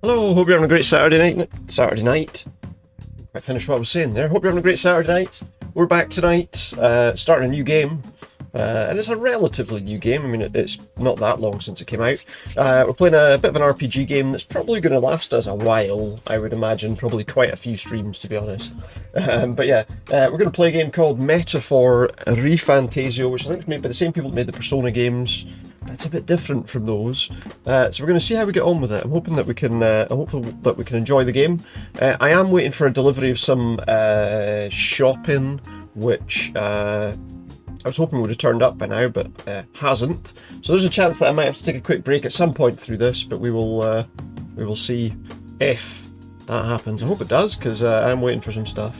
Hello, hope you're having a great Saturday night. I finished what I was saying there. Hope you're having a great Saturday night. We're back tonight, starting a new game. And it's a relatively new game. I mean, it's not that long since it came out. We're playing a bit of an RPG game that's probably going to last us a while, I would imagine. Probably quite a few streams, to be honest. But yeah, we're going to play a game called Metaphor Fantazio, which I think is made by the same people that made the Persona games. It's a bit different from those, so we're going to see how we get on with it. I'm hoping that we can, enjoy the game. I am waiting for a delivery of some shopping, which I was hoping would have turned up by now, but hasn't. So there's a chance that I might have to take a quick break at some point through this, but we will see if that happens. I hope it does, because I'm waiting for some stuff,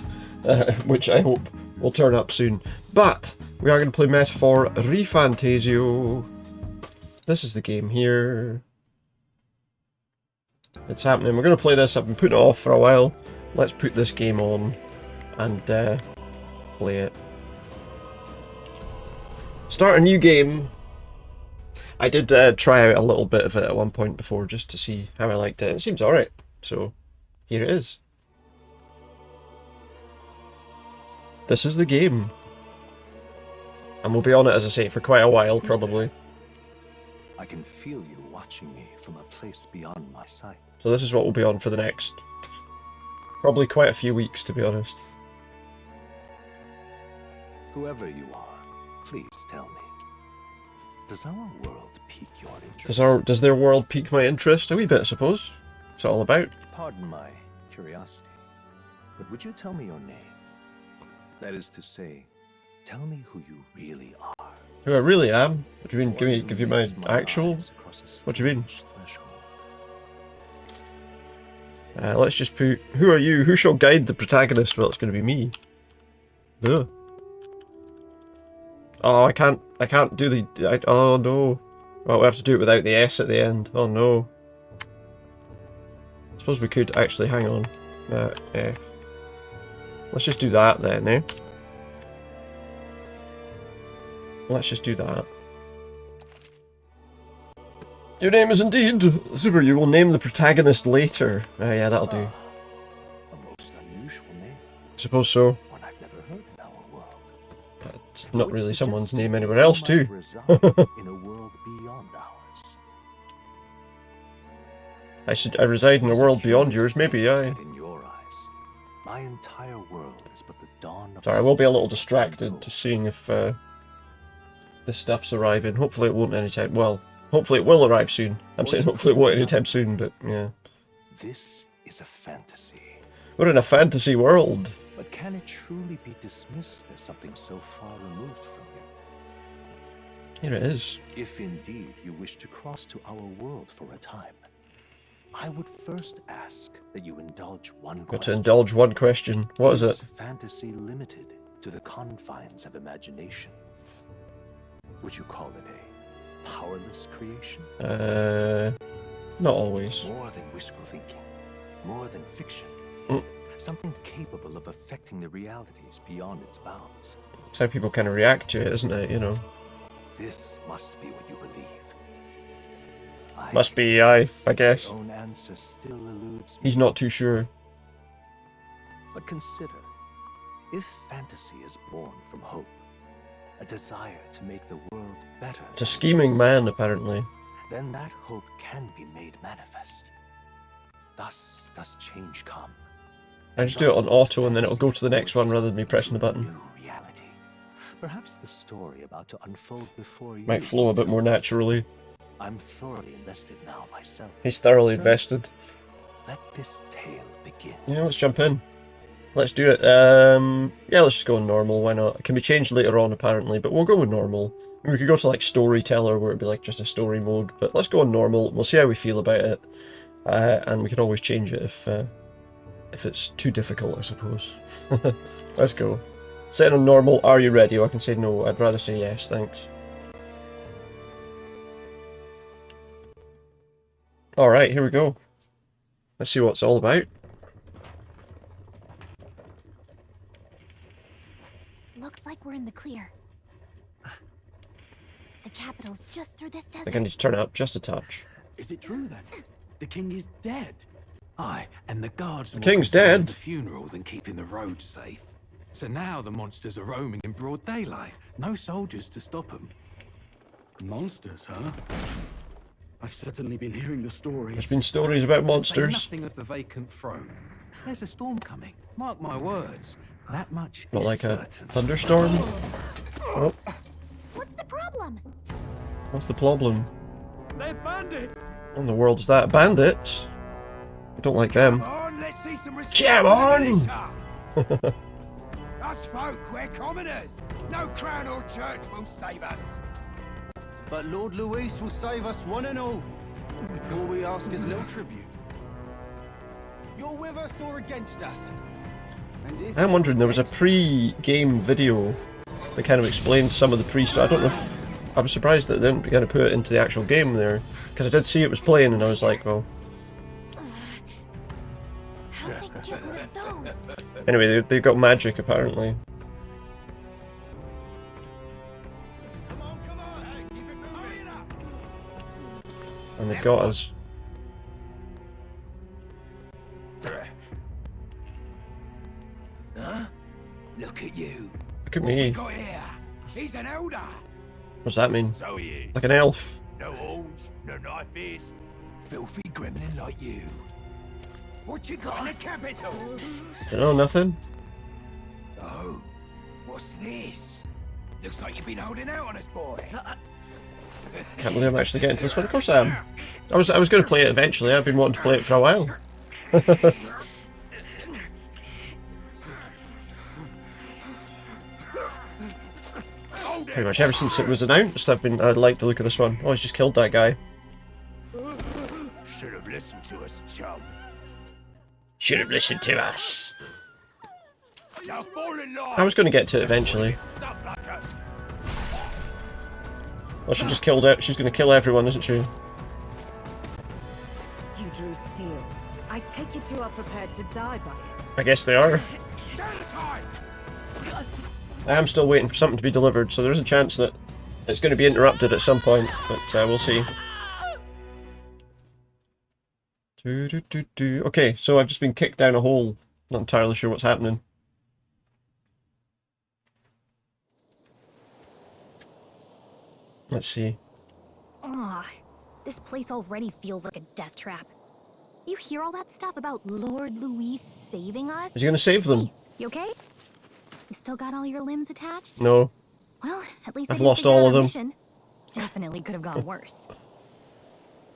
which I hope will turn up soon. But we are going to play Metaphor Fantazio. This is the game here. It's happening. We're going to play this. I've been putting it off for a while. Let's put this game on and play it. Start a new game. I did try out a little bit of it at one point before just to see how I liked it. It seems alright. So here it is. This is the game. And we'll be on it, as I say, for quite a while, probably. I can feel you watching me from a place beyond my sight. So this is what we'll be on for the next, probably quite a few weeks, to be honest. Whoever you are, please tell me. Does our world pique your interest? Does their world pique my interest? A wee bit, I suppose. What's it all about? Pardon my curiosity, but would you tell me your name? That is to say, tell me who you really are. Who I really am? What do you mean? Give you my actual? What do you mean? Let's just put, who are you? Who shall guide the protagonist? Well, it's going to be me. Ugh. Oh, I can't do the, oh no. Well, we have to do it without the S at the end. Oh no. I suppose we could actually, hang on. F. Let's just do that then, eh? Let's just do that. Your name is indeed Super. You will name the protagonist later. Oh yeah, that'll do. A most unusual name. I suppose so. One I've never heard in our world. But not really someone's name anywhere else too. In a world beyond ours. I reside in a world beyond yours, maybe, aye. In your eyes, my entire world is but the dawn of. Sorry, I will be a little distracted to seeing if this stuff's arriving. Hopefully it won't anytime. Well, hopefully it will arrive soon. I'm saying hopefully it won't anytime soon, but yeah. This is a fantasy. We're in a fantasy world. But can it truly be dismissed as something so far removed from you? Here it is. If indeed you wish to cross to our world for a time, I would first ask that you indulge one question. Got to indulge one question. What is it? Fantasy limited to the confines of imagination? Would you call it a powerless creation? Not always. More than wishful thinking, more than fiction. Something capable of affecting the realities beyond its bounds. It's how people kind of react to it, isn't it? You know. This must be what you believe. Must be, I guess. Your own answer still eludes me. He's not too sure. But consider, if fantasy is born from hope, a desire to make the world better. It's a scheming man, apparently. Then that hope can be made manifest. Thus does change come. I just do it on auto and then it'll go to the next one rather than me pressing the button. New reality. Perhaps the story about to unfold before you Might flow a bit more naturally. I'm thoroughly invested now myself. He's thoroughly invested. Let this tale begin. Yeah, let's jump in. Let's do it. Yeah, let's just go on normal. Why not? It can be changed later on, apparently, but we'll go with normal. I mean, we could go to like storyteller, where it'd be like just a story mode, but let's go on normal. We'll see how we feel about it, and we can always change it if it's too difficult, I suppose. Let's go. Set on normal. Are you ready? Or I can say no. I'd rather say yes. Thanks. All right, here we go. Let's see what it's all about. Looks like we're in the clear. The capital's just through this desert. I think I need to turn it up just a touch. Is it true then? The king is dead. Aye, and the guards The more king's concerned dead. with the funeral than keeping the roads safe. So now the monsters are roaming in broad daylight. No soldiers to stop them. Monsters, huh? I've certainly been hearing the stories. There's been stories about To say monsters. nothing of the vacant throne. There's a storm coming. Mark my words. That much Not is like a certain. thunderstorm. Oh, What's the problem? what's the problem? They're bandits! What in the world is that? Bandits? I don't like them. Let's see some Come on! Us folk, we're commoners. No crown or church will save us. But Lord Luis will save us one and all. All we ask is a little tribute. You're with us or against us? And if I'm wondering, there was a pre-game video that kind of explained some of the pre-stuff. I don't know if... I was surprised that they didn't kind of put it into the actual game there. Because I did see it was playing and I was like, well... How'd they get rid of those? Anyway, they got magic apparently. Come on. Hey, keep it moving. Hurry it up. And they've got us. Huh? Look at you. Look at What we me. got here? He's an elder. What's that mean? So he is. Like an elf? No horns, no knife is. Filthy gremlin like you. What you got in the capital? Don't know, nothing. Oh, what's this? Looks like you've been holding out on us, boy. Can't believe I'm actually getting to this one. Of course I am. I was going to play it eventually. I've been wanting to play it for a while. Pretty much ever since it was announced, I'd like the look of this one. Oh, he's just killed that guy. Should have listened to us, chum. Should have listened to us. Now fall in line. I was going to get to it eventually. Stop like a... Well, she just killed it. She's going to kill everyone, isn't she? You drew steel. I take it you are prepared to die by it. I guess they are. Stand aside. I am still waiting for something to be delivered, so there's a chance that it's going to be interrupted at some point, but we'll see. Okay, so I've just been kicked down a hole. Not entirely sure what's happening. Let's see. Ugh, this place already feels like a death trap. You hear all that stuff about Lord Luis saving us? Is he going to save them? Hey, you okay? You still got all your limbs attached? No. Well, at least I've I didn't lost figure all out of our them. mission. Definitely could have gone worse.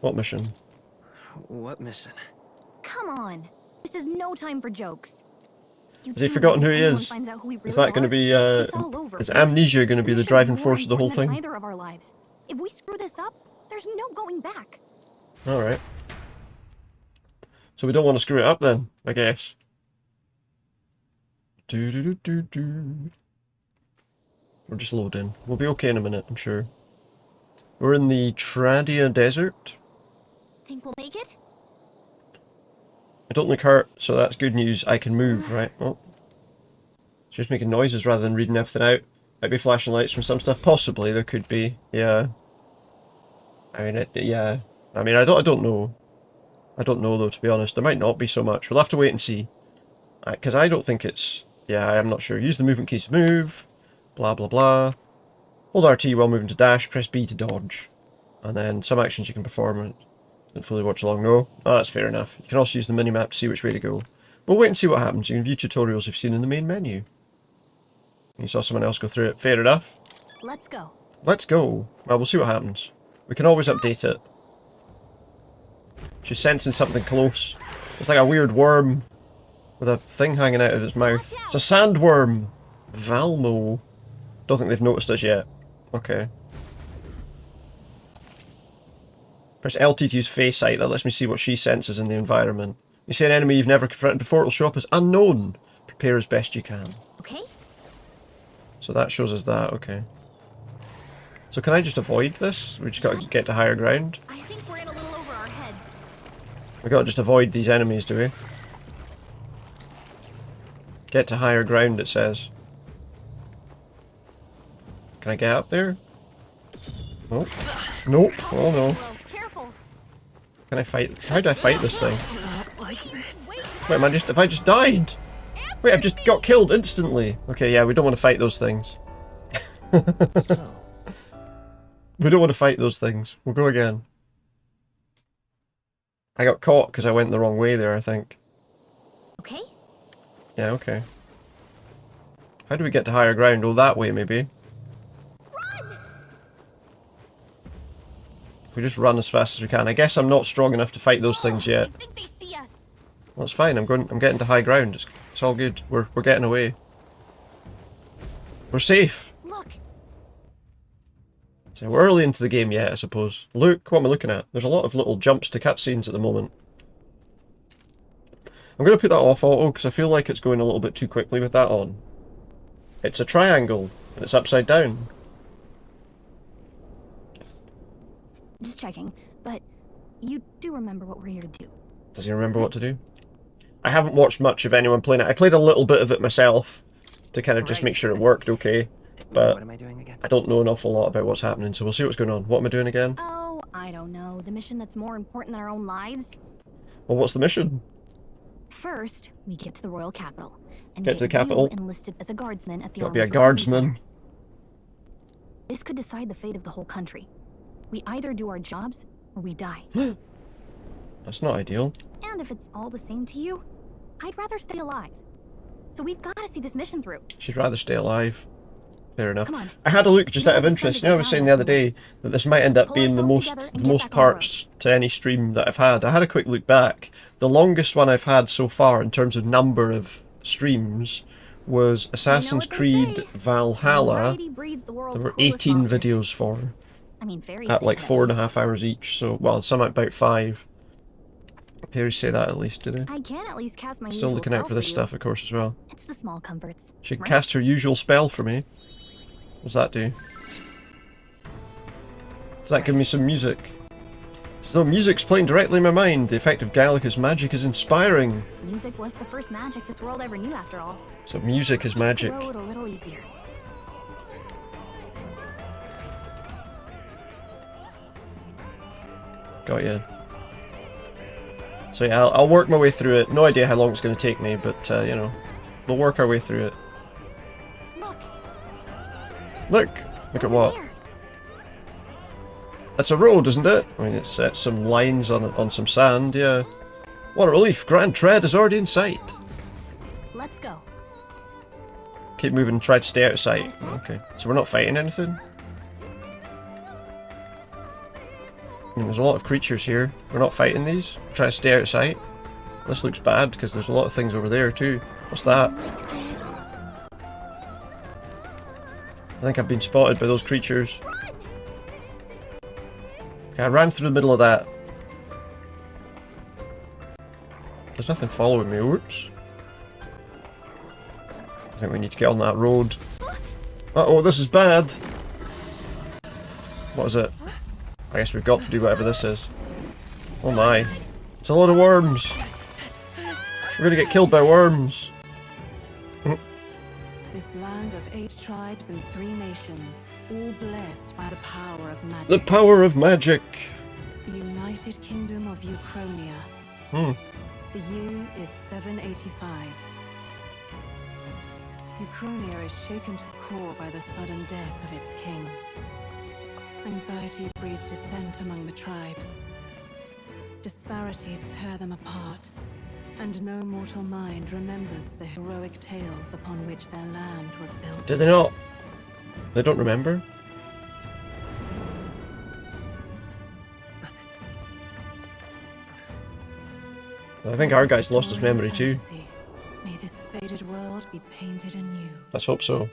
What mission? What mission? Come on, this is no time for jokes. You Has he do forgotten know who if he anyone is? finds out who we Is really that going to are, be, it's all over, is right? amnesia going to be the Mission's driving more force of the whole important thing? than either of our lives. If we screw this up, there's no going back. Alright. So we don't want to screw it up then, I guess. We're just loading. We'll be okay in a minute, I'm sure. We're in the Tradia Desert. Think we'll make it? I don't look hurt, so that's good news. I can move, right? Oh. It's just making noises rather than reading everything out. Might be flashing lights from some stuff. Possibly, there could be. Yeah. I mean, yeah. I mean, I don't know. I don't know, though, to be honest. There might not be so much. We'll have to wait and see. Because I don't think it's... Yeah, I'm not sure. Use the movement keys to move. Blah, blah, blah. Hold RT while moving to dash. Press B to dodge. And then some actions you can perform. Didn't fully watch along. No. Oh, that's fair enough. You can also use the minimap to see which way to go. We'll wait and see what happens. You can view tutorials you've seen in the main menu. You saw someone else go through it. Fair enough. Let's go. Let's go. Well, we'll see what happens. We can always update it. She's sensing something close. It's like a weird worm with a thing hanging out of its mouth. It's a sandworm! Valmo. Don't think they've noticed us yet. Okay. Press LT to use face sight. That lets me see what she senses in the environment. You see an enemy you've never confronted before, it'll show up as unknown. Prepare as best you can. Okay? So that shows us that, okay. So can I just avoid this? We just gotta get to higher ground? I think we're in a little over our heads. We gotta just avoid these enemies, do we? Get to higher ground, it says. Can I get up there? Nope. Nope. Oh no. Whoa, careful. Can I fight? How do I fight this thing? Wait, Wait, man, if I just died? Wait, I've just got killed instantly. Okay, yeah, we don't want to fight those things. We don't want to fight those things. We'll go again. I got caught because I went the wrong way there, I think. okay. Yeah, okay. How do we get to higher ground? Oh, that way, maybe. We just run as fast as we can. I guess I'm not strong enough to fight those things yet. I think they see us. That's fine. I'm getting to high ground. It's all good. We're getting away. We're safe. Look, So we're early into the game yet, I suppose. Look, what am I looking at? There's a lot of little jumps to cutscenes at the moment. I'm going to put that off auto because I feel like it's going a little bit too quickly with that on. It's a triangle and it's upside down. just checking. But you do remember what we're here to do. Does he remember what to do? I haven't watched much of anyone playing it. I played a little bit of it myself to kind of just make sure it worked okay. But what am I doing again? I don't know an awful lot about what's happening, so we'll see what's going on. What am I doing again? Oh, I don't know. The mission that's more important than our own lives? Well, what's the mission? First, we get to the royal capital. And Get to the capital. you enlisted as a guardsman at the Gotta be a army's recruiting guardsman. center. This could decide the fate of the whole country. We either do our jobs, or we die. That's not ideal. And if it's all the same to you, I'd rather stay alive. So we've got to see this mission through. She'd rather stay alive. Fair enough. Come on. I had a look just You out of know, it's interest. time You to know, I get was down saying on the other some day knees. that this might end up Pull being the ourselves together most and the get most back on the road. parts to any stream that I've had. I had a quick look back. The longest one I've had so far in terms of number of streams was Assassin's what they Creed say. Valhalla. Anxiety breeds the world's There were coolest 18 monsters. videos for, I mean, fairies at say like that 4.5 hours each. So, well, some at about 5. Fairies say that at least, do they? I can at least cast my Still usual looking out spell for this you. stuff, of course, as well. It's the small comforts. She can right? cast her usual spell for me. What's that do? Does that give me some music? As though music's playing directly in my mind, the effect of Gallica's magic is inspiring. Music was the first magic this world ever knew, after all. So music is magic. Makes the road a little easier. Got ya. So yeah, I'll work my way through it. No idea how long it's going to take me, but you know, we'll work our way through it. Look, Look at over what? there. That's a road, isn't it? I mean, it's some lines on some sand. Yeah. What a relief! Grand Tread is already in sight. Let's go. Keep moving and try to stay out of sight. Okay, so we're not fighting anything. I mean, there's a lot of creatures here. We're not fighting these. We're trying to stay out of sight. This looks bad because there's a lot of things over there too. What's that? Like this. I think I've been spotted by those creatures. Okay, I ran through the middle of that. There's nothing following me. Oops. I think we need to get on that road. Uh-oh, this is bad. What is it? I guess we've got to do whatever this is. Oh my. It's a load of worms. We're gonna get killed by worms. This land of 8 tribes and 3 nations, all blessed by the power of magic. The power of magic. The United Kingdom of Uchronia. Hmm. The year is 785. Uchronia is shaken to the core by the sudden death of its king. Anxiety breeds dissent among the tribes. Disparities tear them apart, and no mortal mind remembers the heroic tales upon which their land was built. Did they not? They don't remember? I think our guy's lost his Story of memory too. fantasy. May this faded world be painted anew. Let's hope so.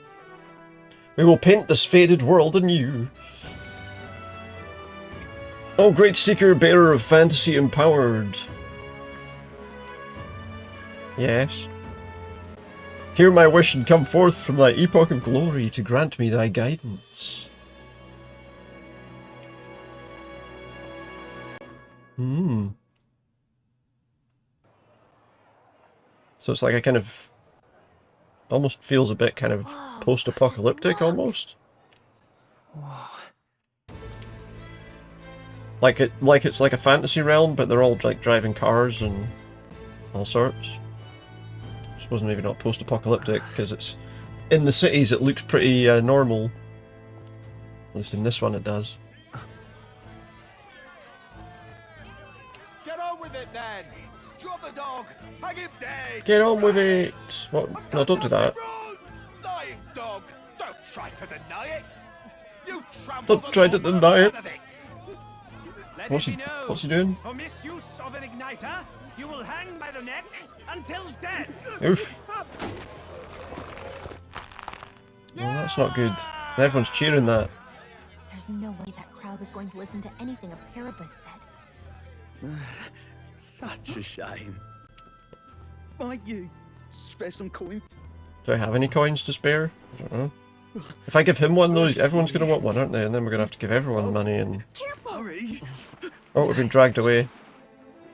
We will paint this faded world anew. O great seeker, bearer of fantasy empowered. Yes. Hear my wish and come forth from thy epoch of glory to grant me thy guidance. Hmm. So it's like a kind of... almost feels a bit kind of post-apocalyptic almost. like it's like a fantasy realm, but they're all like driving cars and all sorts. I suppose maybe not post-apocalyptic because it's in the cities. It looks pretty normal. At least in this one, it does. Get on with it then! Drop the dog! Hang him dead! Get on with it. What? No, don't do that. Lying dog! Don't try to deny it! You Don't try to deny it. Let What's it he? be known, What's he doing? for misuse of an igniter, you will hang by the neck until dead. Oof. Well, that's not good. Everyone's cheering that. There's no way that crowd was going to listen to anything a Paribus said. Such a shame. Might you spare some coin? Do I have any coins to spare? I don't know. If I give him one, though, everyone's going to want one, aren't they? And then we're going to have to give everyone money and... Hurry! Oh, we've been dragged away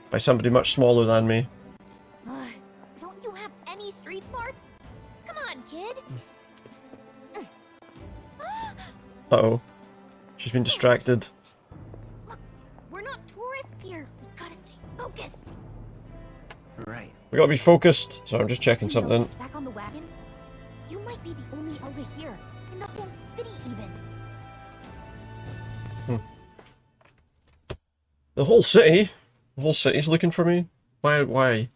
by somebody much smaller than me. Don't you have any street smarts? Come on, kid. Uh-oh. She's been distracted. Look, we're not tourists here. We gotta stay focused. Right. We gotta be focused. Sorry, I'm just checking You something. noticed back on the wagon? You might be the only elder here, in the whole city even. The whole city? The whole city's looking for me? Why? Why?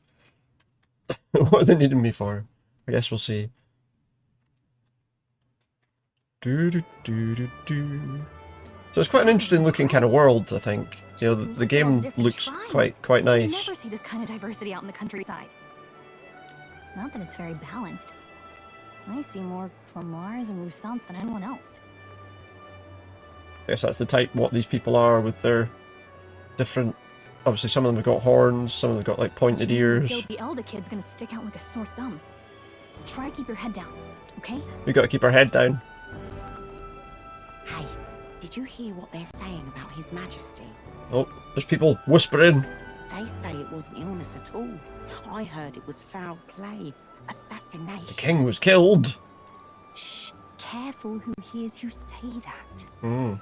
What are they needing me for? I guess we'll see. Do do do do do. So it's quite an interesting looking kind of world, I think. You know, the game looks quite You nice. never see this kind of diversity out in the countryside. Not that it's very balanced. I see more Plamars and Roussants than anyone else. I guess that's the type what these people are with their different. Obviously, some of them have got horns, some of them have got like pointed ears. The elder kid's gonna stick out like a sore thumb. Try to keep your head down, okay? We gotta keep our head down. Hey, did you hear what they're saying about His Majesty? Oh, there's people whispering. They say it wasn't illness at all. I heard it was foul play, assassination. The king was killed. Shh, careful who hears you say that. Hmm.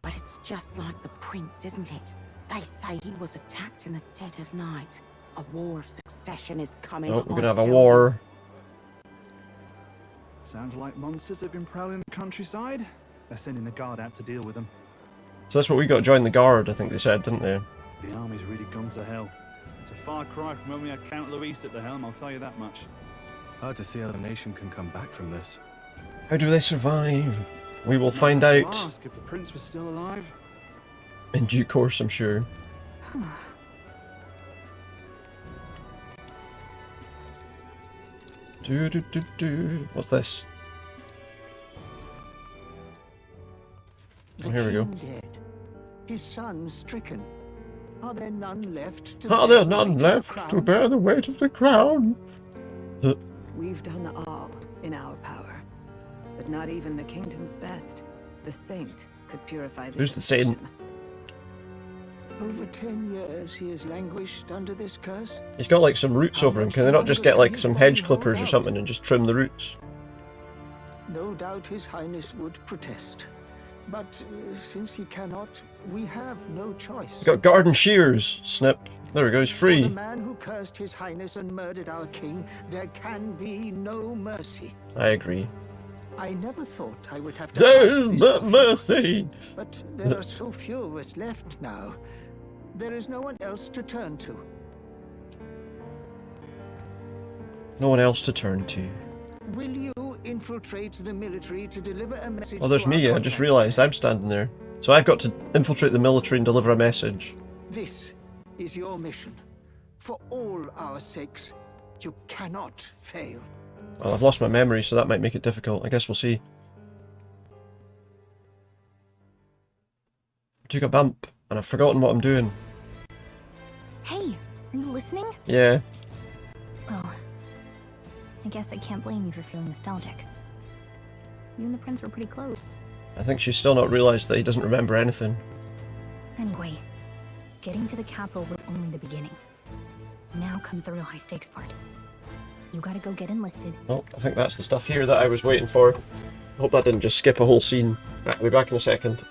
But it's just like the prince, isn't it? They say he was attacked in the dead of night. A war of succession is coming. Oh, we're gonna I have a tell war. Sounds like monsters have been prowling the countryside. They're sending the guard out to deal with them. So that's what we got to join the guard, I think they said, didn't they? The army's really gone to hell. It's a far cry from when we had Count Luis at the helm, I'll tell you that much. Hard to see how the nation can come back from this. How do they survive? We will find I'll out ask if the prince was still alive. in due course, I'm sure. Do do do do. What's this? Oh, here we go. Dead. His son stricken. Are there none left to Are bear there the none weight of the left to crown? bear the weight of the crown? We've done all in our power, but not even the kingdom's best, the saint, could purify this. Who's the saint? affliction. Over 10 years he has languished under this curse. He's got like some roots over him. Can they not just get like some hedge clippers or something and just trim the roots? No doubt His Highness would protest. But since he cannot, we have no choice. He's got garden shears. Snip. There we go. He's For free. the man who cursed His Highness and murdered our king, there can be no mercy. I agree. I never thought I would have to There's ask this no of you, mercy. but there are so few of us left now. There is no one else to turn to. No one else to turn to. Will you infiltrate the military to deliver a message? Oh, there's to our me. I just contacts realised there? I'm standing there. So I've got to infiltrate the military and deliver a message. This is your mission. For all our sakes, you cannot fail. Well, I've lost my memory, so that might make it difficult. I guess we'll see. I took a bump, and I've forgotten what I'm doing. Hey, are you listening? Yeah. Well, I guess I can't blame you for feeling nostalgic. You and the prince were pretty close. I think she's still not realised that he doesn't remember anything. Anyway, getting to the capital was only the beginning. Now comes the real high stakes part. You gotta go get enlisted. Oh, I think that's the stuff here that I was waiting for. I hope that didn't just skip a whole scene. Right, I'll be back in a second.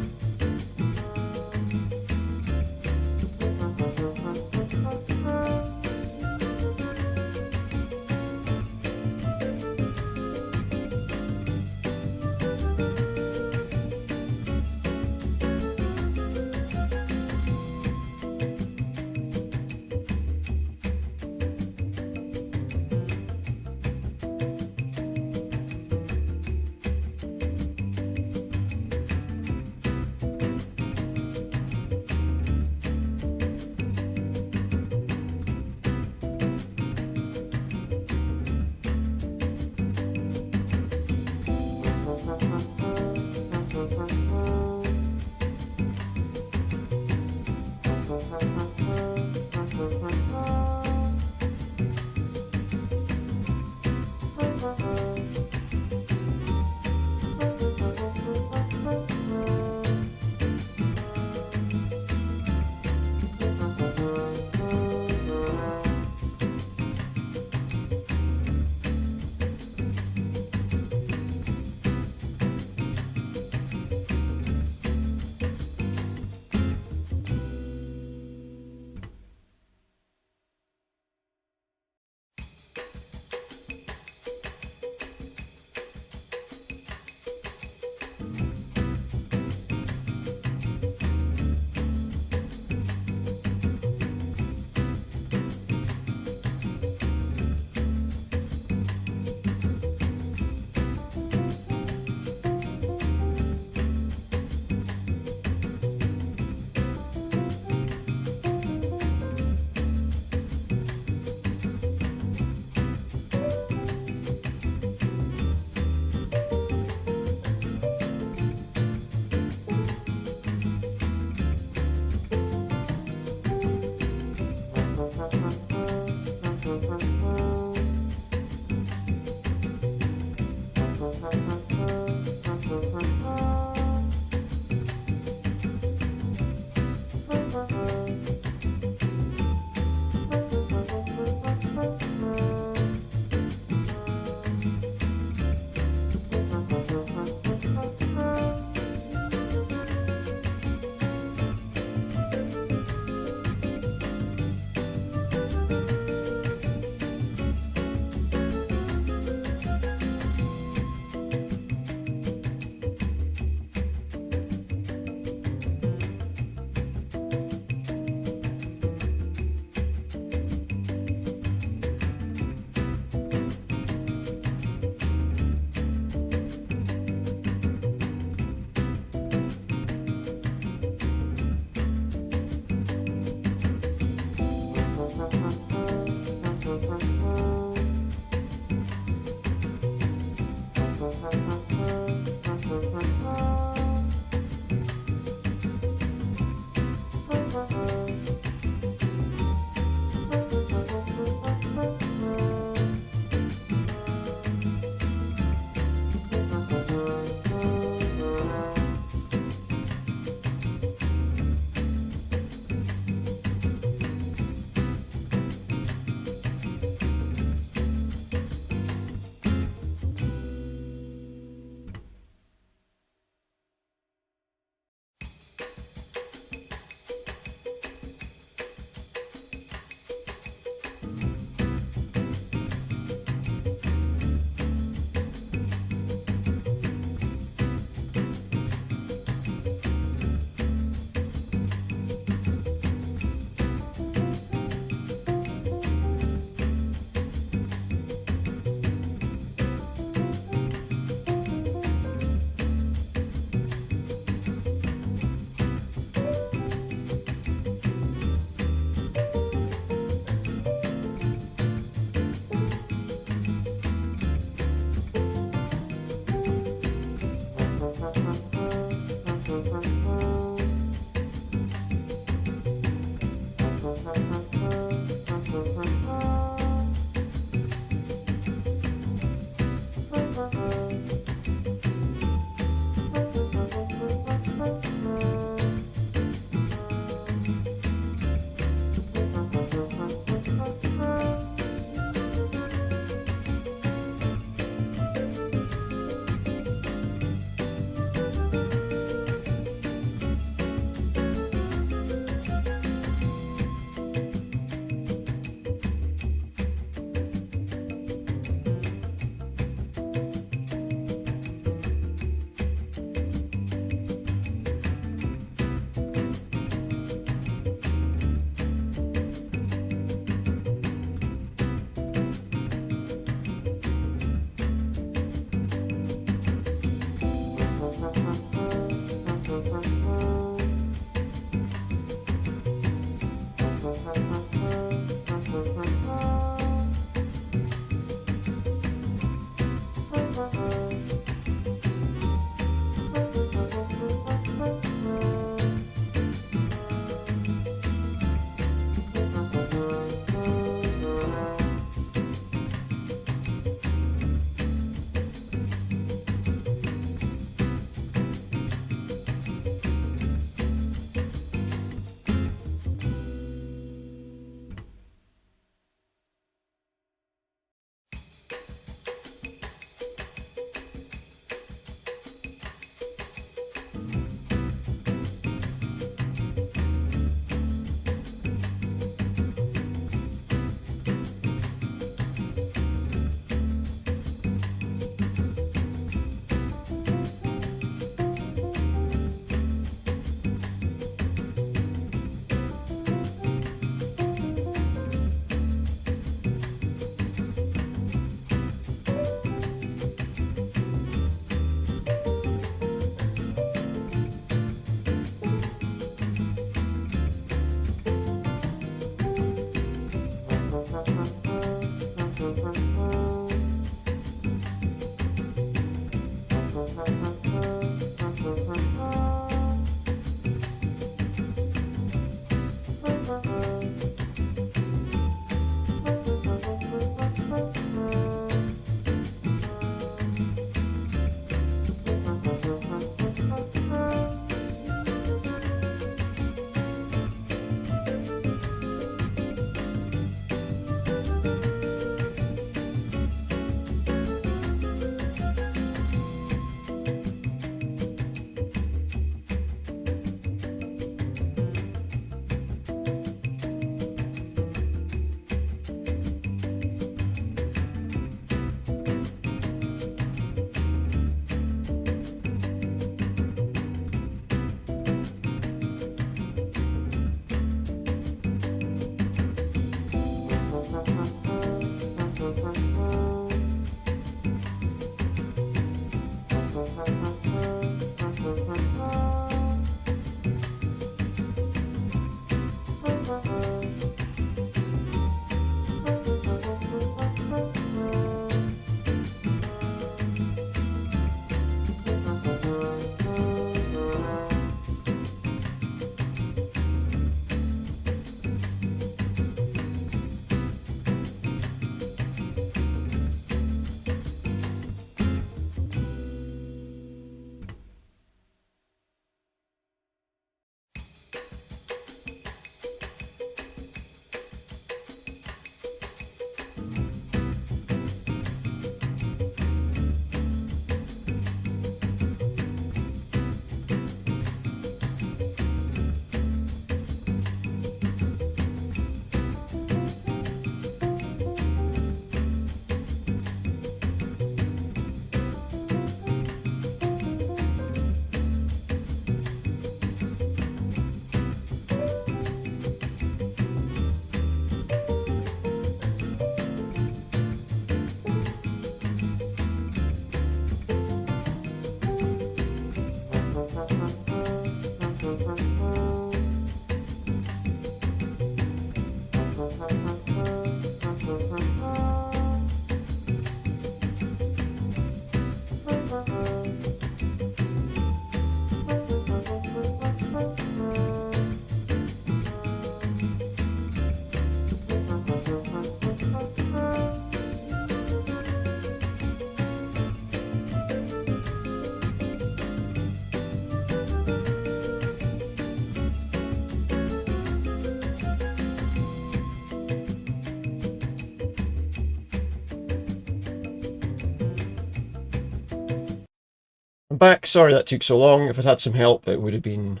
back. Sorry that took so long. If I'd had some help, it would have been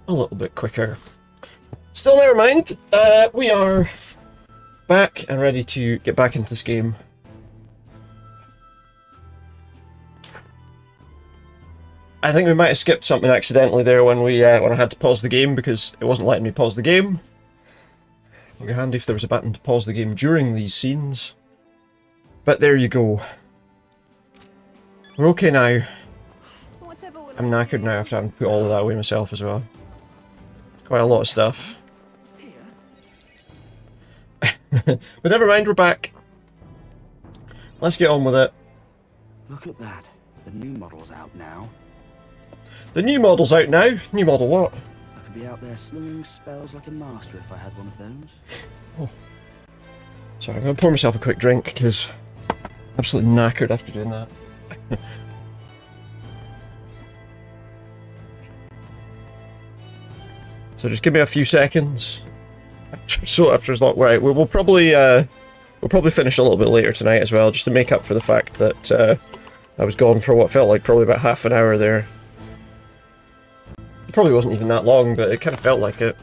a little bit quicker. Still, never mind. We are back and ready to get back into this game. I think we might have skipped something accidentally there when I had to pause the game because it wasn't letting me pause the game. It would be handy if there was a button to pause the game during these scenes. But there you go. We're okay now. I'm knackered now after having to put all of that away myself as well. Quite a lot of stuff. But never mind, we're back. Let's get on with it. Look at that. The new model's out now. The new model's out now. New model what? I could be out there slinging spells like a master if I had one of those. Oh. Sorry, I'm going to pour myself a quick drink because I'm absolutely knackered after doing that. So just give me a few seconds. So after as long, right, we'll probably finish a little bit later tonight as well, just to make up for the fact that I was gone for what felt like probably about half an hour there. It probably wasn't even that long, but it kind of felt like it.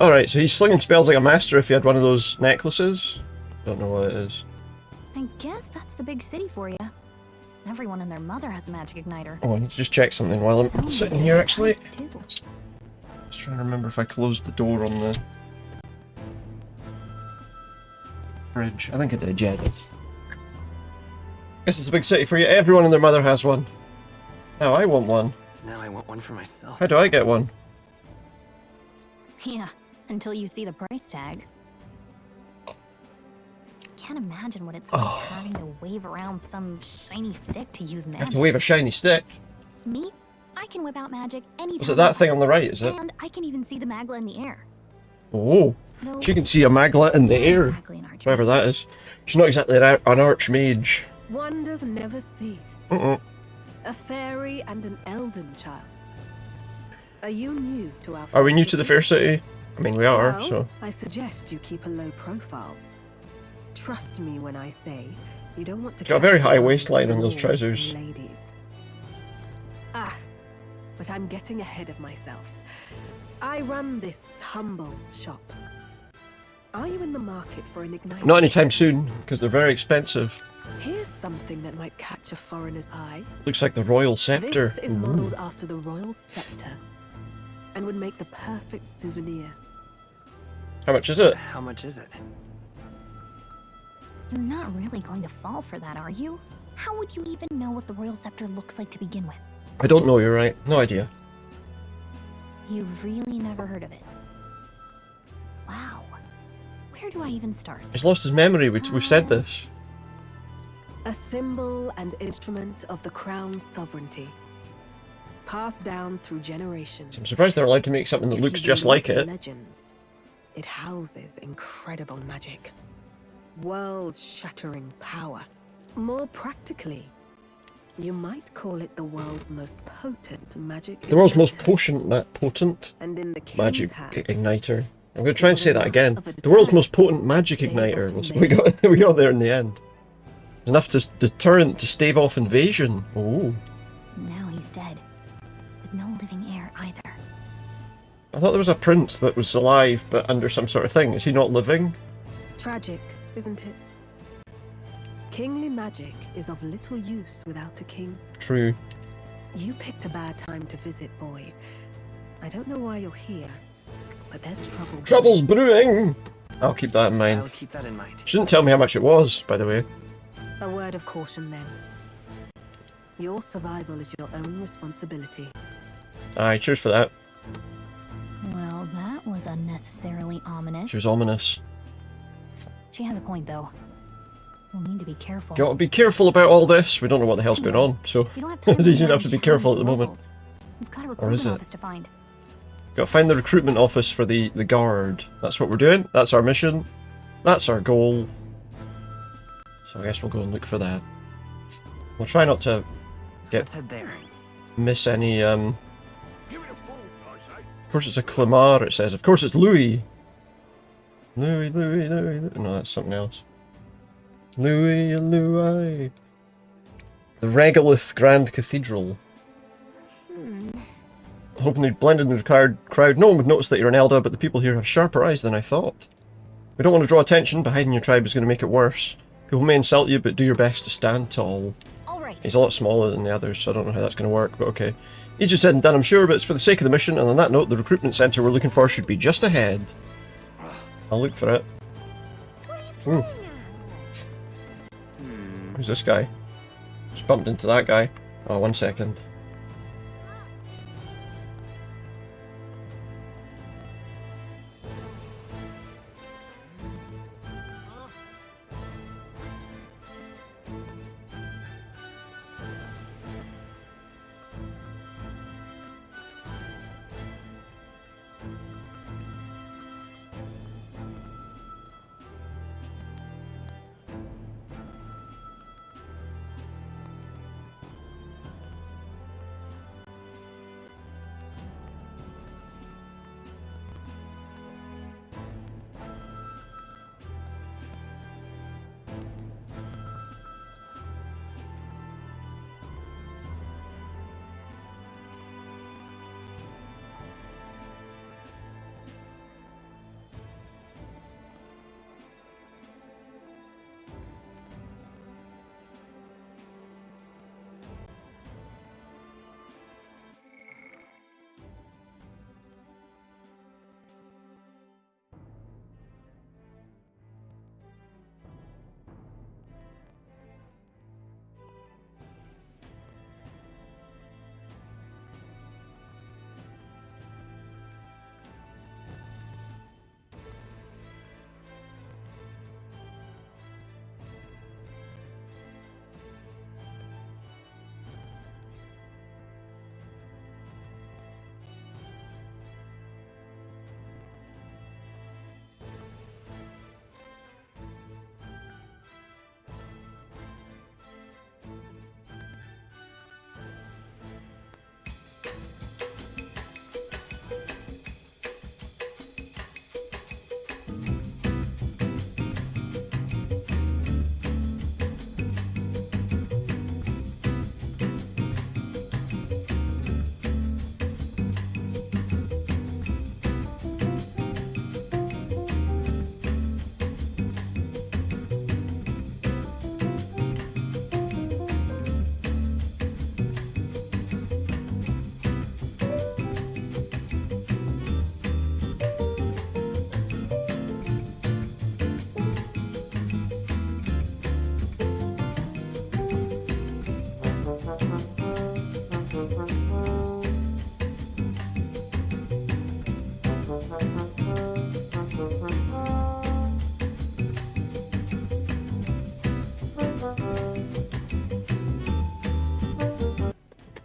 Alright, so he's slinging spells like a master if he had one of those necklaces. Don't know what it is. I guess that's the big city for you. Everyone and their mother has a magic igniter. Oh, I need to just check something while I'm sitting here, actually. Just trying to remember if I closed the door on the fridge. I think I did, yeah. Guess it's a big city for you. Everyone and their mother has one. Now I want one. Now I want one for myself. How do I get one? Yeah, until you see the price tag. Can't imagine what it's like having to wave around some shiny stick to use I magic. have to wave a shiny stick. Me? I can whip out magic anytime. Is it that thing on the right, is it? And I can even see the Magla in the air. Oh, Though she can see a maglet in the air. exactly an archmage. Whatever that is. She's not exactly an archmage. Wonders never cease. A fairy and an elden child. Are you new to our Are we new to the fair city? I mean, we are, Well, so... I suggest you keep a low profile. Trust me when I say you don't want to Got a very catch the high eyes waistline of on the those lords trousers. and ladies. But I'm getting ahead of myself. I run this humble shop. Are you in the market for an igniter? Not anytime soon, because they're very expensive. Here's something that might catch a foreigner's eye. Looks like the royal scepter. This is modeled after the royal scepter and would make the perfect souvenir. How much is it? How much is it? You're not really going to fall for that, are you? How would you even know what the royal scepter looks like to begin with? I don't know, you're right. No idea. You've really never heard of it. Wow. Where do I even start? He's lost his memory, we've said this. A symbol and instrument of the crown's sovereignty. Passed down through generations. I'm surprised they're allowed to make something that If looks you just believe like the it. Legends, it houses incredible magic. World-shattering power. More practically, you might call it the world's most potent magic The world's most igniter. potent And in the king's magic hands, igniter. I'm going to try and say that enough again. of a The world's most deterrent potent magic to stave igniter. off We got there in the end. Enough to deterrent to stave off invasion. Oh. Now he's dead. With no living heir either. I thought there was a prince that was alive but under some sort of thing. Is he not living? Tragic, isn't it? Kingly magic is of little use without a king. True. You picked a bad time to visit, boy. I don't know why you're here, but there's trouble. Trouble's brewing! I'll keep that in mind. I'll keep that in mind. She didn't tell me how much it was, by the way. A word of caution then. Your survival is your own responsibility. Aye, cheers for that. Well, that was unnecessarily ominous. She was ominous. She has a point, though. We'll need to be careful. Got to be careful about all this. We don't know what the hell's going on, so You don't have time it's to easy enough rely to be on careful at the chatting with moment. locals. We've got a Or is recruitment it? office to find. Got to find the recruitment office for the guard. That's what we're doing. That's our mission. That's our goal. So I guess we'll go and look for that. We'll try not to Let's head there. miss any, Of course it's a Clamar, it says. Of course it's Louis. Louis. No, that's something else. Louis, Louis. The Regolith Grand Cathedral. Hoping they'd blend in the crowd, no one would notice that you're an Elder, but the people here have sharper eyes than I thought. We don't want to draw attention, but hiding your tribe is going to make it worse. People may insult you, but do your best to stand tall. All right. He's a lot smaller than the others, so I don't know how that's going to work, but okay. Easier said than done, I'm sure, but it's for the sake of the mission, and on that note, the recruitment centre we're looking for should be just ahead. I'll look for it. Ooh. Who's this guy? Just bumped into that guy. Oh, 1 second.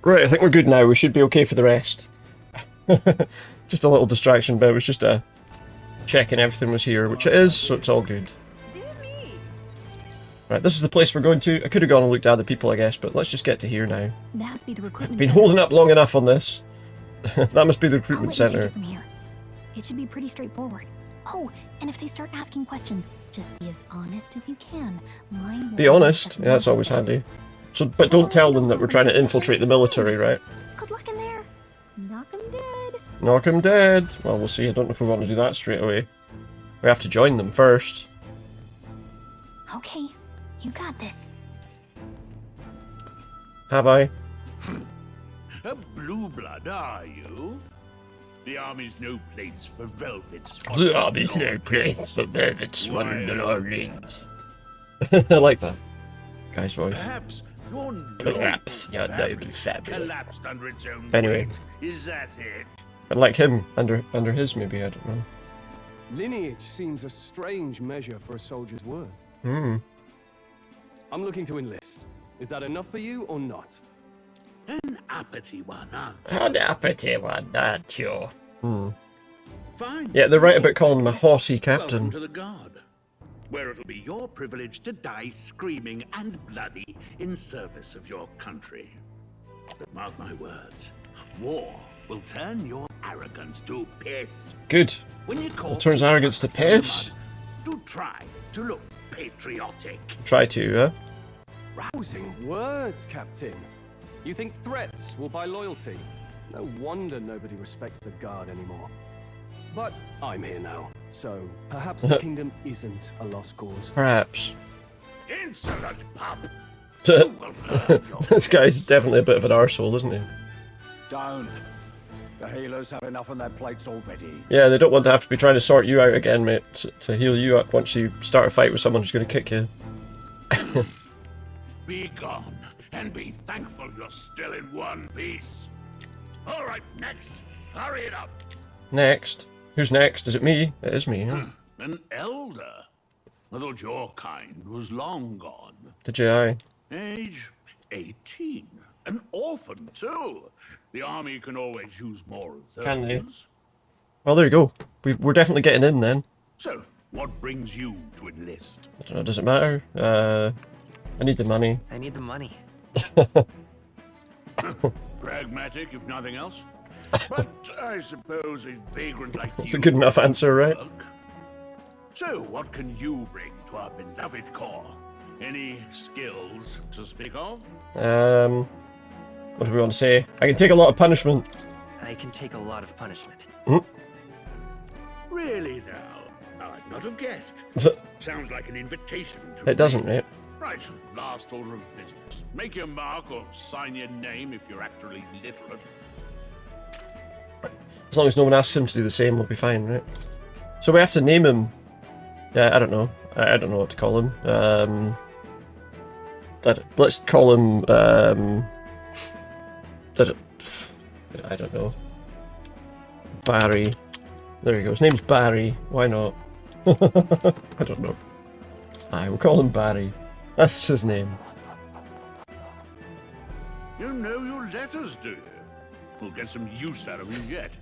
Right, I think we're good now. We should be okay for the rest. Just a little distraction, but it was just a checking everything was here, which it is, so it's all good. Right, this is the place we're going to. I could have gone and looked at other people, I guess, but let's just get to here now. That must be the recruitment Been center. holding up long enough on this. That must be the recruitment I'll let you take center. it from here. It should be pretty straightforward. Oh, and if they start asking questions, just be as honest as you can. Be honest. Yeah, that's always handy. So, but don't tell them that we're trying to infiltrate the military, right? Good luck in there. Knock 'em dead. Knock 'em dead. Well, we'll see. I don't know if we want to do that straight away. We have to join them first. Okay, you got this. Have I? A blue blood, are you? The army's no place for velvet. The army's no place for velvet swaddled lords. I like that guy's voice. Perhaps your Perhaps your noble family collapsed under its own Anyway. weight. Is that it? I'd like him under his, maybe. I don't know. Lineage seems a strange measure for a soldier's worth. Hmm. I'm looking to enlist. Is that enough for you or not? An uppity one, huh? An uppity one, aren't you? Hmm. Fine. Yeah, they're right about calling him a haughty Welcome captain. to the Guard, where it'll be your privilege to die screaming and bloody in service of your country. But mark my words, war will turn your arrogance to piss. Good. When you It turns arrogance to piss. do try to look patriotic. Try to, huh? Rousing words, Captain. You think threats will buy loyalty? No wonder nobody respects the Guard anymore. But I'm here now, so perhaps the kingdom isn't a lost cause. Perhaps. Insolent pup! This guy's definitely a bit of an arsehole, isn't he? Don't. The healers have enough on their plates already. Yeah, they don't want to have to be trying to sort you out again, mate, to heal you up once you start a fight with someone who's going to kick you. Be gone, and be thankful you're still in one piece. All right, next. Hurry it up. Next? Who's next? Is it me? It is me, huh? An elder. I thought your kind was long gone. Did you? Aye. Age 18. An orphan, too. The army can always use more of those. Can they? Well, there you go. We're definitely getting in then. So, what brings you to enlist? I don't know, does it matter? I need the money. I need the money. Pragmatic, if nothing else. But I suppose a vagrant like That's you... a good enough answer, right? So, what can you bring to our beloved corps? Any skills to speak of? What do we want to say? I can take a lot of punishment. I can take a lot of punishment. Really now? I'd not have guessed. Sounds like an invitation to... It doesn't, mate. Right, last order of business. Make your mark or sign your name if you're actually literate. As long as no one asks him to do the same, we'll be fine, right? So we have to name him. Yeah, I don't know. I don't know what to call him. Let's call him. I don't know. Barry. There he goes. His name's Barry. Why not? I don't know. Aye, we'll call him Barry. That's his name. You know your letters, do you? We'll get some use out of you yet.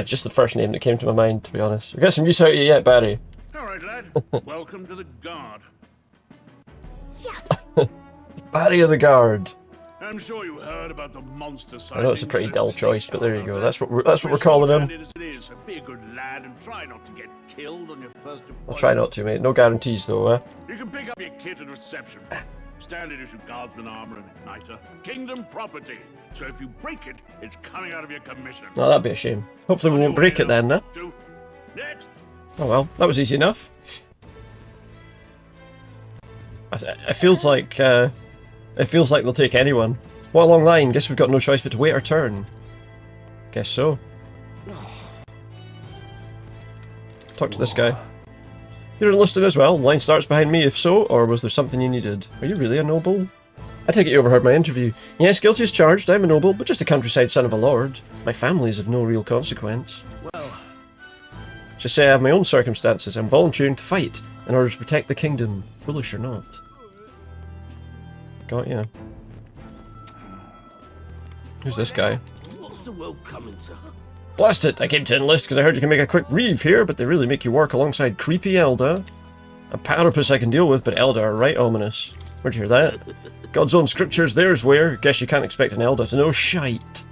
Just the first name that came to my mind, to be honest. We'll get some use out of you yet, Barry. All right, lad. Welcome to the Guard. Yes! Barry of the Guard. I'm sure you heard about the monster I know it's a pretty dull choice, but there you go. That's what we're calling him. Be a good lad and try not to get killed on your first deployment. I'll try not to, mate. No guarantees, though, eh? You can pick up your kit at reception. Standard issue guardsman armor and igniter. Kingdom property. So if you break it, it's coming out of your commission. Oh, that'd be a shame. Hopefully we won't break it then, eh? Next. Oh well, that was easy enough. It feels like they'll take anyone. What a long line. Guess we've got no choice but to wait our turn. Guess so. Talk to this guy. You're enlisted as well. Line starts behind me. If so, or was there something you needed? Are you really a noble? I take it you overheard my interview. Yes, guilty as charged. I'm a noble, but just a countryside son of a lord. My family's of no real consequence. Well, Just say I have my own circumstances. I'm volunteering to fight in order to protect the kingdom, foolish or not. Got ya. Who's this guy? What's the world coming to? Blast it! I came to enlist because I heard you can make a quick reeve here, but they really make you work alongside creepy Elder. A Parapus I can deal with, but Elder are right ominous. Where'd you hear that? God's own scriptures, there's where. Guess you can't expect an Elder to know shite.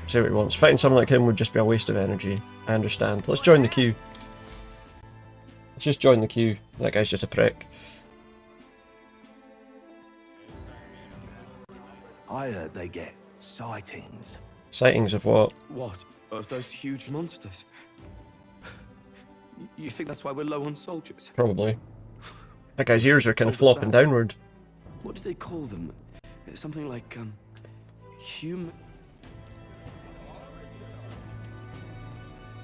Say what he wants. Fighting someone like him would just be a waste of energy. I understand. Let's join the queue. Let's just join the queue. That guy's just a prick. I heard they get sightings. Sightings of what? What? Of those huge monsters? You think that's why we're low on soldiers? Probably. That guy's ears are kind of flopping downward. What do they call them? Something like, human...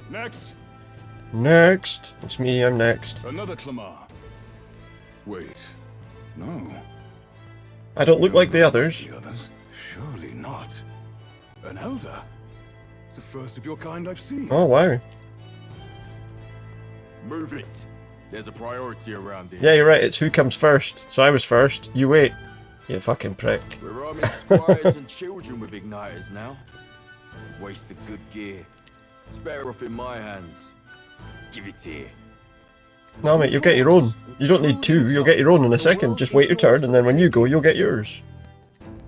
Next. Next. It's me, I'm next. Another Clamar. Wait. No. I don't look like the others. The others? Surely not. An elder? It's the first of your kind I've seen. Oh, wow. Move it. There's a priority around here. Yeah, you're right. It's who comes first. So I was first. You wait. You fucking prick. We're arming squires and children with igniters now. Waste of good gear. It's better off in my hands. Give it here. No, mate, you'll get your own. You don't need two. You'll get your own in a second. Just wait your turn, and then when you go, you'll get yours.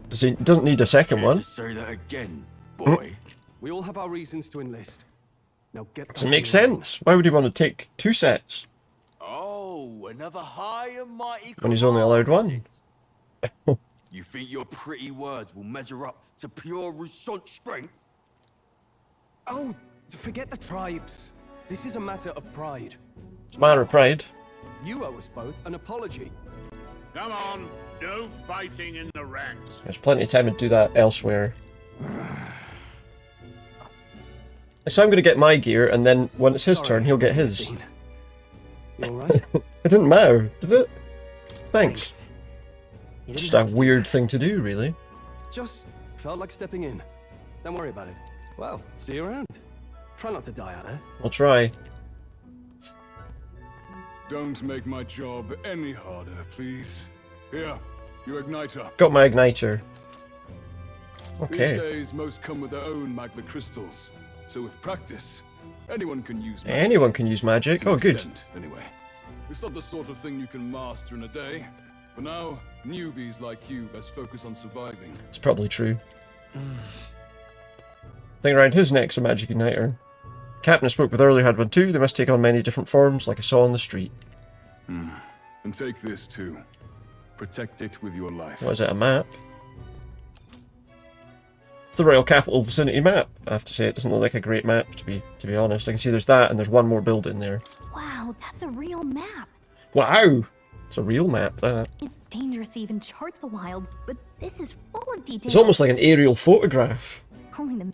Doesn't need a second one. Say that again, boy. We all have our reasons to enlist. Now get. Doesn't make sense. Why would you want to take two sets? Oh, another high and mighty when he's only allowed one. You think your pretty words will measure up to pure Rousseau's strength? Oh, forget the tribes. This is a matter of pride. It's a matter of pride. You owe us both an apology. Come on, no fighting in the ranks. There's plenty of time to do that elsewhere. So I'm going to get my gear, and then when it's his turn, he'll get his. You alright? It didn't matter, did it? Thanks. Just a weird thing to do, really. Just felt like stepping in. Don't worry about it. Well, see you around. Try not to die out there. I'll try. Don't make my job any harder, please. Here, your igniter. Got my igniter. Okay. These days, most come with their own magma crystals. So with practice, anyone can use magic. Anyone can use magic? To Oh, an good. extent, anyway. It's not the sort of thing you can master in a day. For now, newbies like you best focus on surviving. It's probably true. Thing around his neck's a magic igniter. Captain I spoke with earlier had one too. They must take on many different forms, like I saw on the street. And take this too. Protect it with your life. What is it, a map? It's the Royal Capital Vicinity map. I have to say, it doesn't look like a great map, to be honest. I can see there's that, and there's one more building there. Wow, that's a real map. Wow! It's a real map, that. It's dangerous to even chart the wilds, but this is full of details. It's almost like an aerial photograph. Only the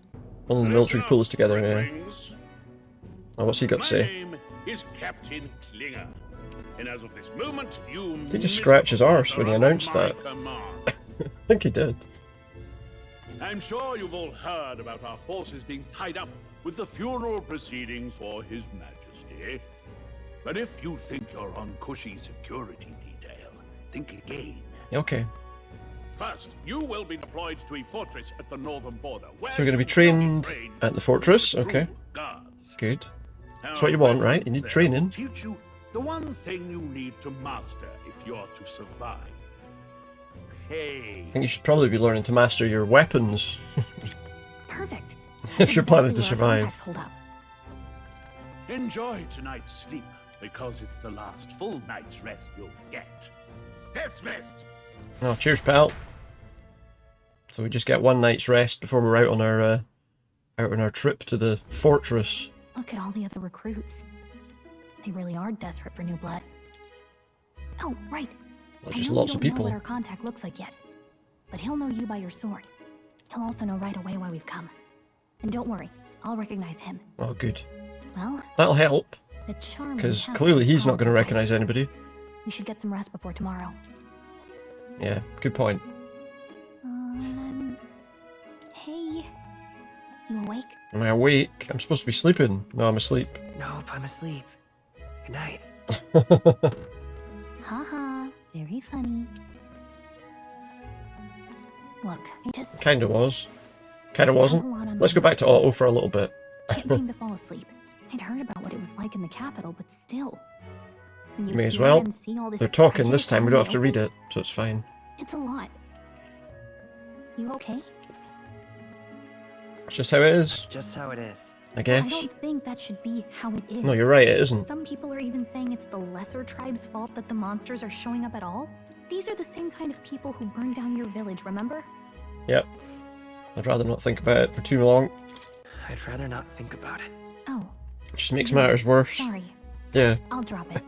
Only the military pull us together, yeah. Oh, what's he got to say? My name is Captain Klinger, and as of this moment, you He just scratched his arse when he announced that. I think he did. I'm sure you've all heard about our forces being tied up with the funeral proceedings for His Majesty. But if you think you're on cushy security detail, think again. Okay. First, you will be deployed to a fortress at the northern border. So we're going to be trained at the fortress? Okay. Good. That's what you want, right? You need training. Teach you the one thing you need to master if you're to survive. Hey. I think you should probably be learning to master your weapons. Perfect. If you're planning to Exactly where our survive. contacts hold up. Enjoy tonight's sleep, because it's the last full night's rest you'll get. Dismissed! Oh, cheers, pal. So we just get one night's rest before we're out on our trip to the fortress. Look at all the other recruits. They really are desperate for new blood. Oh, right. Well, I just know lots you of don't know people. what our contact looks like yet, but he'll know you by your sword. He'll also know right away why we've come. And don't worry, I'll recognize him. Oh, good. Well, That'll help, the charm. because clearly he's not going to recognize anybody. We should get some rest before tomorrow. Yeah, good point. Hey, you awake? Am I awake? I'm supposed to be sleeping. No, I'm asleep. Nope, I'm asleep. Good night. Haha, very funny. Look, I just Kinda was. Kinda wasn't. Let's go back to Otto for a little bit. can't seem to fall asleep. I'd heard about what it was like in the capital, but still. When you May as hear well. and see all this They're talking this prejudice time, we out don't in have to the read open, it, so it's fine. It's a lot. You okay? It's just how it is, Just how it is. I I guess. don't think that should be how it is. No, you're right, it isn't. Some people are even saying it's the lesser tribe's fault that the monsters are showing up at all. These are the same kind of people who burned down your village, remember? Yep. I'd rather not think about it for too long. I'd rather not think about it. Oh. It just makes matters worse. Sorry. Yeah. I'll drop it.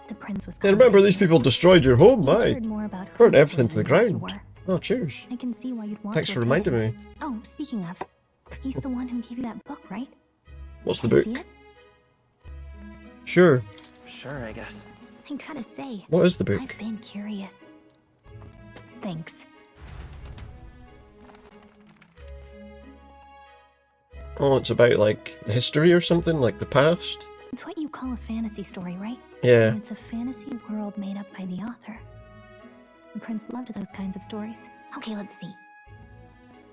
The prince was Yeah, remember these people destroyed your home, You my. cared more about Burned her everything to the than what you ground. were. Oh, cheers. I can see why you'd want Thanks to for repay reminding him. me. Oh, speaking of, he's the one who gave you that book, right? What's the Can I book? see it? Sure. Sure, I guess. I gotta say. What is the book? I've been curious. Thanks. Oh, it's about, like, the history or something? Like the past? It's what you call a fantasy story, right? Yeah. So it's a fantasy world made up by the author. The prince loved those kinds of stories. Okay, let's see.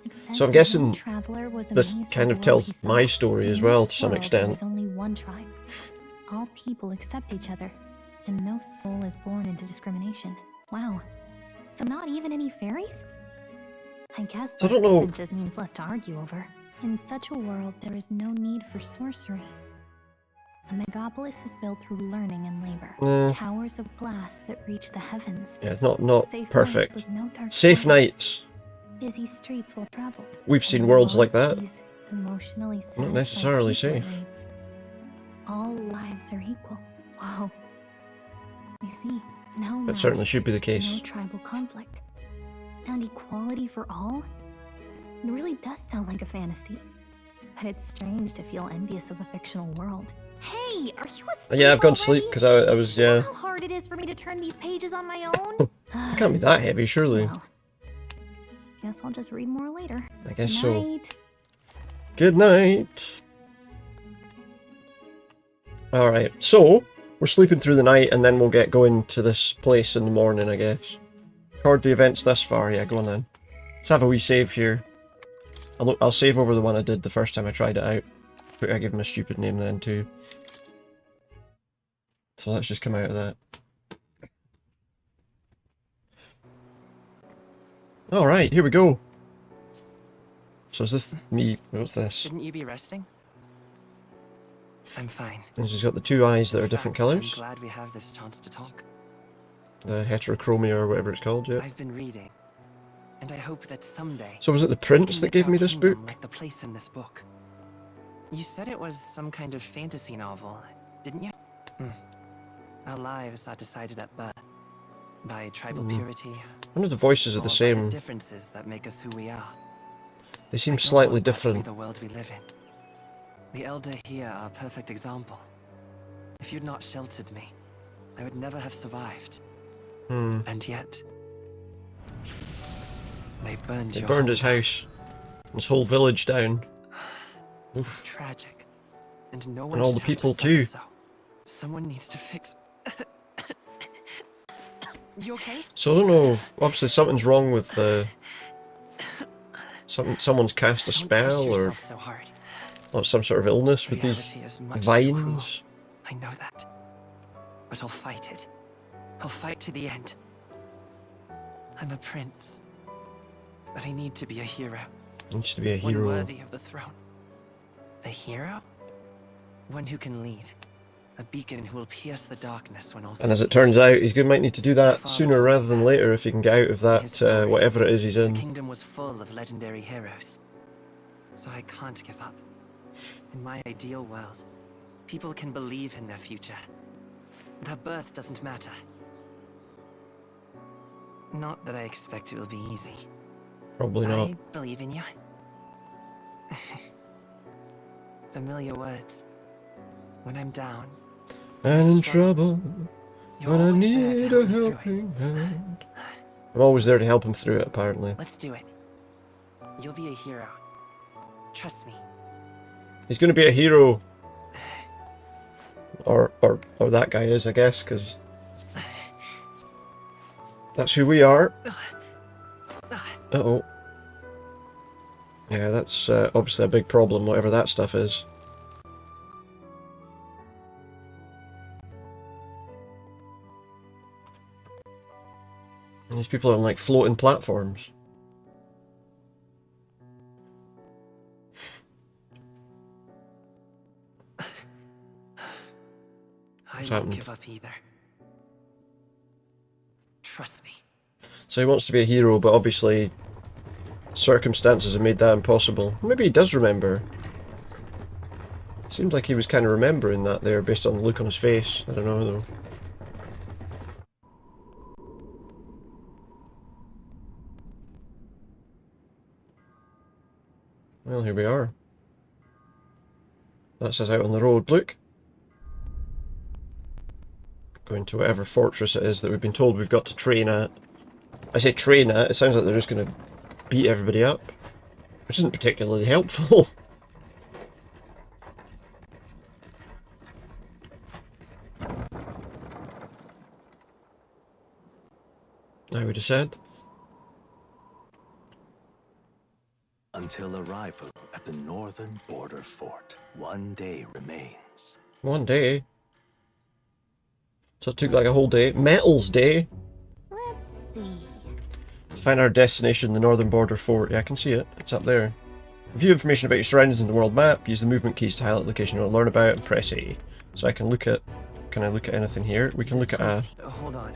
It says So I'm the guessing young traveler was this amazed kind by of the world he tells saw. my story as In well, this to some world, extent. There is only one tribe. All people accept each other, and no soul is born into discrimination. Wow. So not even any fairies? I guess I less don't know. differences means less to argue over. In such a world, there is no need for sorcery. A megapolis is built through learning and labor. Towers of glass that reach the heavens. Yeah, not Safe perfect. nights with no dark Safe corners. nights. Busy streets will travel. We've seen And worlds like laws that. these emotionally Not satisfied necessarily people safe. reads. All lives are equal. Whoa. I see. No That certainly magic, should be the no case. tribal conflict. And equality for all? It really does sound like a fantasy. But it's strange to feel envious of a fictional world. Hey, are you asleep? Yeah, I've gone to sleep because I was, You know yeah. how hard it is for me to turn these pages on my own? It can't be that heavy, surely. Well, guess I'll just read more later. I guess Good so. night. Good night. Alright, so we're sleeping through the night and then we'll get going to this place in the morning, I guess. Record the events thus far, yeah, go on then. Let's have a wee save here. I'll save over the one I did the first time I tried it out. I gave him a stupid name then too. So let's just come out of that. Alright, here we go. So is this me? What's this? Shouldn't you be resting? I'm fine. And she's got the two eyes that are different colours. I'm glad we have this chance to talk. The heterochromia or whatever it's called, yeah. I've been reading, and I hope that someday. So was it the prince that gave me this book? Like the place in this book. You said it was some kind of fantasy novel, didn't you? Our lives are decided at birth by tribal purity. I wonder if the voices are the or by same. the differences that make us who we are. They seem I don't slightly want that to be different. the world we live in. The Elder here are a perfect example. If you'd not sheltered me, I would never have survived. And yet, they burned They burned his house. His whole village down. It's tragic. And no one And all should the have to people suffer too. So. Someone needs to fix. You okay? So I don't know, obviously something's wrong with the... Someone's cast a spell or... yourself so hard. Or some sort of illness with these Reality is much too vines. I know that. But I'll fight it. I'll fight to the end. I'm a prince. But I need to be a hero. Needs to be a One hero. worthy of the throne. A hero? One who can lead. A beacon who will pierce the darkness when all And as it seems turns lost. out, he might need to do that sooner rather than later if he can get out of that, whatever it is he's The in. kingdom was full of legendary heroes. So I can't give up. In my ideal world, people can believe in their future. Their birth doesn't matter. Not that I expect it will be easy. Probably not. I believe in you. Familiar words. When I'm down, And in trouble, you're when I always there need to a help me through it. helping hand. I'm always there to help him through it, apparently. Let's do it. You'll be a hero. Trust me. He's going to be a hero. Or that guy is, I guess, because... That's who we are. Uh-oh. Yeah, that's obviously a big problem, whatever that stuff is. And these people are on, like, floating platforms. I What's won't happened? give up either. Trust me. So he wants to be a hero, but obviously circumstances have made that impossible. Maybe he does remember. Seemed like he was kind of remembering that there based on the look on his face. I don't know though. Well, here we are. That's us out on the road. Look. Going to whatever fortress it is that we've been told we've got to train at. I say train at, it sounds like they're just going to beat everybody up. Which isn't particularly helpful. I would have said. Until arrival at the northern border fort, one day remains. One day. So it took like a whole day. Metals Day. Let's see. Find our destination, the northern border fort. Yeah, I can see it. It's up there. View information about your surroundings in the world map. Use the movement keys to highlight the location you want to learn about and press A. So I can look at... Can I look at anything here? We can look at a... Hold on.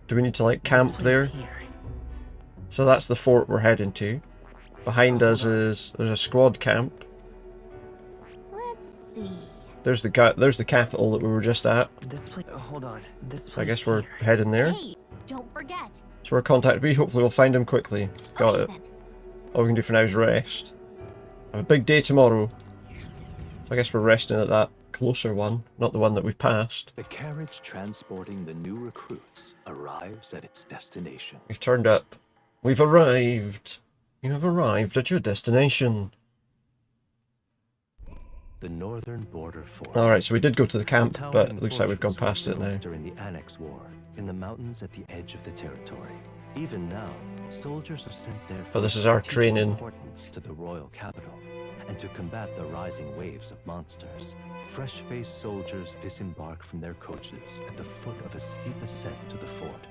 Do we need to like camp there? Here. So that's the fort we're heading to. Behind us is... There's a squad camp. Let's see. There's the capital that we were just at. This place. Hold on. This place. So I guess we're heading there. Hey, don't forget. So we're contacted. We hopefully we'll find him quickly. Got Okay, it. then. All we can do for now is rest. I have a big day tomorrow. So I guess we're resting at that closer one, not the one that we've passed. The carriage transporting the new recruits arrives at its destination. We've turned up. We've arrived. You have arrived at your destination. The northern border fort. Alright, so we did go to the camp, but it looks like we've gone past it now. During the Annex War, in the mountains at the edge of the territory. Even now, soldiers are sent there for this is our strategic training. importance to the royal capital, and to combat the rising waves of monsters. Fresh-faced soldiers disembark from their coaches at the foot of a steep ascent to the fort,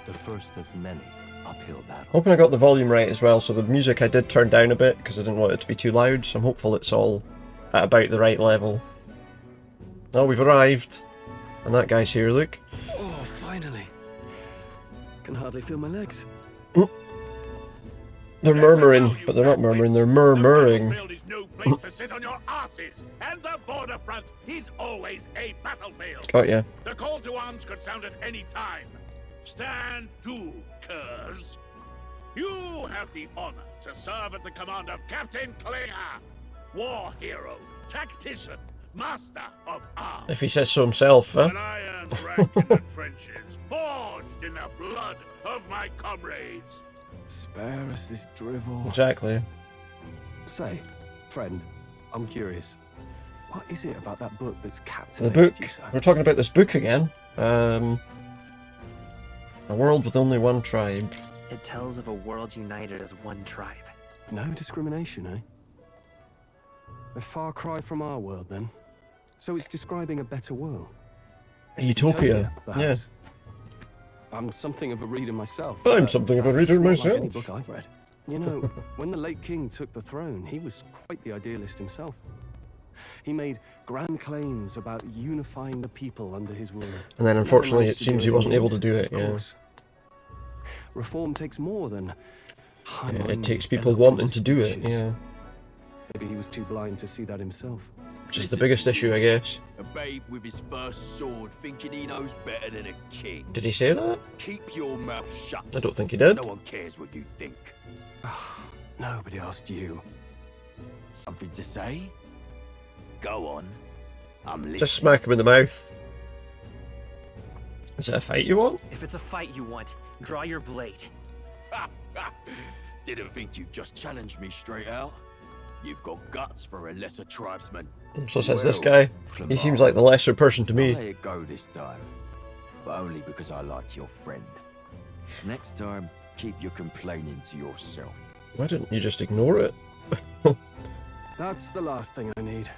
the first of many uphill battles. Hoping I got the volume right as well, so the music I did turn down a bit because I didn't want it to be too loud, so I'm hopeful it's all at about the right level. Oh, we've arrived. And that guy's here, look. Oh, finally. Can hardly feel my legs. They're murmuring, but they're not murmuring, they're murmuring. Is no place to sit on your asses, and the border front is always a battlefield. Got ya. The call to arms could sound at any time. Stand to, curs. You have the honor to serve at the command of Captain Klinger, war hero, tactician, master of arms. If he says so himself, huh? An iron rank in the trenches, forged in the blood of my comrades. Spare us this drivel. Exactly. Say, friend, I'm curious. What is it about that book that's The captivated book. you so? We're talking about this book again. A world with only one tribe. It tells of a world united as one tribe. No discrimination, eh? A far cry from our world, then. So it's describing a better world. Utopia. Yeah. Perhaps. I'm something of a reader myself. I'm something of a reader That's not like any myself. book I've read. You know, when the late king took the throne, he was quite the idealist himself. He made grand claims about unifying the people under his rule. And then unfortunately Never it managed to seems do he wasn't in able the to do end, it, of yeah. course. Reform takes more than It takes people wanting to do it, yeah. Maybe he was too blind to see that himself. Which is the biggest issue, I guess. A babe with his first sword, thinking he knows better than a king. Did he say that? Keep your mouth shut. I don't think he did. No one cares what you think. Nobody asked you. Something to say? Go on. I'm listening. Just smack him in the mouth. Is it a fight you want? If it's a fight you want, draw your blade. Didn't think you'd just challenge me straight out. You've got guts for a lesser tribesman. So says this guy. He seems like the lesser person to I'll me. let it go this time, but only because I like your friend. Next time, keep your complaining to yourself. Why didn't you just ignore it? That's the last thing I need.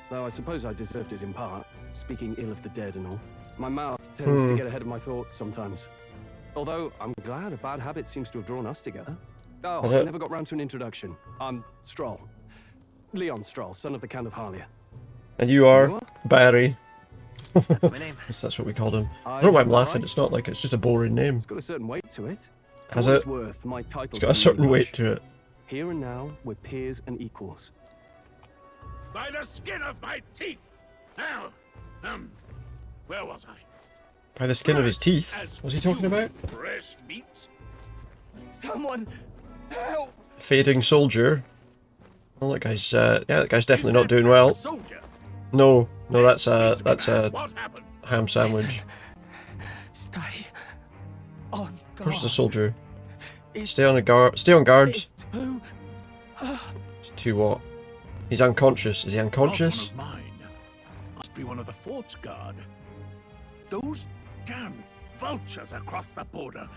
Though I suppose I deserved it in part, speaking ill of the dead and all. My mouth tends to get ahead of my thoughts sometimes. Although, I'm glad a bad habit seems to have drawn us together. Oh, I never got round to an introduction. I'm Stroll. Leon Stroll, son of the Count of Harlia. And you are Barry. That's my name. Yes, that's what we called him. I don't know why I'm laughing. It's not like it's just a boring name. It's got a certain weight to it. Has For what it? it's worth, my title It's got a certain weight to it. Here and now, we're peers and equals. By the skin of my teeth. Now, where was I? By the skin of his teeth? What's he talking about? Fresh meat. Someone help! Fading soldier. Well, that guy's that guy's definitely not doing well. No, that's a ham sandwich. Stay on guard. Where's the soldier? Stay on guard. Stay on guard. It's too... It's too what? He's unconscious. Is he unconscious? Not one of mine. Must be one of the fort's guard. Those damn vultures across the border.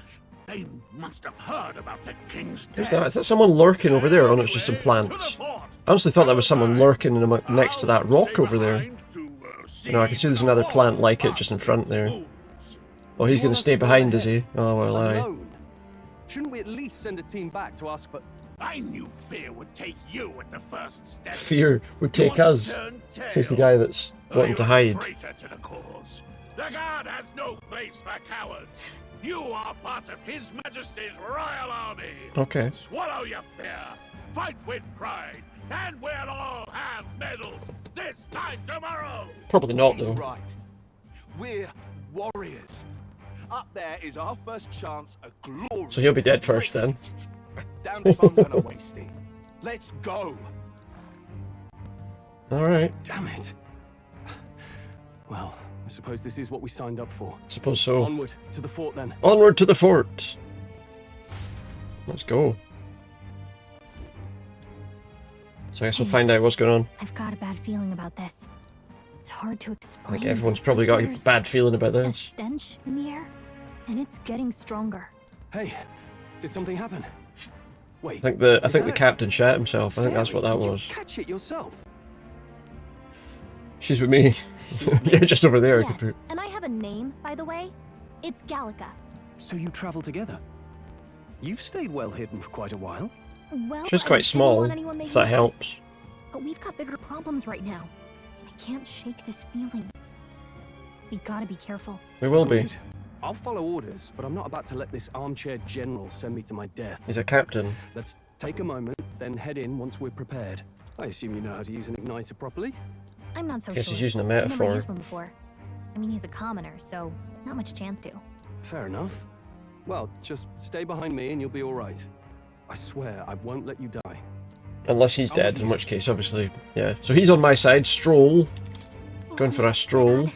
They must have heard about the king's death. Who's that? Is that someone lurking over there? Or no, it's just some plants. I honestly thought that was someone lurking next to that rock over there. You know, I can see there's another plant like it just in front there. Oh, he's going to stay behind, is he? Oh, well, aye. Shouldn't we at least send a team back to ask for... I knew fear would take you at the first step. Fear would take us. Says the guy that's wanting to hide. Traitor to the cause. The guard has no place for cowards. You are part of His Majesty's Royal Army. Okay. Swallow your fear. Fight with pride, and we'll all have medals this time tomorrow. Probably not, He's though. right. We're warriors. Up there is our first chance at glory. So he'll be dead first then. Damned if I'm gonna waste it. Let's go. Alright. Damn it. Well, I suppose this is what we signed up for. Suppose so. Onward to the fort then. Onward to the fort. Let's go. So I guess we'll find out what's going on. I've got a bad feeling about this. It's hard to explain. I think everyone's probably got a bad feeling about A this. stench in the air, and it's getting stronger. Hey, did something happen? Wait. I think the captain shat himself. I think that's what that Did was. You catch it yourself? She's with me. Yeah, just over there. Yes, and I have a name, by the way. It's Gallica. So you travel together? You've stayed well hidden for quite a while. Well, She's I quite didn't small, want anyone if making that a helps. fuss. But we've got bigger problems right now. I can't shake this feeling. We gotta be careful. We will be. Agreed. I'll follow orders, but I'm not about to let this armchair general send me to my death. He's a captain. Let's take a moment, then head in once we're prepared. I assume you know how to use an igniter properly? I'm not so Guess sure. he's using a I've metaphor. never used one before. I mean, he's a commoner, so not much chance to. Fair enough. Well, just stay behind me and you'll be all right. I swear I won't let you die. Unless he's dead, in which case, obviously, yeah. So he's on my side. Stroll. Going for a stroll.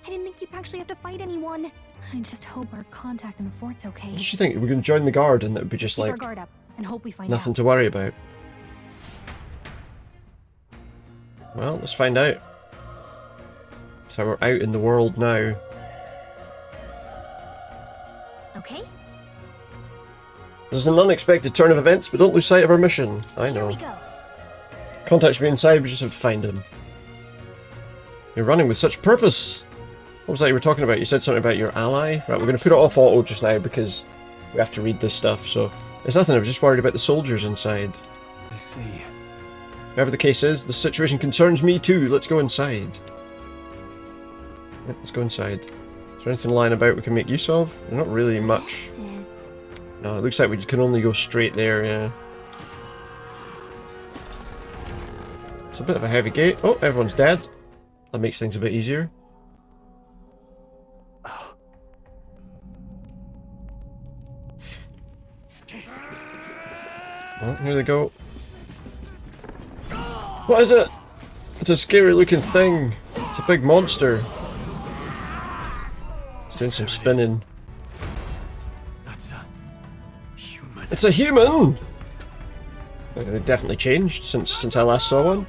I didn't think you'd actually have to fight anyone. I just hope our contact in the fort's okay. What did you think? We're going to join the guard and it would be just Keep our like guard up and hope we find nothing out. to worry about. Well, let's find out. So we're out in the world now. Okay. This is an unexpected turn of events, but don't lose sight of our mission. I know. Here we go. Contact should be inside, we just have to find him. You're running with such purpose! What was that you were talking about? You said something about your ally? Right, we're going to put it off auto just now because we have to read this stuff, so... There's nothing, I was just worried about the soldiers inside. I see. Whatever the case is, the situation concerns me too. Let's go inside. Yep, let's go inside. Is there anything lying about we can make use of? Not really much. No, it looks like we can only go straight there, yeah. It's a bit of a heavy gate. Oh, everyone's dead. That makes things a bit easier. Well, here they go. What is it? It's a scary looking thing. It's a big monster. It's doing some spinning. That's a human. It's a human! They've definitely changed since I last saw one.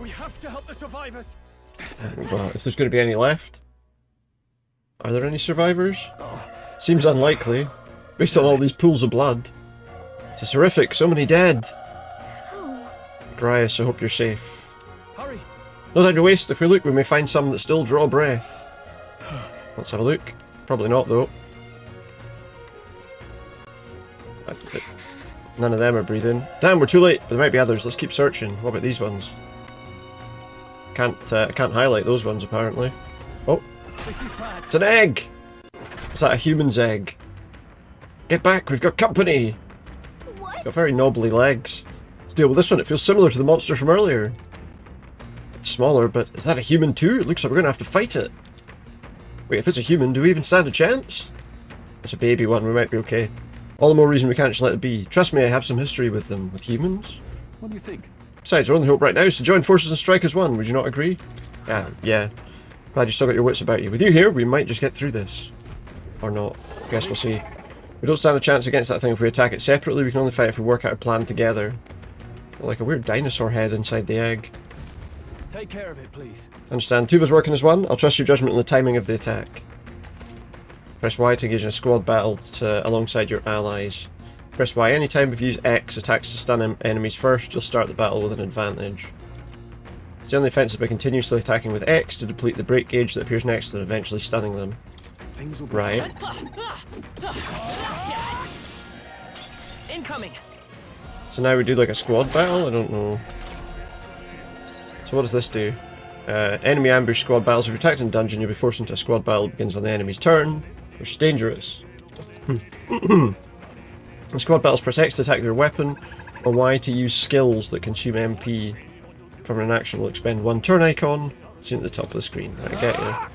We have to help the survivors. Well, if there's going to be any left. Are there any survivors? Seems unlikely, based on all these pools of blood. This is horrific, so many dead. Grias, I hope you're safe. Hurry. No time to waste. If we look, we may find some that still draw breath. Let's have a look. Probably not, though. None of them are breathing. Damn, we're too late, but there might be others. Let's keep searching. What about these ones? Can't highlight those ones, apparently. Oh. It's an egg! Is that a human's egg? Get back, we've got company! What? Got very knobbly legs. Let's deal with this one. It feels similar to the monster from earlier. It's smaller, but is that a human too? It looks like we're going to have to fight it. Wait, if it's a human, do we even stand a chance? It's a baby one, we might be okay. All the more reason we can't just let it be. Trust me, I have some history with them. With humans? What do you think? Besides, our only hope right now is to join forces and strike as one. Would you not agree? Yeah. Glad you still got your wits about you. With you here, we might just get through this. Or not. Guess we'll see. We don't stand a chance against that thing if we attack it separately. We can only fight if we work out a plan together. Like a weird dinosaur head inside the egg. Take care of it, please. Understand. Two of us working as one. I'll trust your judgment on the timing of the attack. Press Y to engage in a squad battle alongside your allies. Press Y anytime if you use X attacks to stun enemies first. You'll start the battle with an advantage. Stay on the offensive by continuously attacking with X to deplete the break gauge that appears next to them, eventually stunning them. Things will be right. Incoming. So now we do like a squad battle? I don't know. So what does this do? Enemy ambush squad battles. If you're attacked in a dungeon, you'll be forced into a squad battle. It begins on the enemy's turn, which is dangerous. In squad battles, press X to attack with your weapon, or Y to use skills that consume MP. From an action will expend one turn icon, seen at the top of the screen. Right, I get you. I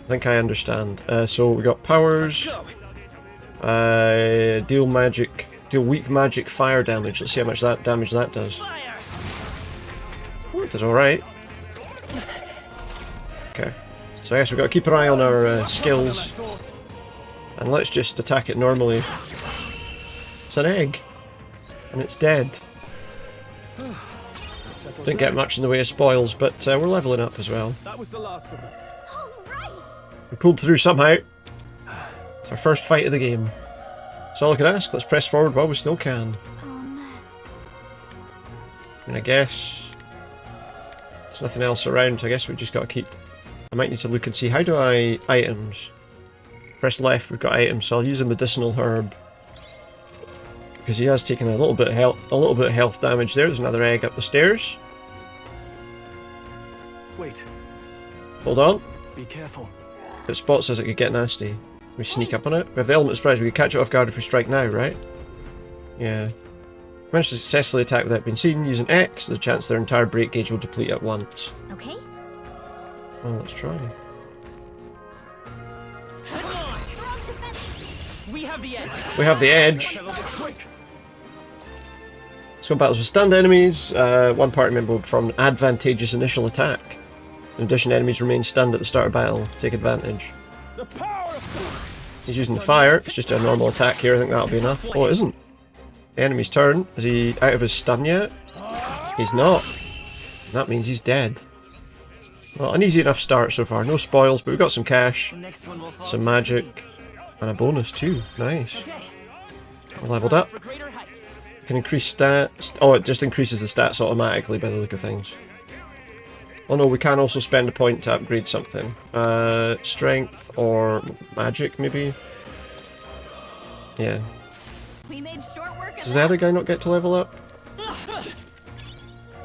think I understand. So we got powers. Deal weak magic fire damage. Let's see how much damage that does. Oh, it does alright. Okay. So I guess we've got to keep an eye on our skills. And let's just attack it normally. It's an egg. And it's dead. Didn't get much in the way of spoils, but we're leveling up as well. That was the last of them. We pulled through somehow. It's our first fight of the game. That's all I can ask. Let's press forward while we still can. I mean, I guess there's nothing else around. I guess we just got to keep... I might need to look and see. How do I... Items. Press left, we've got items, so I'll use a medicinal herb. Because he has taken a little bit of health damage there. There's another egg up the stairs. Wait. Hold on. Be careful. It spots us, it could get nasty. We sneak up on it. We have the element of surprise. We could catch it off guard if we strike now, right? Yeah. Managed to successfully attack without being seen. Using X, there's a chance their entire break gauge will deplete at once. Okay. Well, let's try. We have the edge. We have the edge. Squad battles with stunned enemies. One party member will perform an advantageous initial attack. In addition, enemies remain stunned at the start of battle. Take advantage. He's using the fire. It's just a normal attack here. I think that'll be enough. Oh, it isn't. The enemy's turn. Is he out of his stun yet? He's not. That means he's dead. Well, an easy enough start so far. No spoils, but we've got some cash, some magic, and a bonus too. Nice. We're leveled up. Can increase stats. Oh, it just increases the stats automatically by the look of things. Oh no, we can also spend a point to upgrade something. Strength or magic, maybe? Yeah. Does the other guy not get to level up?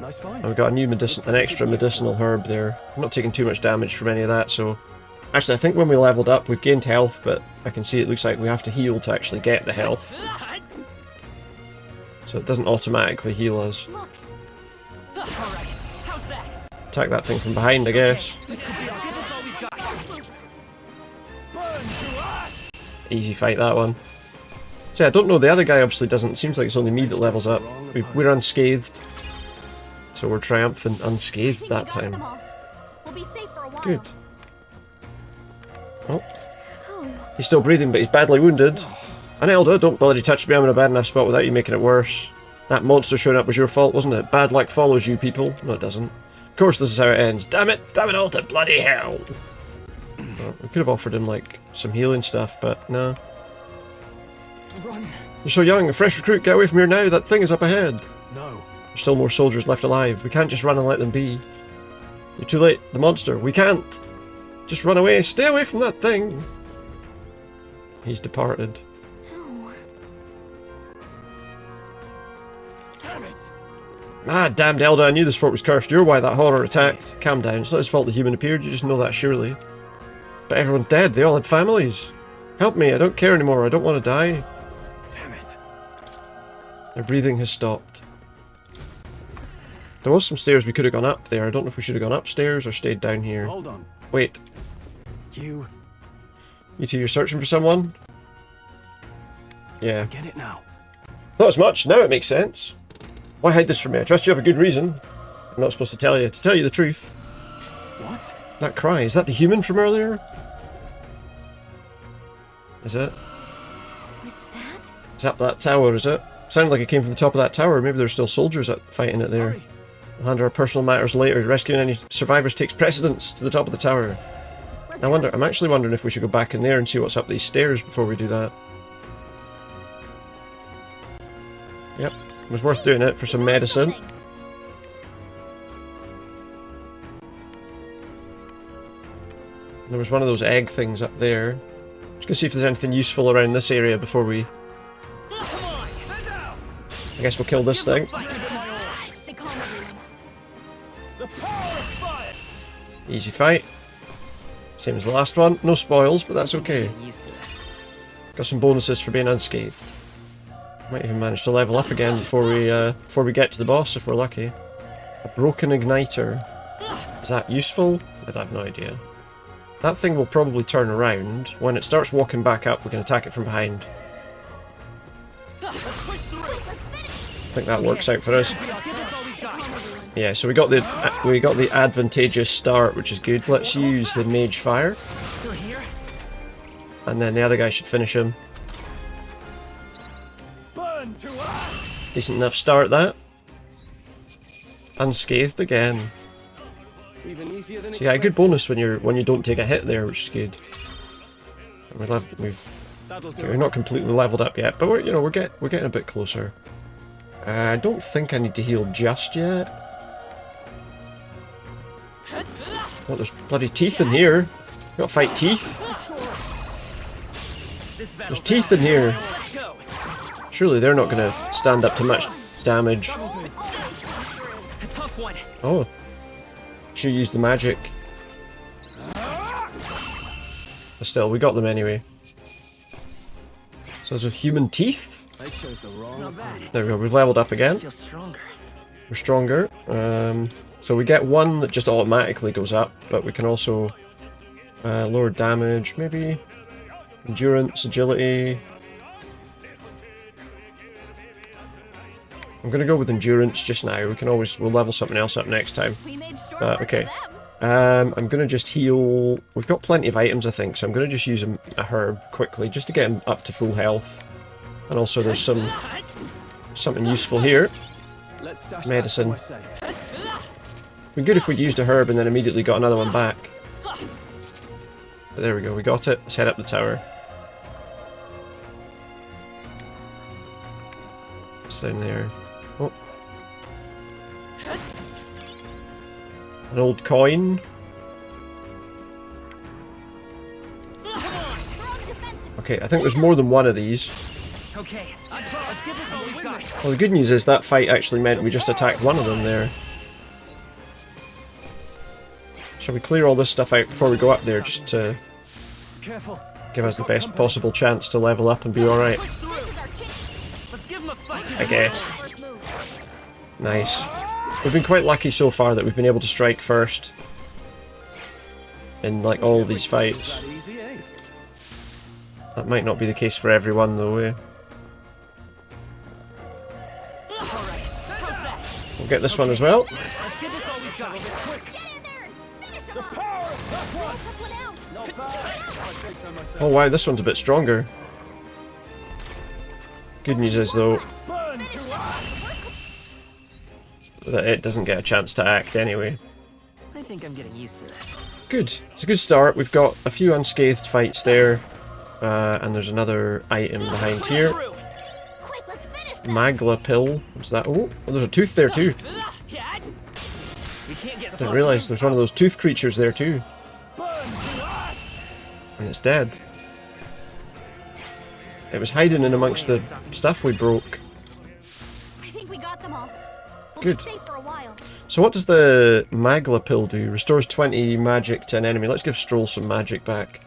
Nice find. Oh, we've got a new an extra medicinal herb there. I'm not taking too much damage from any of that, so... Actually, I think when we leveled up, we've gained health, but I can see it looks like we have to heal to actually get the health. So it doesn't automatically heal us. Attack that thing from behind, I guess. Easy fight, that one. So yeah, I don't know, the other guy obviously doesn't. It seems like it's only me that levels up. We're unscathed. So we're triumphant unscathed that time. Good. Oh. He's still breathing, but he's badly wounded. An elder, don't bloody touch me, I'm in a bad enough spot without you making it worse. That monster showing up was your fault, wasn't it? Bad luck follows you, people. No, it doesn't. Of course this is how it ends. Damn it all to bloody hell! Well, we could have offered him, like, some healing stuff, but no. Run. You're so young, a fresh recruit, get away from here now, that thing is up ahead. No. There's still more soldiers left alive. We can't just run and let them be. You're too late. The monster. We can't. Just run away. Stay away from that thing. He's departed. Damn it. Ah, damned elder. I knew this fort was cursed. You're why that horror attacked. Calm down. It's not his fault the human appeared. You just know that surely. But everyone's dead. They all had families. Help me. I don't care anymore. I don't want to die. Damn it. Their breathing has stopped. There was some stairs we could have gone up there. I don't know if we should have gone upstairs or stayed down here. Hold on. Wait. You two, you're searching for someone? Yeah. I get it now. Not as much. Now it makes sense. Why hide this from me? I trust you have a good reason. I'm not supposed to tell you. To tell you the truth. What? That cry. Is that the human from earlier? Is it? Is that tower, is it? Sounded like it came from the top of that tower. Maybe there's still soldiers fighting it there. We'll handle our personal matters later. Rescuing any survivors takes precedence to the top of the tower. I'm actually wondering if we should go back in there and see what's up these stairs before we do that. Yep, it was worth doing it for some medicine. There was one of those egg things up there. Just gonna see if there's anything useful around this area before we... I guess we'll kill this thing. Easy fight. Same as the last one. No spoils, but that's okay. Got some bonuses for being unscathed. Might even manage to level up again before we get to the boss if we're lucky. A broken igniter. Is that useful? I have no idea. That thing will probably turn around. When it starts walking back up, we can attack it from behind. I think that works out for us. Yeah, so we got the advantageous start, which is good. Let's use the mage fire. And then the other guy should finish him. Decent enough start, that. Unscathed again. So yeah, a good bonus when you don't take a hit there, which is good. And we're not completely leveled up yet, but we're getting a bit closer. I don't think I need to heal just yet. Oh, there's bloody teeth in here. Gotta fight teeth. There's teeth in here. Surely they're not gonna stand up to much damage. Oh. Should use the magic. But still, we got them anyway. So those are human teeth. There we go, we've leveled up again. We're stronger. So we get one that just automatically goes up, but we can also lower damage, maybe. Endurance, agility. I'm gonna go with endurance just now. We'll level something else up next time. Okay. I'm gonna just heal. We've got plenty of items, I think, so I'm gonna just use a herb quickly, just to get him up to full health. And also there's something useful here. Medicine. It'd be good if we used a herb and then immediately got another one back. But there we go, we got it. Let's head up the tower. What's down there? Oh. An old coin. Okay, I think there's more than one of these. Well, the good news is that fight actually meant we just attacked one of them there. Shall we clear all this stuff out before we go up there, just to give us the best possible chance to level up and be alright? I guess. Nice. We've been quite lucky so far that we've been able to strike first in like all these fights. That might not be the case for everyone though, eh? We'll get this one as well. Oh wow, this one's a bit stronger. Good news is though that it doesn't get a chance to act anyway. I think I'm getting used to this. Good. It's a good start. We've got a few unscathed fights there. And there's another item behind here. Magla pill. What's that? Oh, there's a tooth there too. Didn't realise there's one of those tooth creatures there too. And it's dead. It was hiding in amongst the stuff we broke. I think we got them all. Good. So what does the Magla pill do? Restores 20 magic to an enemy. Let's give Stroll some magic back.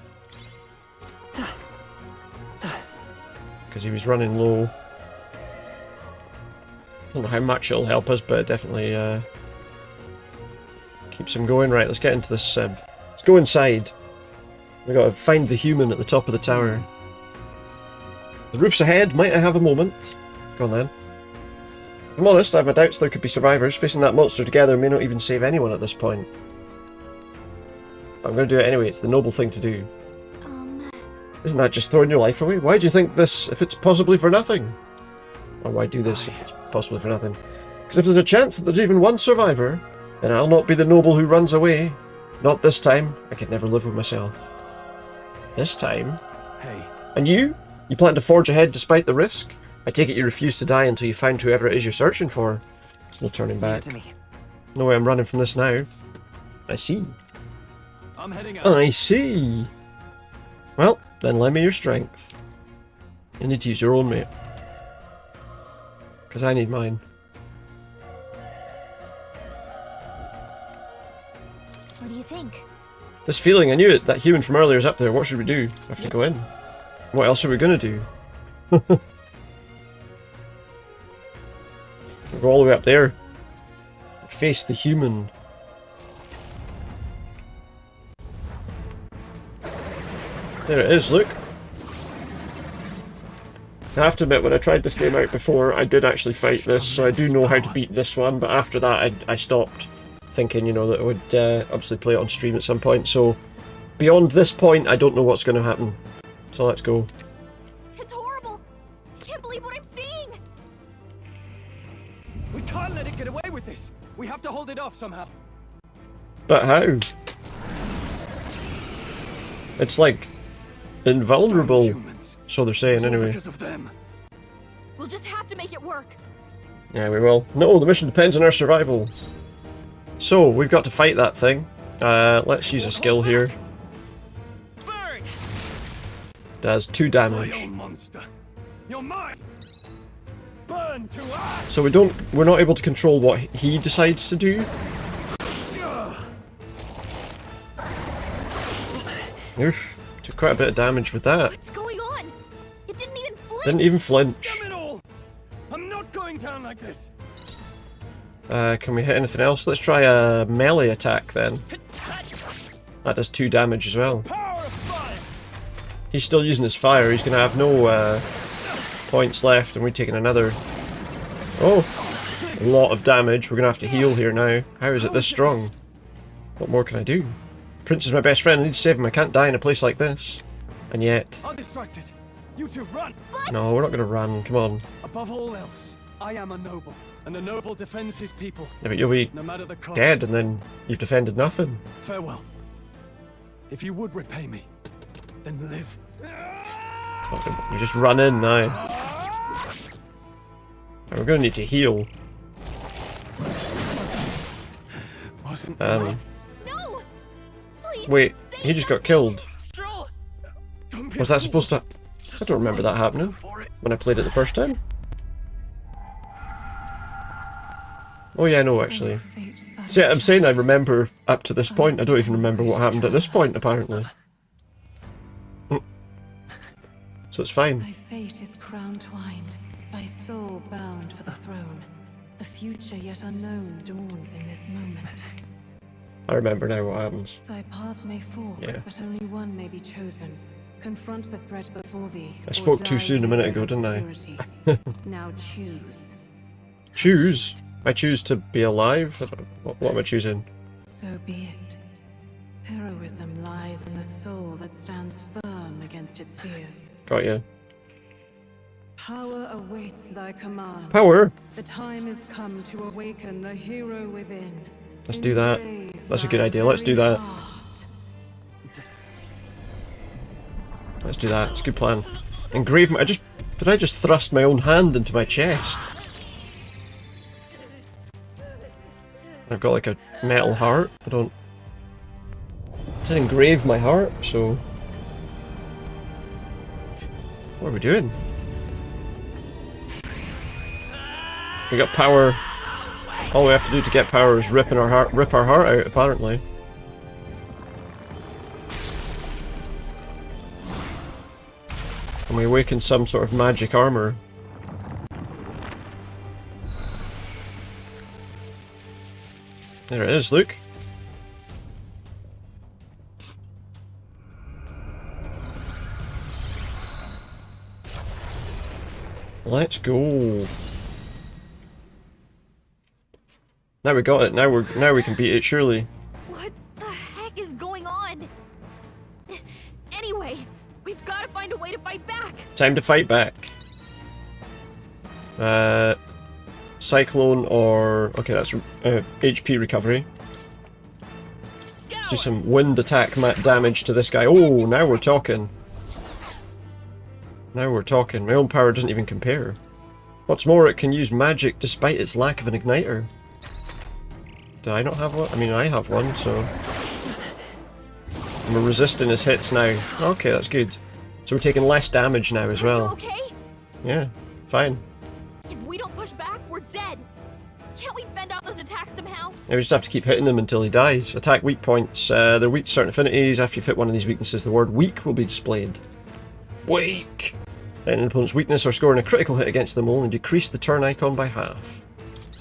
Because he was running low. Don't know how much it'll help us, but it definitely keeps him going. Right, let's get into this. Let's go inside. We got to find the human at the top of the tower. The roof's ahead. Might I have a moment? Go on then. If I'm honest, I have my doubts there could be survivors. Facing that monster together may not even save anyone at this point. But I'm going to do it anyway. It's the noble thing to do. Isn't that just throwing your life away? Why do you think this if it's possibly for nothing? Or why do this if it's possibly for nothing? Because if there's a chance that there's even one survivor, then I'll not be the noble who runs away. Not this time. I could never live with myself. This time? Hey. And you? You plan to forge ahead despite the risk? I take it you refuse to die until you find whoever it is you're searching for. No turning back. No way I'm running from this now. I see. I'm heading out. I see. Well, then lend me your strength. You need to use your own, mate. Because I need mine. What do you think? This feeling, I knew it. That human from earlier is up there. What should we do? We have to go in. What else are we going to do? We'll go all the way up there. Face the human. There it is, look. I have to admit, when I tried this game out before, I did actually fight this, so I do know how to beat this one, but after that I stopped thinking, you know, that I would obviously play it on stream at some point, so beyond this point, I don't know what's going to happen. So let's go. It's horrible! I can't believe what I'm seeing! We can't let it get away with this! We have to hold it off somehow. But how? It's like invulnerable, so they're saying anyway. Because of them. We'll just have to make it work. Yeah, we will. No, the mission depends on our survival. So, we've got to fight that thing. Let's use a skill here. Does 2 damage. Monster. You're mine. Burn to ash. So we're not able to control what he decides to do. Oof, took quite a bit of damage with that. What's going on? It didn't even flinch. Didn't even flinch. Damn it all. I'm not going down like this. Can we hit anything else? Let's try a melee attack then. That does 2 damage as well. He's still using his fire. He's going to have no points left, and we're taking another. Oh, a lot of damage. We're going to have to heal here now. How is it this strong? What more can I do? Prince is my best friend. I need to save him. I can't die in a place like this. And yet... Undistracted. You two run. No, we're not going to run. Come on. Above all else, I am a noble, and a noble defends his people. Yeah, but you'll be no matter the cost. dead, and then you've defended nothing. Farewell. If you would repay me, then live. You just run in now. And we're going to need to heal. Wait, he just got killed. Was that supposed to... I don't remember that happening when I played it the first time. Oh yeah, no, actually. See, I'm saying I remember up to this point. I don't even remember what happened at this point, apparently. So it's fine. Thy fate is crown-twined, thy soul bound for the throne. The future yet unknown dawns in this moment. I remember now what happens. Thy path may fork, Yeah. but only one may be chosen. Confront the threat before thee. I spoke too soon a minute ago, didn't I? Now choose. Choose? I choose to be alive? What am I choosing? So be it. Heroism lies in the soul that stands firm against its fears. Got you. Power awaits thy command. Power? The time is come to awaken the hero within. Let's do that. That's a good idea. Let's do that. Let's do that. It's a good plan. Engrave my... Did I just thrust my own hand into my chest? I've got like a metal heart. I don't... I did engrave my heart, so... What are we doing? We got power. All we have to do to get power is rip our heart out, apparently. And we awaken some sort of magic armor. There it is, look. Let's go. Now we got it. Now we can beat it, surely. What the heck is going on? Anyway, we've got to find a way to fight back. Time to fight back. Cyclone or... Okay, that's HP recovery. Do some wind attack damage to this guy. Oh, now we're talking. Now we're talking. My own power doesn't even compare. What's more, it can use magic despite its lack of an igniter. Do I not have one? I mean, I have one, so... And we're resisting his hits now. Okay, that's good. So we're taking less damage now as well. Okay? Yeah, fine. If we don't push back, we're dead. Can't we fend out those attacks somehow? Yeah, we just have to keep hitting him until he dies. Attack weak points. They're weak to certain affinities. After you've hit one of these weaknesses, the word weak will be displayed. Weak! Then an opponent's weakness or scoring a critical hit against them will only decrease the turn icon by half.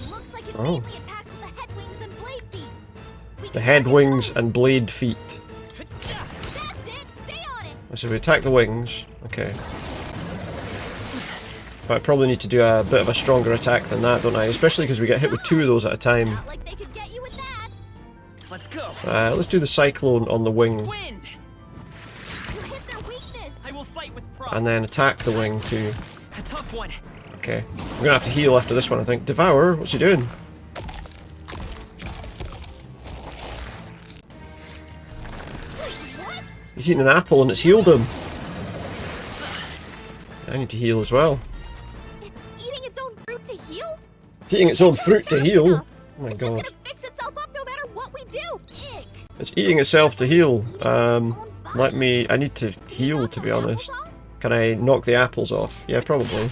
Looks like it Oh. mainly attacks with the head wings and blade feet. The head, wings, and blade feet. That's it! Stay on it! So we attack the wings. Okay. But I probably need to do a bit of a stronger attack than that, don't I? Especially because we get hit with 2 of those at a time. Like they could get you with that. Let's go. Let's do the cyclone on the wing. Wind. You hit their weakness. I will fight with pride. And then attack the wing too. A tough one. Okay. We're gonna have to heal after this one, I think. Devour, what's he doing? He's eating an apple and it's healed him. I need to heal as well. It's eating its own fruit to heal? It's eating its own fruit to heal. Oh my It's god. just gonna fix itself up no matter what we do. Ick. It's eating itself to heal. I need to heal, to be honest. Can I knock the apples off? Yeah, probably.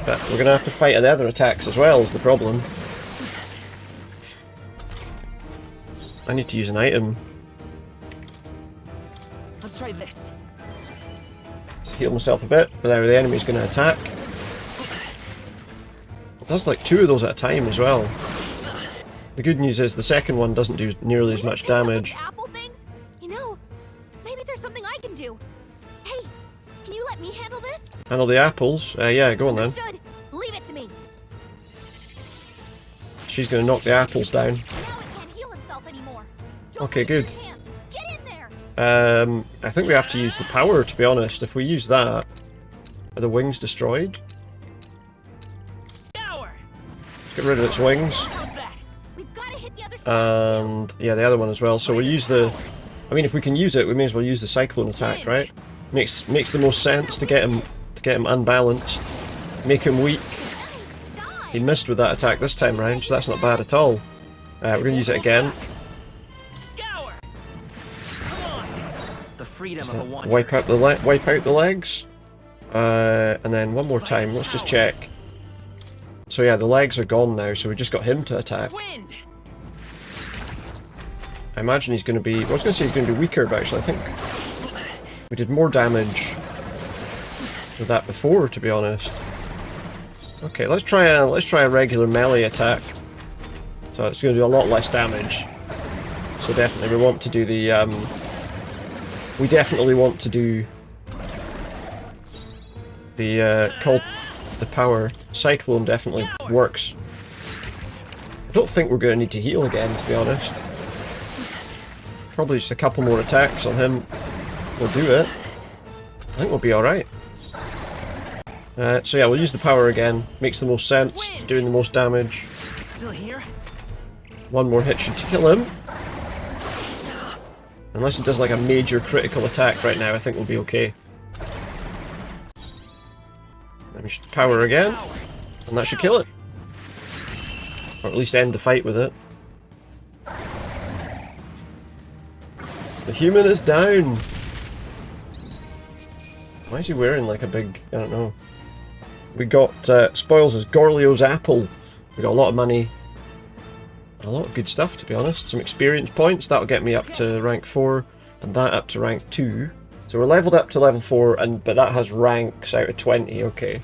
But we're gonna have to fight the other attacks as well, is the problem. I need to use an item. Let's try this. Heal myself a bit, but now the enemy's gonna attack. It does like 2 of those at a time as well. The good news is the second one doesn't do nearly as much damage. Apple things? You know, maybe there's something I can do. Hey, can you let me handle this? Handle the apples? Yeah, go on then. Understood. Leave it to me. She's gonna knock the apples down. Now it can't heal itself anymore. Okay, good. Get in there. I think we have to use the power, to be honest. If we use that, are the wings destroyed? Scour. Let's get rid of its wings. We've got to hit the other side. And yeah, the other one as well. So we'll use the... I mean, if we can use it, we may as well use the cyclone attack, right? Makes the most sense to get him unbalanced, make him weak. He missed with that attack this time round, so that's not bad at all. We're gonna use it again. Scour. Come on. The freedom of a wanderer. Wipe out the legs. And then one more time. Let's just check. So yeah, the legs are gone now. So we just got him to attack. Wind. I imagine he's going to be... I was going to say he's going to be weaker, but actually I think we did more damage with that before, to be honest. Okay, let's try a regular melee attack. So it's going to do a lot less damage. So definitely we want to do the... we definitely want to do the called the power. Cyclone definitely works. I don't think we're going to need to heal again, to be honest. Probably just a couple more attacks on him will do it. I think we'll be alright. So yeah, we'll use the power again. Makes the most sense. It's doing the most damage. Still here? One more hit should kill him. Unless it does like a major critical attack right now, I think we'll be okay. Then we should power again. And that should kill it. Or at least end the fight with it. The human is down! Why is he wearing like a big... I don't know. We got spoils as Gorlio's apple. We got a lot of money. A lot of good stuff, to be honest. Some experience points. That'll get me up to rank 4. And that up to rank 2. So we're leveled up to level 4, but that has ranks out of 20. Okay.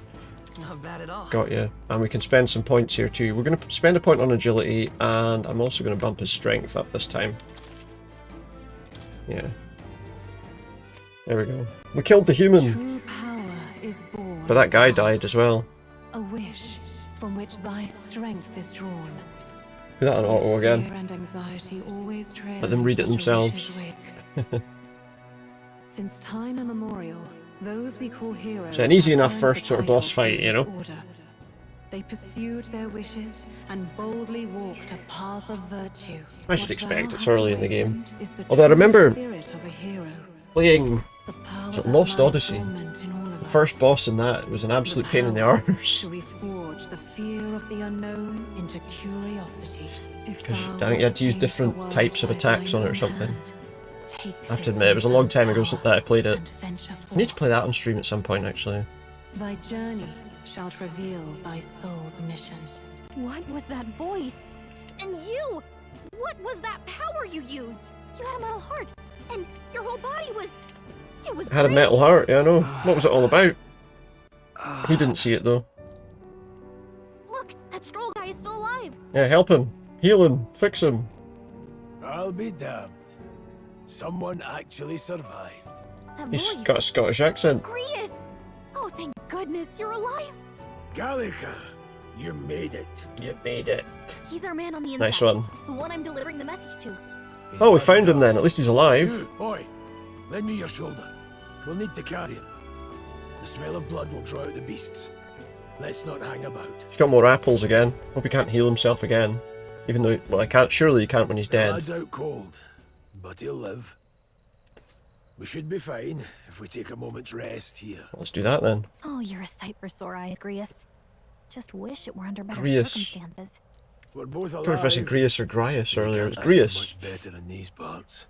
Not bad at all. Got you. And we can spend some points here too. We're going to spend a point on agility, and I'm also going to bump his strength up this time. Yeah. There we go. We killed the human. True power is born. But that guy died as well. A wish from which thy strength is drawn. Do that on auto Fear again. and anxiety always trail Let them in read it such a themselves. wish's wake. Since time immemorial, those we call heroes. So an easy have enough earned first the sort of boss title fight, you know? Order. They pursued their wishes and boldly walked a path of virtue. I should What expect thou it's hast early in the game. awakened is the Although I true remember spirit of a hero. playing The power was it that Lost lies Odyssey. dormant in all of The us. first boss in that was an absolute pain in the arse. To reforge transmute the fear of the unknown into curiosity. Because I think you had to use different types of attacks on it or something. I have to admit, it was a long time ago that I played it. I need to play that on stream at some point, actually. Thy journey shall reveal thy soul's mission. What was that voice? And you! What was that power you used? You had a metal heart, and your whole body was... It was I had a metal heart, yeah, I know. What was it all about? He didn't see it, though. Look, that Stroll guy is still alive. Yeah, help him. Heal him. Fix him. I'll be damned. Someone actually survived. That He's voice. got a Scottish accent. Grius! Oh, thank goodness you're alive. Gallica, you made it. You made it. He's our man on the inside. Nice one. The one I'm delivering the message to. Oh, we found him then. At least he's alive. You, boy, lend me your shoulder. We'll need to carry him. The smell of blood will draw out the beasts. Let's not hang about. He's got more apples again. Hope he can't heal himself again. Even though, well, I can't. Surely he can't when he's The dead. lad's out cold, but he'll live. We should be fine if we take a moment's rest here. Let's do that then. Oh, you're a sight for sore eyes, Grius. Just wish it were under better Grius. circumstances. We're both I alive. don't know if I said Grius or Grius We earlier. can't It's ask for Grius. much better in these parts.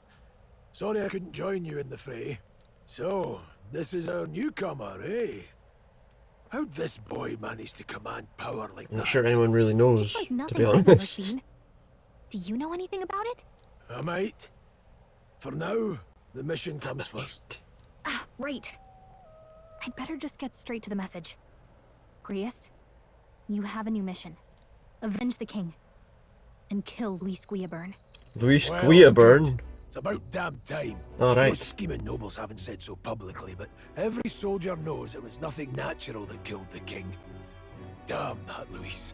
Sorry I couldn't join you in the fray. So, this is our newcomer, eh? How'd this boy manage to command power like I'm that? not sure anyone really knows, Like to nothing be I've ever honest. seen. Do you know anything about it? I might. For now, the mission comes first. Ah, right. I'd better just get straight to the message. Grius, you have a new mission. Avenge the king. And kill Luis Guillaburn. Luis Well, Guillaburn. It's about damn time. All right. Most scheming nobles haven't said so publicly, but every soldier knows it was nothing natural that killed the king. Damn that Luis.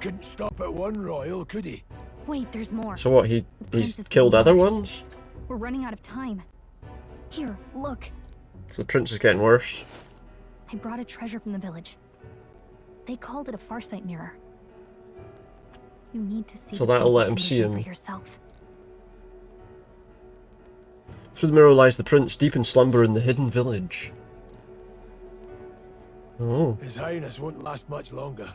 Couldn't stop at one royal, could he? Wait, there's more. So what? He's killed other ones? We're running out of time. Here, look. So the prince is getting worse. I brought a treasure from the village. They called it a farsight mirror. You need to see So the that'll let him prince's see condition him. for yourself. Through the mirror lies the prince, deep in slumber in the hidden village. Oh. His Highness won't last much longer.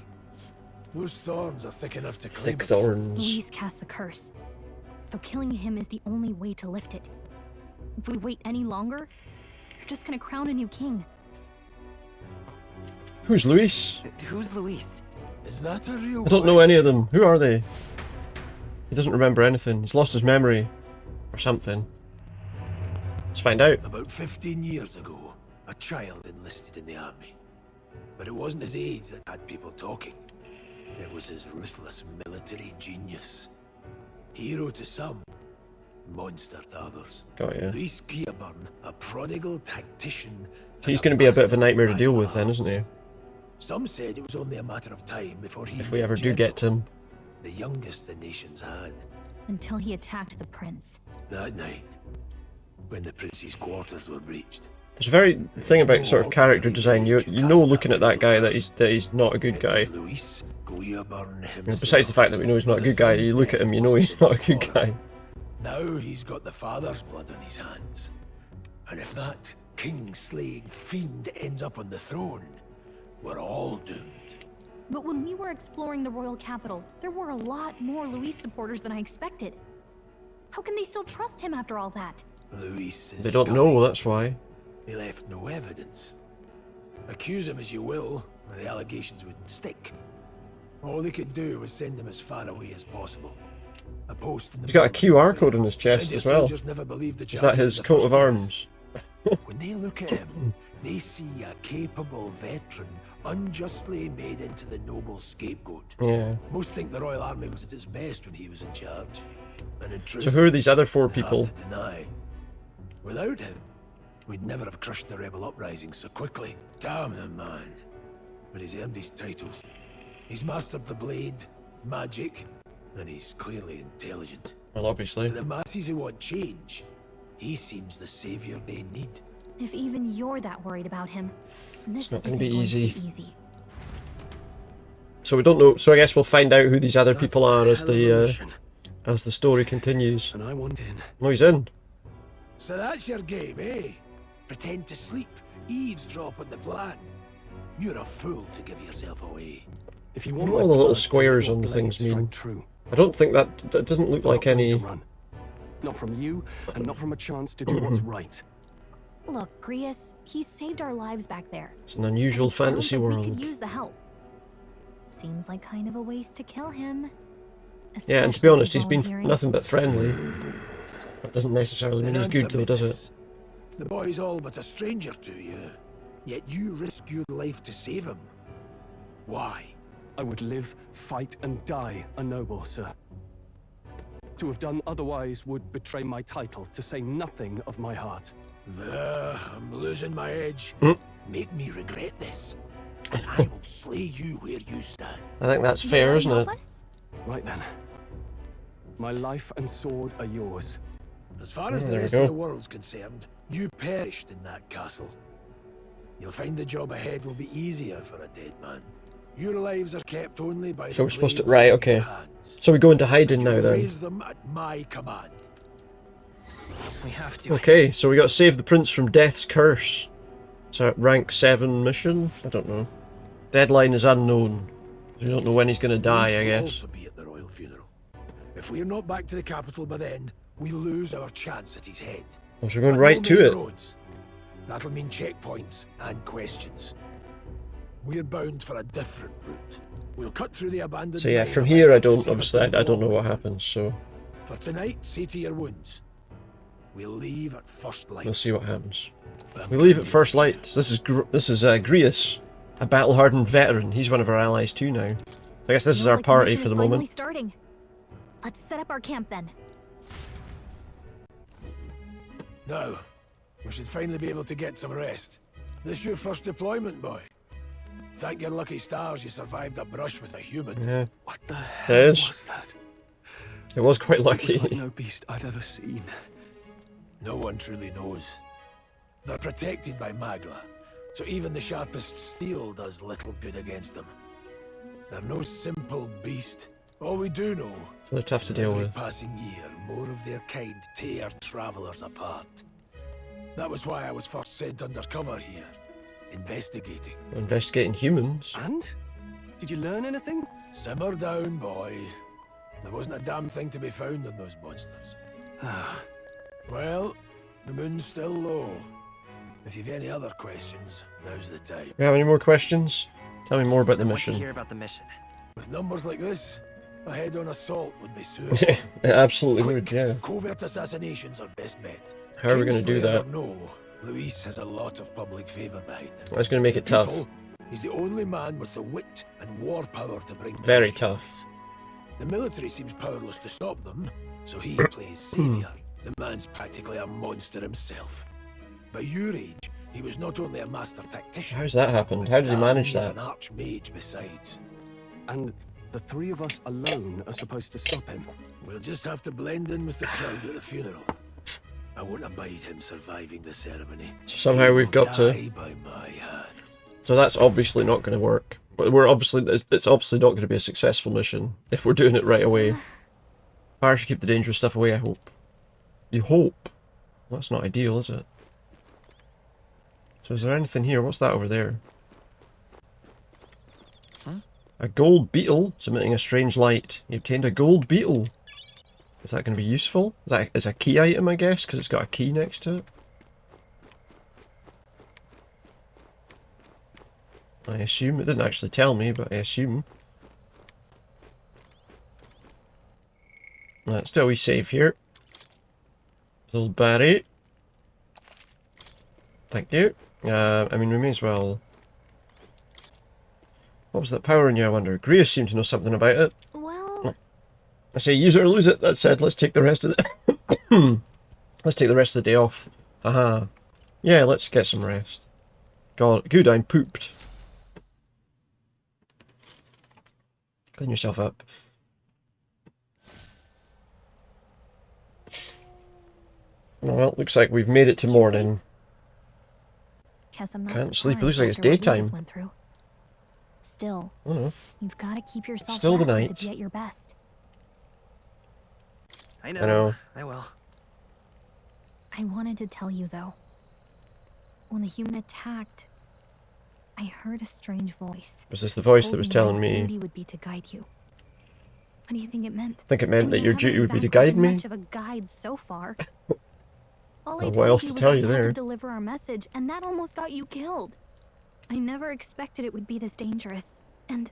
Those thorns are thick enough to claim Thick it. thorns. Luis cast the curse. So killing him is the only way to lift it. If we wait any longer, you're just gonna crown a new king. Who's Luis? Who's Luis? Is that a real I don't know any of them. Who are they? He doesn't remember anything. He's lost his memory. Or something. Let's find out. About 15 years ago, a child enlisted in the army. But it wasn't his age that had people talking. It was his ruthless military genius. Hero to some, monster to others. Got ya. Luis Guillaburn, a prodigal tactician. He's going to be a bit of a nightmare to deal with then, isn't he? Some said it was only a matter of time before he If we ever do get to him. the youngest the nation's had. Until he attacked the prince. That night, when the prince's quarters were breached, There's a very thing about sort of character design. You know, looking at that guy that he's not a good guy. Luis Guillaburn You know, himself. besides the fact that we know he's not a good guy, you look at him, you know he's not a good guy. Now he's got the father's blood on his hands. And if that king-slaying fiend ends up on the throne, we're all doomed. But when we were exploring the royal capital, there were a lot more Luis supporters than I expected. How can they still trust him after all that? Luis is They don't scummy. know, that's why. He left no evidence. Accuse him as you will, and the allegations wouldn't stick. All they could do was send him as far away as possible. A post in the He's got a QR code on his chest Plenty as of well. soldiers never believed the Is that charges his in the coat first of place. arms? When they look at him, they see a capable veteran unjustly made into the noble scapegoat. Yeah. Most think the Royal Army was at its best when he was in charge. And in truth, So who are these other four it's hard people? to deny. Without him, we'd never have crushed the rebel uprising so quickly. Damn the man. But he's earned his titles. He's mastered the blade, magic, and he's clearly intelligent. Well, obviously. To the masses who want change, he seems the savior they need. If even you're that worried about him, this It's not gonna isn't be going easy. to be easy. So we don't know. So I guess we'll find out who these other people are as the story continues. And I want in. No, he's in. So that's your game, eh? Pretend to sleep, eavesdrop on the plan. You're a fool to give yourself away. If you What want do my all the little blood, squares let on the your things blade mean? strike true. I don't think that doesn't look like Not going any. to run. Not from you, and not from a chance to do what's right. Look, Grius, he saved our lives back there. It's an unusual It sounds fantasy like world. we could use the help. Seems like kind of a waste to kill him. Yeah, and to be especially honest, he's been volunteering. nothing but friendly. That doesn't necessarily mean Then he's good, answer though, me does it? this. The boy's all but a stranger to you, yet you risk your life to save him. Why? I would live, fight, and die a noble, sir. To have done otherwise would betray my title, to say nothing of my heart. I'm losing my edge. Make me regret this, and I will slay you where you stand. I think that's fair, isn't it? Right then. My life and sword are yours. As far as the there we rest go. of the world's concerned, you perished in that castle. You'll find the job ahead will be easier for a dead man. Your lives are kept only by So the we're supposed to. blades Right, in okay. your hands. So we go into hiding now then. Raise them at my command. We have to. Okay, so we got to save the prince from death's curse. It's a rank 7 mission? I don't know. Deadline is unknown. We don't know when he's going to die, I Will guess. also be at the royal funeral. If we're not back to the capital by then, we lose our chance at his head. So we're going But right no to main it. roads. That'll mean checkpoints and questions. We're bound for a different route. We'll cut through the abandoned. So yeah, mine from and here I head to don't, see if obviously, we can I don't know block what happens, so For tonight, see to your wounds. We'll leave at first light. we'll see what happens. We leave at first light. This is Grius, a battle-hardened veteran. He's one of our allies too now. I guess this is Feels our like party mission for is the finally moment. starting. Let's set up our camp then. Now, we should finally be able to get some rest. This your first deployment, boy. Thank your lucky stars you survived a brush with a human. Yeah. What the It hell is. was that? It was quite It lucky. was like no beast I've ever seen. No one truly knows. They're protected by Magla, so even the sharpest steel does little good against them. They're no simple beast. All we do know So they're tough to is deal every with. passing year, more of their kind tear travelers apart. That was why I was first sent undercover here, investigating. Investigating humans. And? Did you learn anything? Simmer down, boy. There wasn't a damn thing to be found in those monsters. Well, the moon's still low. If you've any other questions, now's the time. You have any more questions? Tell me more about the I want to mission. hear about the mission. With numbers like this, a head-on assault would be suicide. It absolutely would, yeah. Covert assassinations are best bet. How are we going to do Kingslayer that? or no, Luis has a lot of public favour behind him. That's going to make it tough. People, he's the only man with the wit and war power to bring Very down tough. The military seems powerless to stop them, so he plays savior. The man's practically a monster himself. By your age, he was not only a master tactician. How's that happened? How did he manage but that? An archmage besides. And the three of us alone are supposed to stop him. We'll just have to blend in with the crowd at the funeral. I won't abide him surviving the ceremony. So somehow we've got to. Die by my hand. So that's obviously not going to work. We're obviously it's obviously not going to be a successful mission if we're doing it right away. Fire should keep the dangerous stuff away. I hope. You hope. Well, that's not ideal, is it? So is there anything here? What's that over there? A gold beetle. It's emitting a strange light. You obtained a gold beetle. Is that going to be useful? Is a key item, I guess, because it's got a key next to it. I assume. It didn't actually tell me, but I assume. Let's do a wee save here. Little Barry. Thank you. I mean, we may as well... What was that power in you, I wonder? Grius seemed to know something about it. Well... I say use it or lose it. That said, let's take the rest of the... let's take the rest of the day off. Haha. Yeah, let's get some rest. God, good, I'm pooped. Clean yourself up. Well, looks like we've made it to morning. Guess I'm not Can't sleep. It looks surprised like it's after what we just daytime. went through. Still, Oh no. you've got to keep yourself Still the rested night. to be at your best. I know. I know. I will. I wanted to tell you though. When the human attacked, I heard a strange voice. Was this the voice that Told was me telling my me? duty would be to guide you. What do you think it meant? I think it meant that I your haven't duty would be to exactly guide been me. much of a guide so far. All I Well, told what else you to was tell I you had there? to deliver our message, and that almost got you killed. I never expected it would be this dangerous, and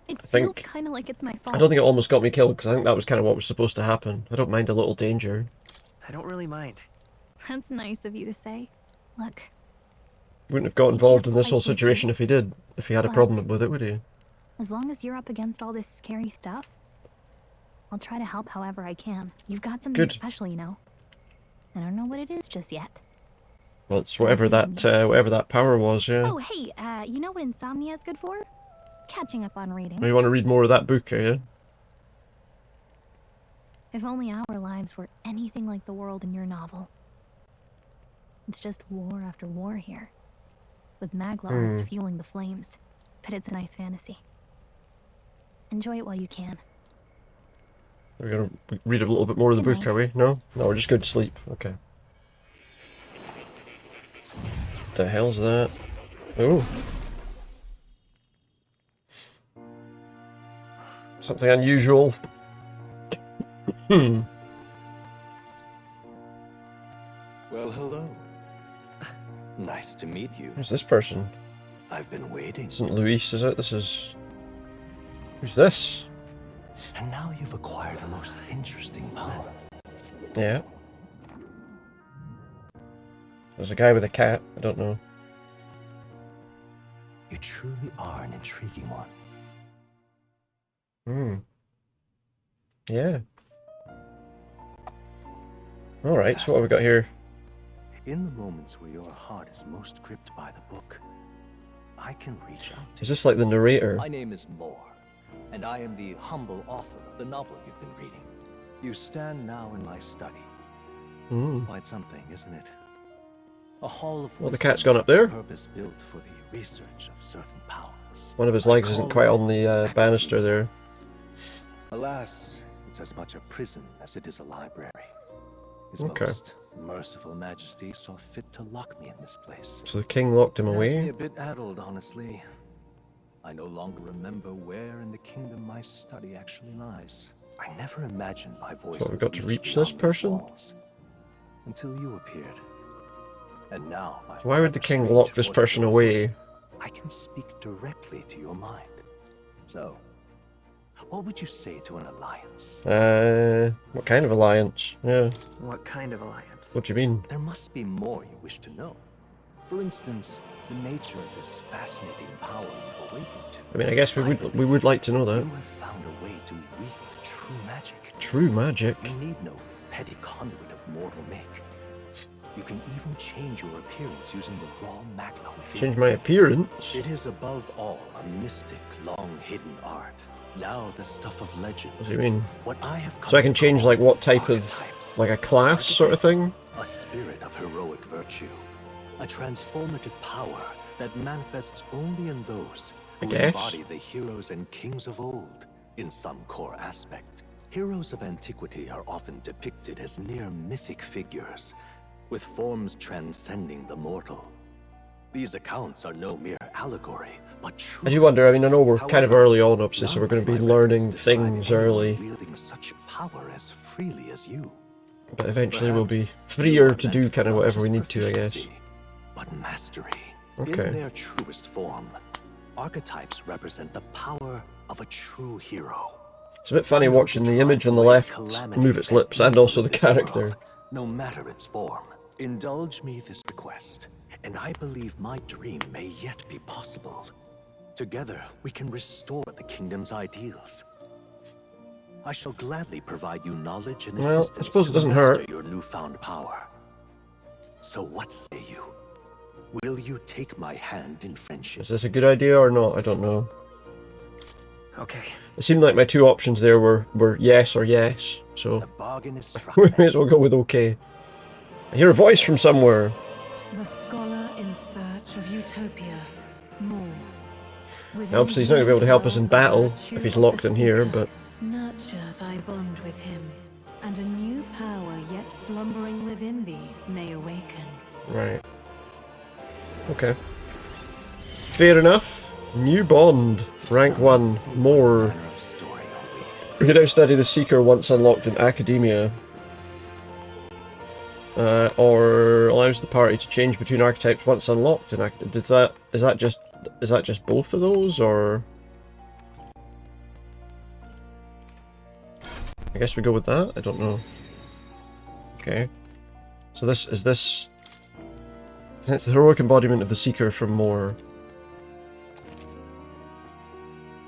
it feels kind of like it's my fault. I don't think it almost got me killed, because I think that was kind of what was supposed to happen. I don't mind a little danger. I don't really mind. That's nice of you to say. Look, Wouldn't have got involved in this fight whole with you, situation if he did. If he had a but- problem with it, would he? as long as you're up against all this scary stuff, I'll try to help however I can. You've got something Good. special, you know. I don't know what it is just yet. Well, it's whatever that power was, yeah. Oh, hey, you know what insomnia is good for? Catching up on reading. You want to read more of that book, are you? If only our lives were anything like the world in your novel. It's just war after war here, with Maglards fueling the flames. But it's a nice fantasy. Enjoy it while you can. We're gonna read a little bit more of the Good book, night. are we? No? No, we're just going to sleep. Okay. The hell's that? Oh. Something unusual. Well, hello. Nice to meet you. Who's this person? I've been waiting. St. Louis, is it? This is... Who's this? And now you've acquired a most interesting power. Yeah. There's a guy with a cat. I don't know. You truly are an intriguing one. Hmm. Yeah. Alright, so what have we got here? In the moments where your heart is most gripped by the book, I can reach out to Is this like the narrator? My name is Moore, and I am the humble author of the novel you've been reading. You stand now in my study. Quite something, isn't it? A hall of Well, the wisdom, cat's gone up there. purpose-built for the research of certain powers. One of his legs isn't quite on the banister there. Alas, it's as much a prison as it is a library. His Okay. most merciful majesty saw fit to lock me in this place. So the king locked him It has me away? a bit addled, honestly. I no longer remember where in the kingdom my study actually lies. I never imagined my voice So we would got to reach beyond this these person? walls, until you appeared. And now, by Why would the whatever king strange lock this force person of away? I can speak directly to your mind. So, what would you say to an alliance? What kind of alliance? Yeah. What kind of alliance? What do you mean? There must be more you wish to know. For instance, the nature of this fascinating power you've awakened to. I mean, I guess we would like to know that. You have found a way to wield true magic. True magic? You need no petty conduit of mortal make. You can even change your appearance using the raw magma within. Change my appearance? It is above all a mystic, long-hidden art. Now the stuff of legend. What do you mean? What I have come So I can to change call like what type of, like a class sort of thing? a spirit of heroic virtue. A transformative power that manifests only in those I who guess. embody the heroes and kings of old in some core aspect. Heroes of antiquity are often depicted as near mythic figures, with forms transcending the mortal. These accounts are no mere allegory, but true. I do wonder, I mean, I know we're kind of early on, obviously, so we're going to be learning things early. Wielding such power as freely as you. But eventually we'll be freer to do kind of whatever we need to, I guess. But mastery, Okay. in their truest form. Archetypes represent the power of a true hero. It's a bit funny watching the image on the left move its lips and also the character. No matter its form, indulge me this request, and I believe my dream may yet be possible. Together, we can restore the kingdom's ideals. I shall gladly provide you knowledge and Well, assistance I suppose it to doesn't master hurt. your newfound power. So what say you? Will you take my hand in friendship? Is this a good idea or not? I don't know. Okay. It seemed like my two options there were yes or yes, so Bargain is struck. we may as well go with okay. I hear a voice from somewhere. The scholar in search of utopia. More. Obviously he's not going to be able to help us in battle if he's locked in here, but Nurture thy bond with him, and a new power yet slumbering within thee may awaken. right. Okay. Fair enough. New bond. Rank 1. More. We can now study the Seeker once unlocked in Academia. Or allows the party to change between archetypes once unlocked in is that just both of those, or I guess we go with that? I don't know. Okay. So this is this. It's the heroic embodiment of the Seeker from More.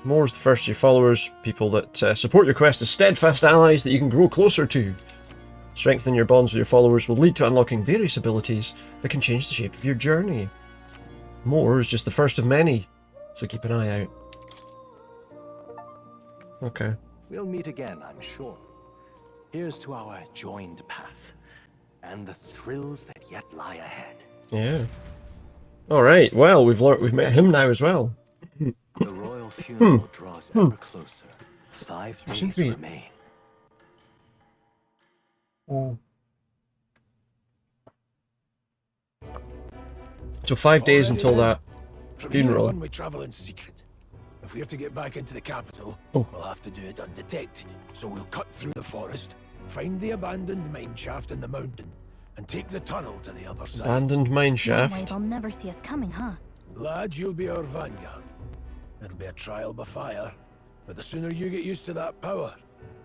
More is the first of your followers, people that support your quest as steadfast allies that you can grow closer to. Strengthening your bonds with your followers will lead to unlocking various abilities that can change the shape of your journey. More is just the first of many, so keep an eye out. Okay. We'll meet again, I'm sure. Here's to our joined path, and the thrills that yet lie ahead. Yeah. Alright, well, we've met him now as well. The royal funeral draws ever closer. 5 days remain. So 5 days until that From here funeral. on, we travel in secret. If we're to get back into the capital, we'll have to do it undetected. So we'll cut through the forest, find the abandoned mine shaft in the mountain, and take the tunnel to the other side. Abandoned mine That way shaft. they'll never see us coming, huh? Lad, you'll be our vanguard. It'll be a trial by fire, but the sooner you get used to that power,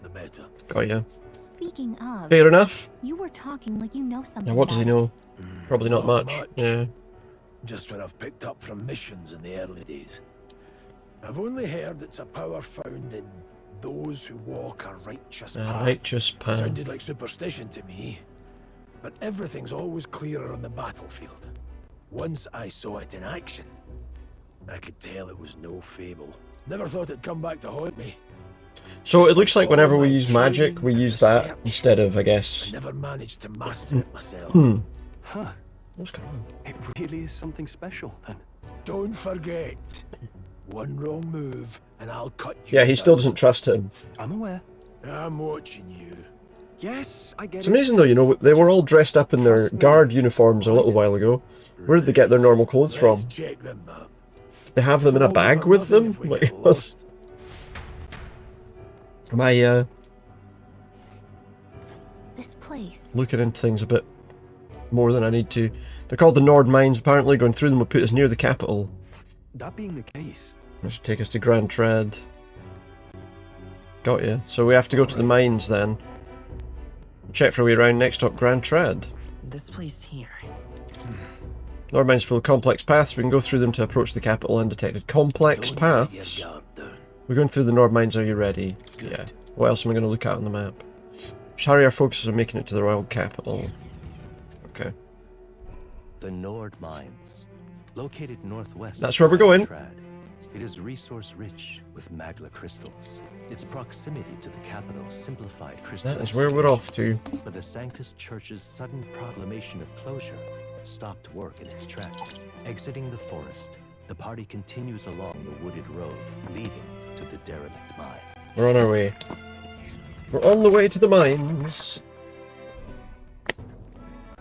the better. Got ya. Speaking of... Fair enough. You were talking like you know something Now what does he about know? Probably not much. Yeah. Just what I've picked up from missions in the early days. I've only heard it's a power found in those who walk a righteous path. Righteous path. Sounded like superstition to me, but everything's always clearer on the battlefield. Once I saw it in action, I could tell it was no fable. Never thought it'd come back to haunt me. So it looks like whenever we use magic, we use that instead of, I guess. I never managed to master it myself. Huh. What's going on? It really is something special, then. Don't forget, one wrong move and I'll cut you. Yeah, he still doesn't trust him. I'm aware. I'm watching you. Yes, I get It's amazing though, you know, they were all dressed up in their guard uniforms a little while ago. Where did they get their normal clothes from? Let's check them up. They have them in a bag with them? Like, what's... Am I, this place. looking into things a bit more than I need to? They're called the Nord Mines, apparently. Going through them will put us near the capital. That being the case... That should take us to Grand Tread. Got you. So we have to go to the mines then. Check for a way around next stop Grand Tread. This place here. Nord Mines full of complex paths. We can go through them to approach the capital undetected. Complex paths? We're going through the Nord Mines. Are you ready? Good. Yeah. What else am I going to look at on the map? Just hurry our focus on making it to the royal capital. Okay. The Nord Mines, located northwest. That's where we're going. Trad. It is resource-rich with magla crystals. Its proximity to the capital simplified crystal. That is where we're off to. But the Sanctus Church's sudden proclamation of closure stopped work in its tracks. Exiting the forest, the party continues along the wooded road leading to the derelict mine. We're on our way. We're on the way to the mines.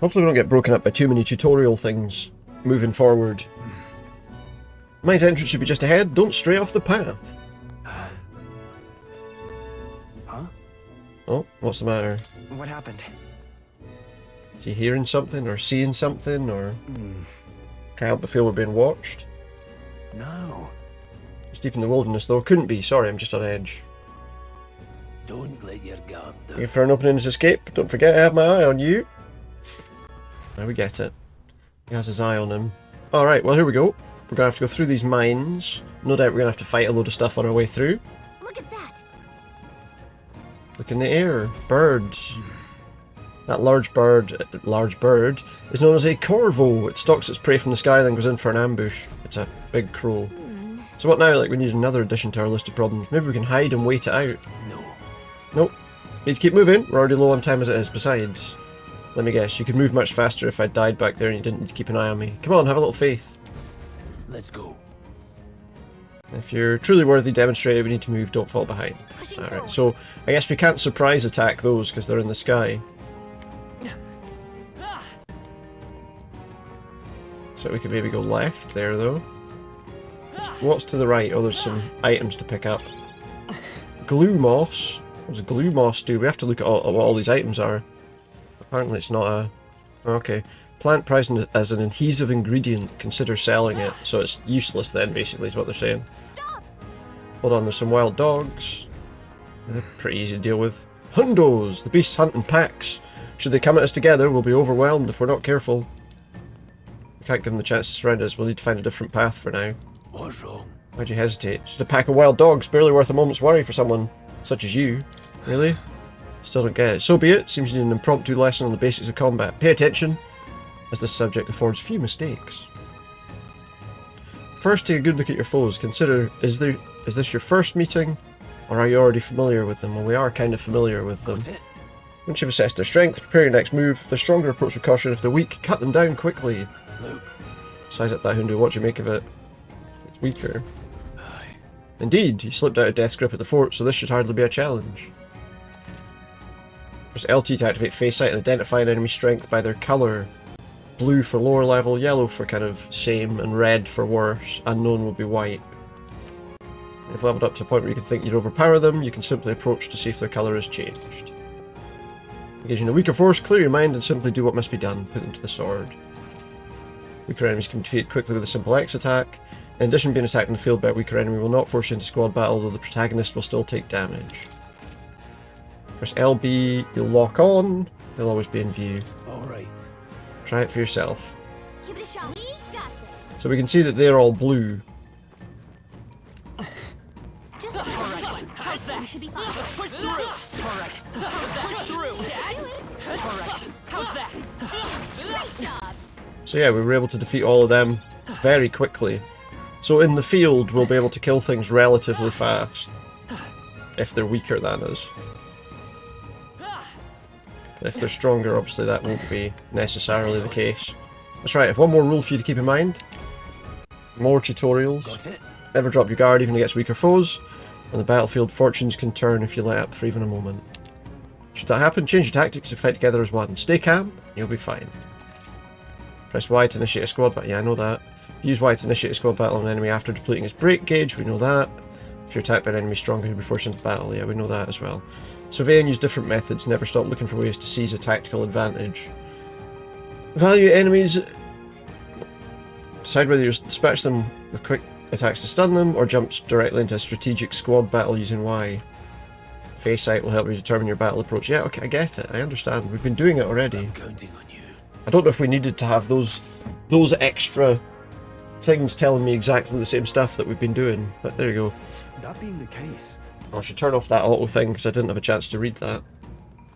Hopefully we don't get broken up by too many tutorial things moving forward. Mine's entrance should be just ahead. Don't stray off the path. Huh? Oh, what's the matter? What happened? Is he hearing something or seeing something or... Can't help but feel we're being watched? No. It's deep in the wilderness though. Couldn't be. Sorry, I'm just on edge. Don't let your guard down. Looking for an opening to escape. Don't forget I have my eye on you. Now we get it. He has his eye on him. Alright, well here we go. We're going to have to go through these mines. No doubt we're going to have to fight a load of stuff on our way through. Look at that! Look in the air. Birds. That large bird is known as a corvo. It stalks its prey from the sky, then goes in for an ambush. It's a big crow. So what now? Like, we need another addition to our list of problems. Maybe we can hide and wait it out. No. Nope. Need to keep moving. We're already low on time as it is. Besides, let me guess, you could move much faster if I died back there and you didn't need to keep an eye on me. Come on, have a little faith. Let's go. If you're truly worthy, demonstrate it. We need to move. Don't fall behind. Alright, so I guess we can't surprise attack those because they're in the sky. So we could maybe go left there, though. What's to the right? Oh, there's some items to pick up. Glue moss. What does glue moss do? We have to look at what all these items are. Apparently it's not a... Okay. Plant prized as an adhesive ingredient. Consider selling it. So it's useless then, basically, is what they're saying. Hold on, there's some wild dogs. They're pretty easy to deal with. Hundos! The beasts hunt in packs. Should they come at us together, we'll be overwhelmed if we're not careful. We can't give them the chance to surround us. We'll need to find a different path for now. What's wrong? Why'd you hesitate? Just a pack of wild dogs, barely worth a moment's worry for someone such as you. Really? Still don't get it. So be it. Seems you need an impromptu lesson on the basics of combat. Pay attention, as this subject affords few mistakes. First, take a good look at your foes. Consider, is this your first meeting, or are you already familiar with them? Well, we are kind of familiar with them. Once you've assessed their strength, prepare your next move. If they're stronger, approach with caution. If they're weak, cut them down quickly. Look. Size up that Hundu. What do you make of it? It's weaker. Indeed, he slipped out of Death's grip at the fort, so this should hardly be a challenge. Press LT to activate face sight and identify an enemy's strength by their colour. Blue for lower level, yellow for kind of same, and red for worse. Unknown will be white. If leveled up to a point where you can think you'd overpower them, you can simply approach to see if their colour has changed. Engaging a weaker force, clear your mind and simply do what must be done. Put them to the sword. Weaker enemies can be defeated quickly with a simple X attack. In addition, being attacked in the field by a weaker enemy will not force you into squad battle, although the protagonist will still take damage. Press LB, you'll lock on, they'll always be in view. Alright. Try it for yourself. Give it a shot. So we can see that they're all blue. Just how's that? You should be fine. Let's push through. Alright. Push through. Alright. How's that? Great job. So yeah, we were able to defeat all of them very quickly. So in the field, we'll be able to kill things relatively fast. If they're weaker than us. If they're stronger, obviously that won't be necessarily the case. That's right, I have one more rule for you to keep in mind. More tutorials. Never drop your guard even against weaker foes. On the battlefield, fortunes can turn if you let up for even a moment. Should that happen, change your tactics and fight together as one. Stay calm, you'll be fine. Press Y to initiate a squad battle. Yeah, I know that. Use Y to initiate a squad battle on an enemy after depleting his break gauge. We know that. If you're attacked by an enemy stronger, you'll be forced into battle. Yeah, we know that as well. Survey and use different methods. Never stop looking for ways to seize a tactical advantage. Evaluate enemies. Decide whether you dispatch them with quick attacks to stun them, or jump directly into a strategic squad battle using Y. Face sight will help you determine your battle approach. Yeah, okay, I get it. I understand. We've been doing it already. I'm counting on you. I don't know if we needed to have those extra things telling me exactly the same stuff that we've been doing, but there you go. That being the case, I should turn off that auto thing because I didn't have a chance to read that.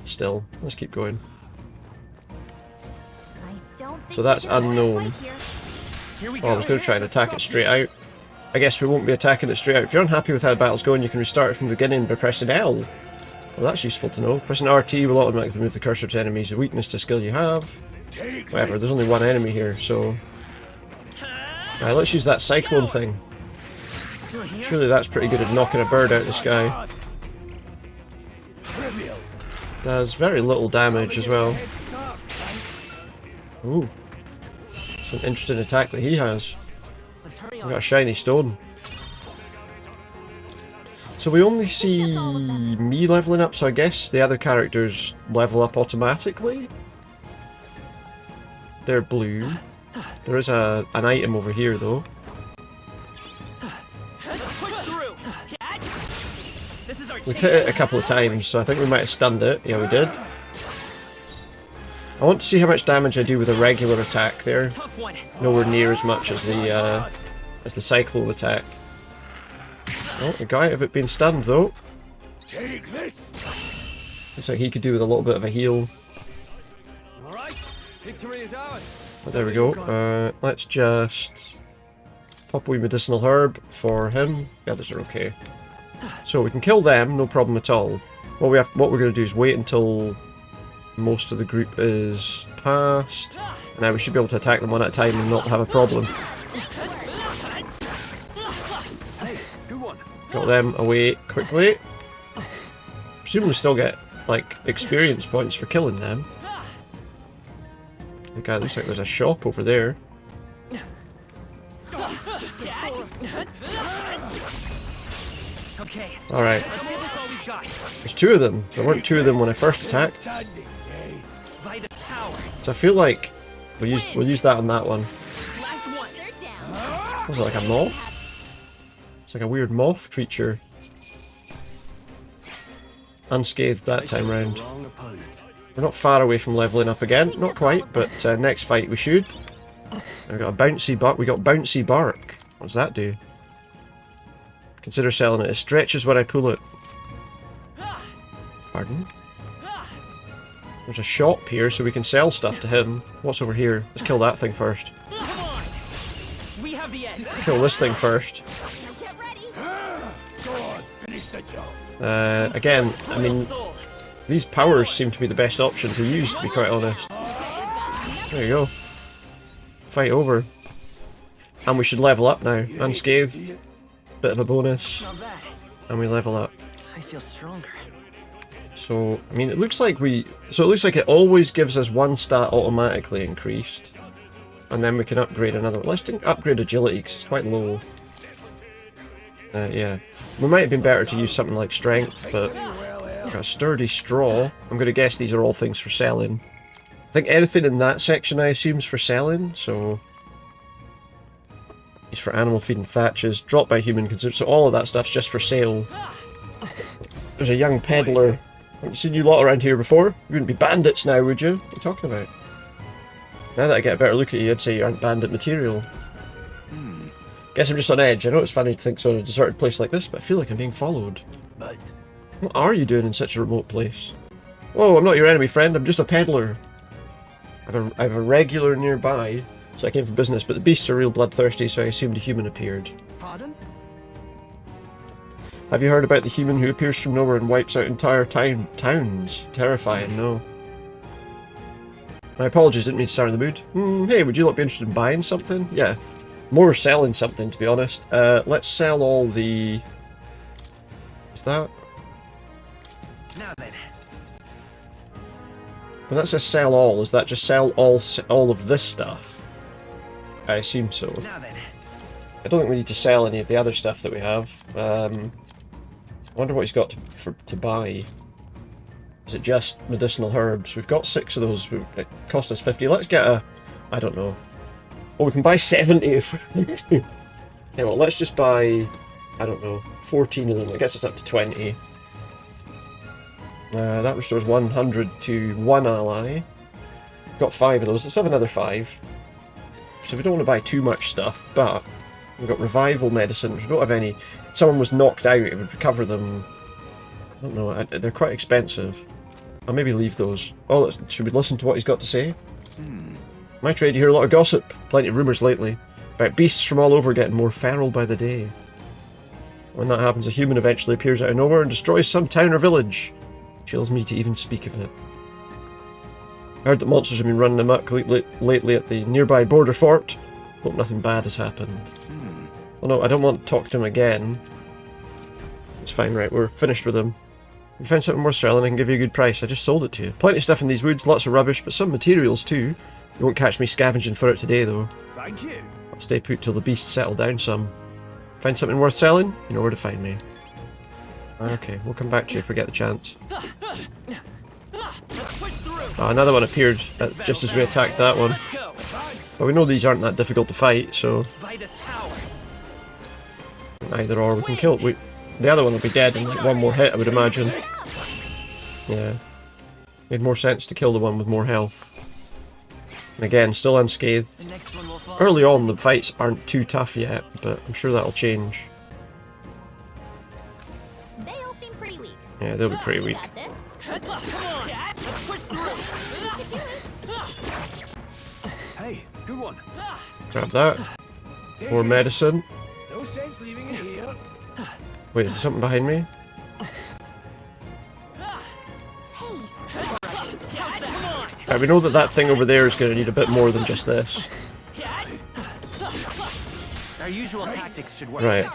Still, let's keep going. So that's unknown. Oh, I was going to try and attack it straight out. I guess we won't be attacking it straight out. If you're unhappy with how the battle's going, you can restart it from the beginning by pressing L. Well, that's useful to know. Pressing RT will automatically move the cursor to enemies, a weakness to a skill you have. Whatever, there's only one enemy here, so... let's use that cyclone thing. Surely that's pretty good at knocking a bird out of the sky. Does very little damage as well. Ooh. It's an interesting attack that he has. We've got a shiny stone. So we only see me leveling up, so I guess the other characters level up automatically? They're blue. There is an item over here though. We've hit it a couple of times, so I think we might have stunned it. Yeah, we did. I want to see how much damage I do with a regular attack there. Nowhere near as much as the cyclone attack. Oh, a guy of it being stunned though. Take this. Looks like he could do with a little bit of a heal. victory is ours. But there we go. Let's just pop a wee medicinal herb for him. The others are okay. So we can kill them, no problem at all. What we're going to do is wait until most of the group is past. And now we should be able to attack them one at a time and not have a problem. Got them away quickly. Presumably still get, like, experience points for killing them. Okay, looks like there's a shop over there. Okay. Alright. Let's give this all we've got. There's two of them. There weren't two of them when I first attacked. Vitus power. So I feel like we'll use that on that one. Last one. They're down. Was it like a moth? It's like a weird moth creature. Unscathed that time round. We're not far away from leveling up again. Not quite, but next fight we should. We got a bouncy bark. We got bouncy bark. What does that do? Consider selling it. It stretches when I pull it. Pardon? There's a shop here, so we can sell stuff to him. What's over here? Let's kill that thing first. We have the edge. Kill this thing first. Again, I mean, these powers seem to be the best option to use, to be quite honest. There you go. Fight over. And we should level up now. Unscathed. Bit of a bonus. And we level up. I feel stronger. So, I mean, it looks like it always gives us one stat automatically increased. And then we can upgrade another. Let's upgrade agility, because it's quite low. Yeah. We might have been better to use something like strength, but got a sturdy straw. I'm going to guess these are all things for selling. I think anything in that section I assume is for selling, so... These for animal feed and thatches, dropped by human consumer, so all of that stuff's just for sale. There's a young peddler. Haven't seen you lot around here before. You wouldn't be bandits now, would you? What are you talking about? Now that I get a better look at you, I'd say you aren't bandit material. Guess I'm just on edge. I know it's funny to think so in a deserted place like this, but I feel like I'm being followed. But what are you doing in such a remote place? Whoa, I'm not your enemy, friend. I'm just a peddler. I have a regular nearby, so I came for business, but the beasts are real bloodthirsty, so I assumed a human appeared. Pardon? Have you heard about the human who appears from nowhere and wipes out entire towns? Terrifying, no. My apologies, didn't mean to sour the mood. Hey, would you not be interested in buying something? Yeah. More selling something, to be honest. Let's sell all the... What's that? Now then. When that says sell all, is that just sell all of this stuff? I assume so. Now then. I don't think we need to sell any of the other stuff that we have. I wonder what he's got to buy. Is it just medicinal herbs? We've got 6 of those. It cost us 50. Let's get a... I don't know. Oh, we can buy 70 if we need to. Yeah, well, let's just buy... I don't know. 14 of them. It gets us up to 20. That restores 100 to 1 ally. We've got 5 of those. Let's have another 5. So we don't want to buy too much stuff, but... We've got revival medicine, which we don't have any. If someone was knocked out, it would recover them. I don't know, they're quite expensive. I'll maybe leave those. Oh, should we listen to what he's got to say? My trade, you hear a lot of gossip. Plenty of rumours lately. About beasts from all over getting more feral by the day. When that happens, a human eventually appears out of nowhere and destroys some town or village. Chills me to even speak of it. I heard that monsters have been running amok lately at the nearby border fort. Hope nothing bad has happened. Oh no, I don't want to talk to him again. It's fine, right, we're finished with him. If you find something worth selling, I can give you a good price. I just sold it to you. Plenty of stuff in these woods, lots of rubbish, but some materials too. You won't catch me scavenging for it today, though. Thank you. I'll stay put till the beasts settle down some. Find something worth selling? You know where to find me. Okay, we'll come back to you if we get the chance. Oh, another one appeared just as we attacked that one. But we know these aren't that difficult to fight, so... Either or, we can kill it. The other one will be dead in like one more hit, I would imagine. Yeah. Made more sense to kill the one with more health. And again, still unscathed. Early on, the fights aren't too tough yet, but I'm sure that'll change. They all seem pretty weak. Yeah, they'll be pretty weak. Hey, good one. Grab that. More medicine. No sense leaving it here. Wait, is there something behind me? Right, we know that thing over there is going to need a bit more than just this. Our usual tactics should work. Right.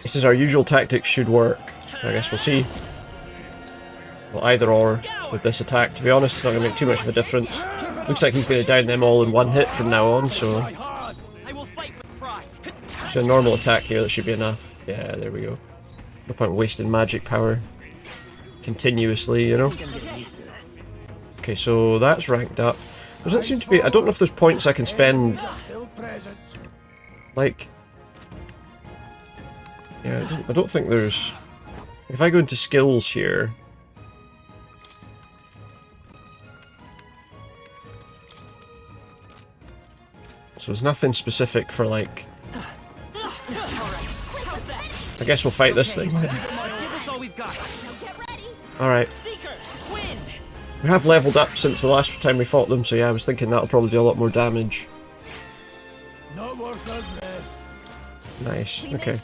He says our usual tactics should work. I guess we'll see. Well, either or with this attack. To be honest, it's not going to make too much of a difference. Looks like he's going to down them all in one hit from now on, so... It's a normal attack here, that should be enough. Yeah, there we go. No point wasting magic power continuously, you know? Okay, so that's ranked up. There doesn't seem to be... I don't know if there's points I can spend... Like... Yeah, I don't think there's... If I go into skills here... So there's nothing specific for, like... I guess we'll fight this thing. Alright. We have leveled up since the last time we fought them, so yeah, I was thinking that'll probably do a lot more damage. Nice, okay.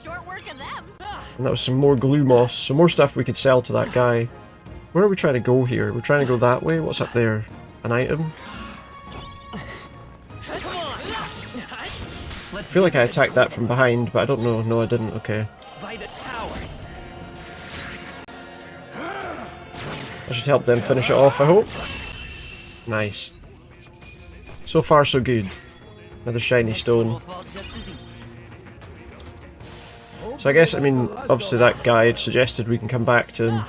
And that was some more glue moss, some more stuff we could sell to that guy. Where are we trying to go here? We're trying to go that way? What's up there? An item? I feel like I attacked that from behind, but I don't know. No, I didn't. Okay. I should help them finish it off, I hope. Nice. So far, so good. Another shiny stone. So I guess, I mean, obviously that guide suggested we can come back to him.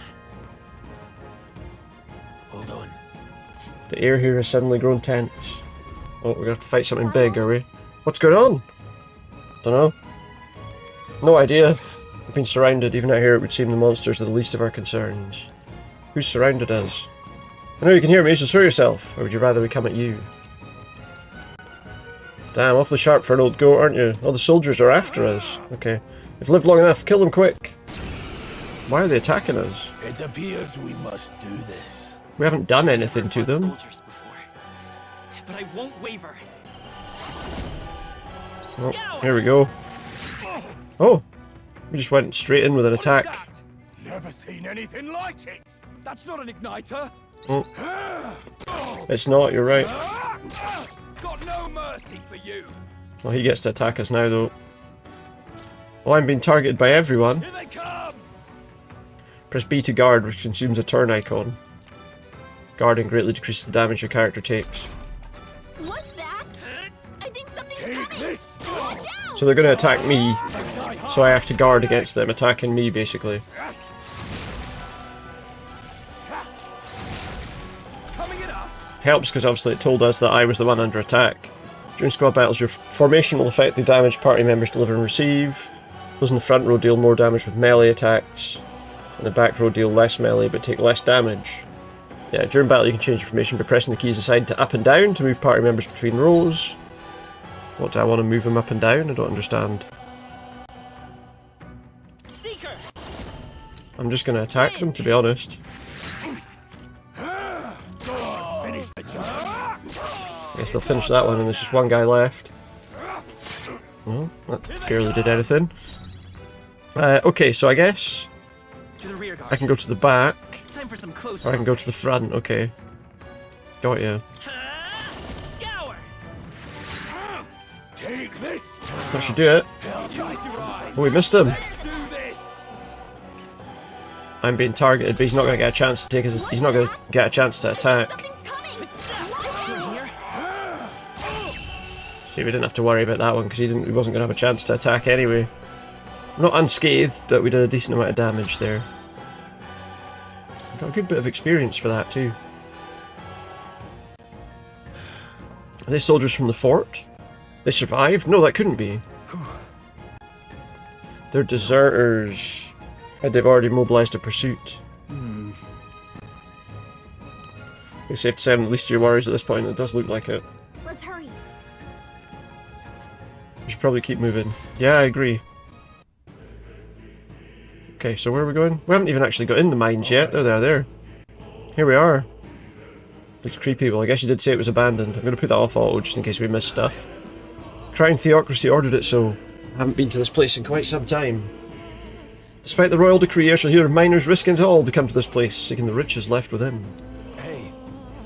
Hold on. The air here has suddenly grown tense. Oh, we're gonna have to fight something big, are we? What's going on? Dunno. No idea. We've been surrounded. Even out here it would seem the monsters are the least of our concerns. Who's surrounded us? I know you can hear me, so show yourself. Or would you rather we come at you? Damn, awfully sharp for an old goat, aren't you? All the soldiers are after us. Okay. We've lived long enough. Kill them quick. Why are they attacking us? It appears we must do this. We haven't done anything to them. But I won't waver. Oh, here we go. Oh! We just went straight in with an attack. Never seen anything like it. That's not an igniter. Oh. It's not, you're right. Got no mercy for you. Well, he gets to attack us now, though. Oh, I'm being targeted by everyone. Here they come. Press B to guard, which consumes a turn icon. Guarding greatly decreases the damage your character takes. What's that? I think something's coming. This. So they're going to attack me, so I have to guard against them attacking me, basically. Helps because obviously it told us that I was the one under attack. During squad battles, your formation will affect the damage party members deliver and receive. Those in the front row deal more damage with melee attacks, and the back row deal less melee but take less damage. Yeah, during battle you can change your formation by pressing the keys aside to up and down to move party members between rows. What, do I want to move them up and down? I don't understand. I'm just going to attack them, to be honest. I guess they'll finish that one and there's just one guy left. Well, that barely did anything. Okay, so I guess I can go to the back, or I can go to the front. Okay, got ya. Take this. That should do it. Oh, we missed him. I'm being targeted, but he's not going to get a chance to take his. He's not going to get a chance to attack. See, we didn't have to worry about that one because he wasn't going to have a chance to attack anyway. Not unscathed, but we did a decent amount of damage there. Got a good bit of experience for that too. Are they soldiers from the fort? They survived? No, that couldn't be. They're deserters. They've already mobilized a pursuit. It's safe to say I'm the least of your worries at this point. It does look like it. Let's hurry. We should probably keep moving. Yeah, I agree. Okay, so where are we going? We haven't even actually got in the mines yet. There. Here we are. Looks creepy. Well, I guess you did say it was abandoned. I'm going to put that off auto just in case we miss stuff. Crown Theocracy ordered it so. I haven't been to this place in quite some time. Despite the royal decree, I shall hear of miners risking it all to come to this place, seeking the riches left within. Hey.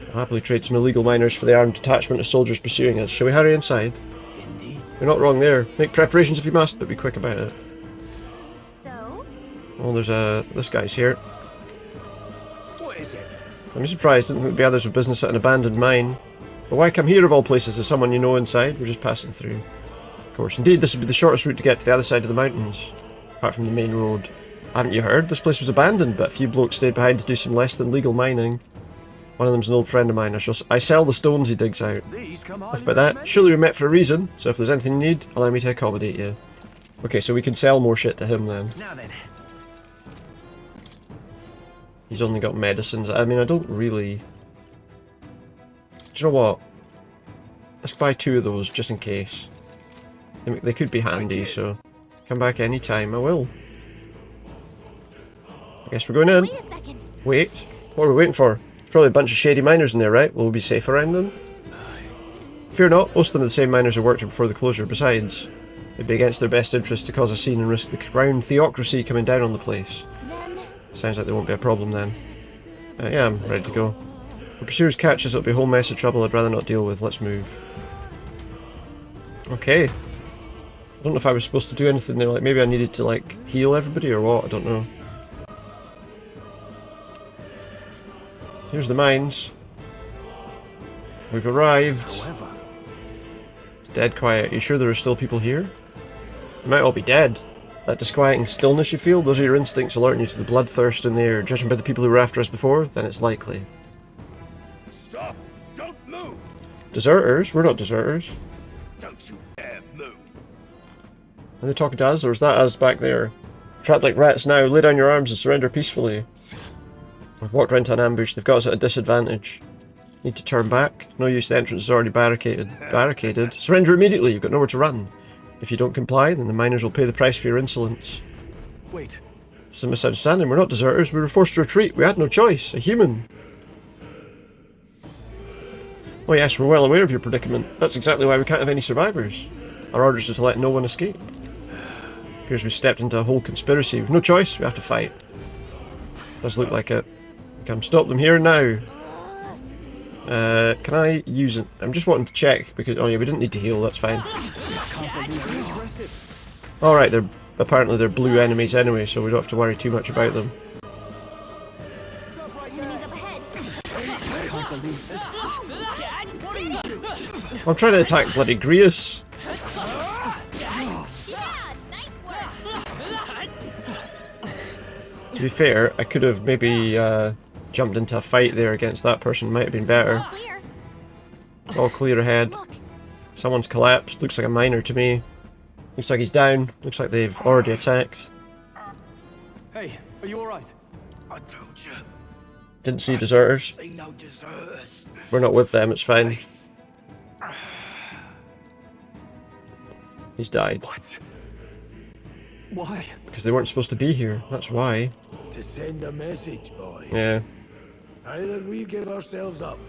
I'll happily trade some illegal miners for the armed detachment of soldiers pursuing us. Shall we hurry inside? Indeed. You're not wrong there. Make preparations if you must, but be quick about it. So? Oh, there's this guy's here. What is it? I'm surprised. Didn't think there'd be others with business at an abandoned mine. But why come here of all places? There's someone you know inside? We're just passing through. Of course. Indeed, this would be the shortest route to get to the other side of the mountains. Apart from the main road. Haven't you heard? This place was abandoned, but a few blokes stayed behind to do some less than legal mining. One of them's an old friend of mine. I sell the stones he digs out. Enough about that. Surely we met for a reason, so if there's anything you need, allow me to accommodate you. Okay, so we can sell more shit to him then. Now then. He's only got medicines. I mean, I don't really... Do you know what? Let's buy 2 of those, just in case. They could be handy, so... Come back anytime, I will. I guess we're going in. Wait a second. Wait. What are we waiting for? There's probably a bunch of shady miners in there, right? Will we be safe around them? Fear not, most of them are the same miners who worked here before the closure. Besides, it'd be against their best interest to cause a scene and risk the crown theocracy coming down on the place. Sounds like there won't be a problem then. Yeah, I'm ready to go. If pursuers catch us, it'll be a whole mess of trouble I'd rather not deal with. Let's move. Okay. I don't know if I was supposed to do anything there, like maybe I needed to like heal everybody or what, I don't know. Here's the mines. We've arrived. It's dead quiet. Are you sure there are still people here? They might all be dead. That disquieting stillness you feel, those are your instincts alerting you to the bloodthirst in the air. Judging by the people who were after us before, then it's likely. Stop! Don't move! Deserters? We're not deserters. Don't you dare move! Are they talking to us, or is that us back there? Trapped like rats now, lay down your arms and surrender peacefully. We've walked round to an ambush, they've got us at a disadvantage. Need to turn back? No use, the entrance is already barricaded. Barricaded? Surrender immediately, you've got nowhere to run. If you don't comply, then the miners will pay the price for your insolence. Wait. It's a misunderstanding, we're not deserters, we were forced to retreat, we had no choice, a human. Oh yes, we're well aware of your predicament. That's exactly why we can't have any survivors. Our orders are to let no one escape. Appears we stepped into a whole conspiracy. With no choice, we have to fight. Does look like it. Come stop them here and now. Can I use it? I'm just wanting to check because oh yeah, we didn't need to heal. That's fine. All right, apparently they're blue enemies anyway, so we don't have to worry too much about them. I'm trying to attack bloody Grius. To be fair, I could have maybe jumped into a fight there against that person. Might have been better. All clear ahead. Someone's collapsed. Looks like a miner to me. Looks like he's down. Looks like they've already attacked. Hey, are you alright? I told you. Didn't see deserters. See no deserters. We're not with them, it's fine. He's died. What? Why? Because they weren't supposed to be here. That's why. To send a message, boy. Yeah. Either we give ourselves up,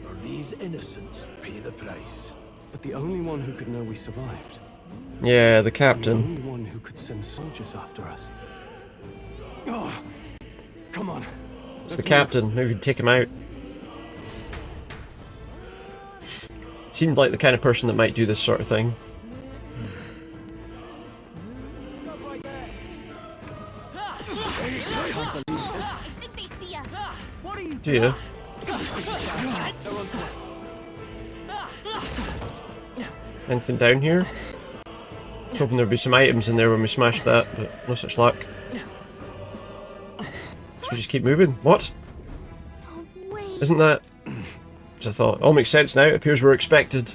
or these innocents pay the price. But the only one who could know we survived. Yeah, the captain. The only one who could send soldiers after us. Oh, come on. It's the captain. Maybe we can take him out. Seemed like the kind of person that might do this sort of thing. Do you? Anything down here? I was hoping there'd be some items in there when we smashed that, but no such luck. So we just keep moving. What? Isn't that... As I thought. All makes sense now. It appears we're expected.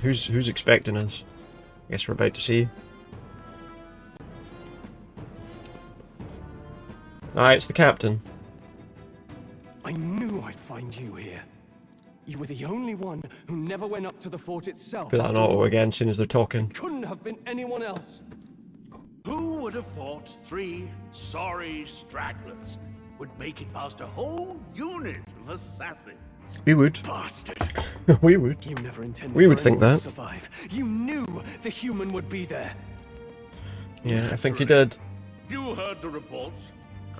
Who's expecting us? I guess we're about to see. Ah, it's the captain. I knew I'd find you here. You were the only one who never went up to the fort itself. Put that on auto again, as soon as they're talking. Couldn't have been anyone else. Who would have thought 3 sorry stragglers would make it past a whole unit of assassins? We would. Bastard. We would. You never intended we would for think anyone that. to survive. You knew the human would be there. Yeah, I think he did. You heard the reports.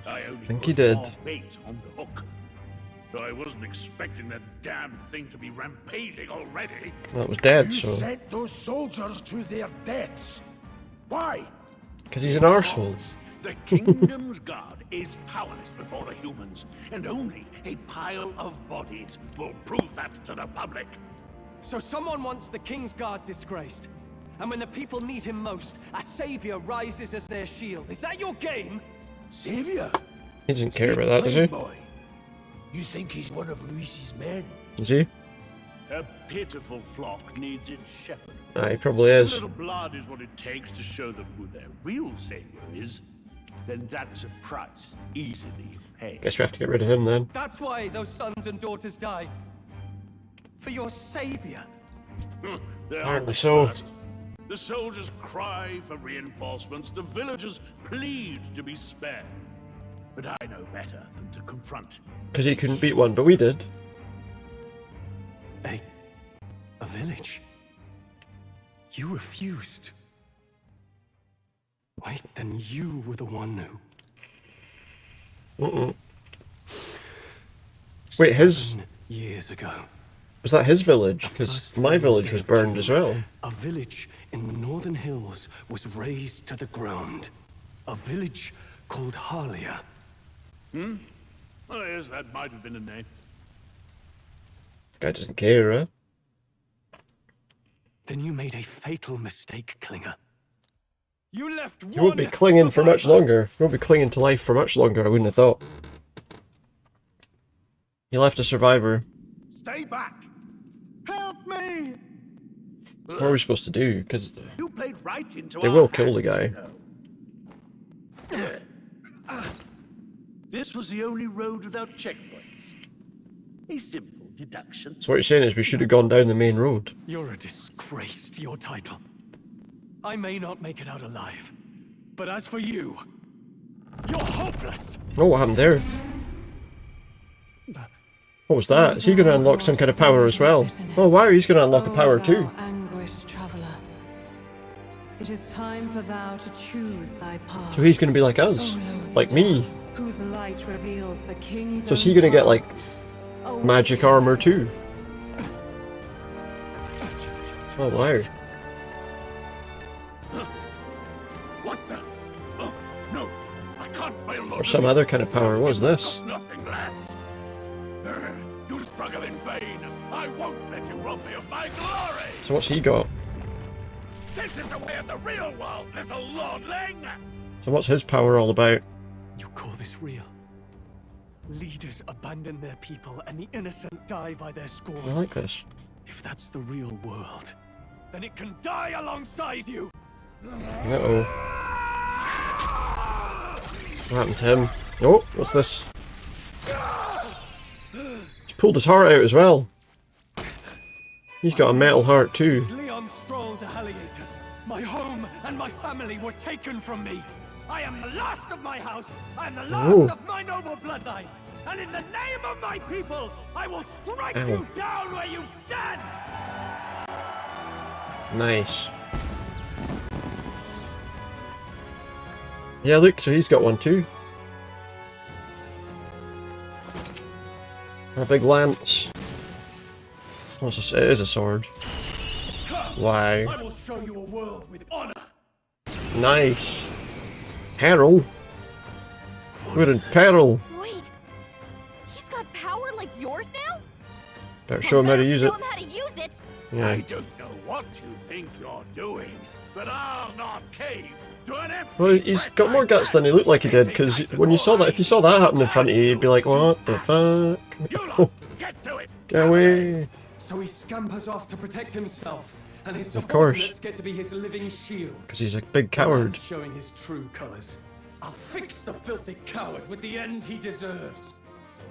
I only think put he did. more bait on the hook. I wasn't expecting that damn thing to be rampaging already. Well, it was dead, You so... sent those soldiers to their deaths. Why? Because he's an arsehole. The kingdom's guard is powerless before the humans, and only a pile of bodies will prove that to the public. So someone wants the King's Guard disgraced. And when the people need him most, a savior rises as their shield. Is that your game? Savior? He doesn't care about that, does he? Boy. You think he's one of Luis's men? Is he? A pitiful flock needs its shepherd. Ah, he probably If is. a little blood is what it takes to show them who their real savior is, then that's a price easily paid. Guess we have to get rid of him then. That's why those sons and daughters die. For your savior. They Apparently are so. first. The soldiers cry for reinforcements, the villagers plead to be spared. But I know better than to confront. Because he couldn't beat one, but we did. A village? You refused. Wait, then you were the one who... Wait, his... 7 years ago. Was that his village? Because my village was burned as well. A village in the northern hills was razed to the ground. A village called Harlia. Oh yes, that might have been a name. The guy doesn't care, huh? Then you made a fatal mistake, Klinger. You left He won't be clinging for much longer. He won't be clinging to life for much longer, I wouldn't have thought. He left a survivor. Stay back! Help me! What are we supposed to do? Because You played right into they our will kill the hands, guy. you know. This was the only road without checkpoints. A simple deduction. So what you're saying is we should have gone down the main road. You're a disgrace to your title. I may not make it out alive, but as for you, you're hopeless. Oh, what happened there? What was that? Is he going to unlock some kind of power as well? Oh wow, he's going to unlock a power too. Anguished traveler. It is time for thou to choose thy path. So he's going to be like us. Like me. Whose light reveals the king's So is he going to get like magic armor too? Oh wow. What the? Oh, no, I can't fail. Or some other kind of power. What was this? Nothing left. You struggle in vain. I won't let you rob me of my glory. So what's he got? This is the way of the real world, little lordling. So what's his power all about? You call this real? Leaders abandon their people and the innocent die by their scorn. I like this. If that's the real world, then it can die alongside you. Uh-oh. What happened to him? Oh, what's this? He pulled his heart out as well. He's got a metal heart too. Leon strolled the Haliatus. My home and my family were taken from me. I am the last of my house. I am the last Ooh. of my noble bloodline. And in the name of my people, I will strike Ow. you down where you stand. Nice. Yeah, look, so he's got one too. A big lance. Oh, it is a sword. Wow. I will show you a world with honor. Nice. Peril. We're in peril. Wait, he's got power like yours now? Better show him how to use it. Show him how to use it. Yeah. I don't know what you think you're doing, but I'll not cave to an empty Well, he's got more guts than he looked like he did, because when you saw that, if you saw that happen in front of you, you'd be like, what the fuck? Get to it. Get away. So he scampers off to protect himself, and his Of course. subordinates get to be his living shield. Because he's a big coward. Showing his true colors. I'll fix the filthy coward with the end he deserves.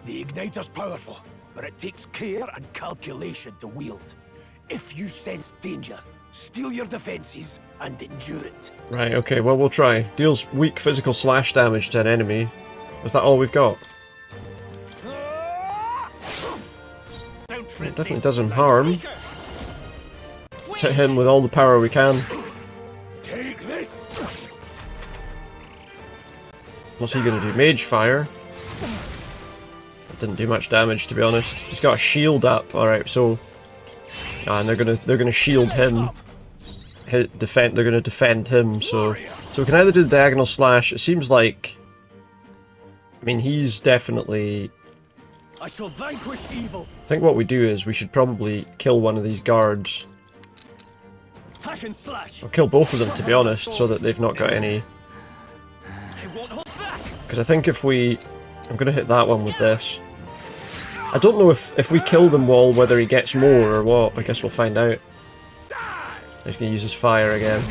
The igniter's powerful, but it takes care and calculation to wield. If you sense danger, steel your defenses and endure it. Right, okay, well, we'll try. Deals weak physical slash damage to an enemy. Is that all we've got? It definitely does him harm. Let's hit him with all the power we can. Take this. What's he gonna do? Mage fire? That didn't do much damage, to be honest. He's got a shield up. Alright, so... and they're gonna shield him. They're gonna defend him, so we can either do the diagonal slash. It seems like... I mean, he's definitely... I shall vanquish evil. I think what we do is we should probably kill one of these guards. Hack and slash. I'll kill both of them, to be honest, so that they've not got any... Because I think if we... I'm going to hit that one with this. I don't know if we kill them all, whether he gets more or what. I guess we'll find out. He's going to use his fire again.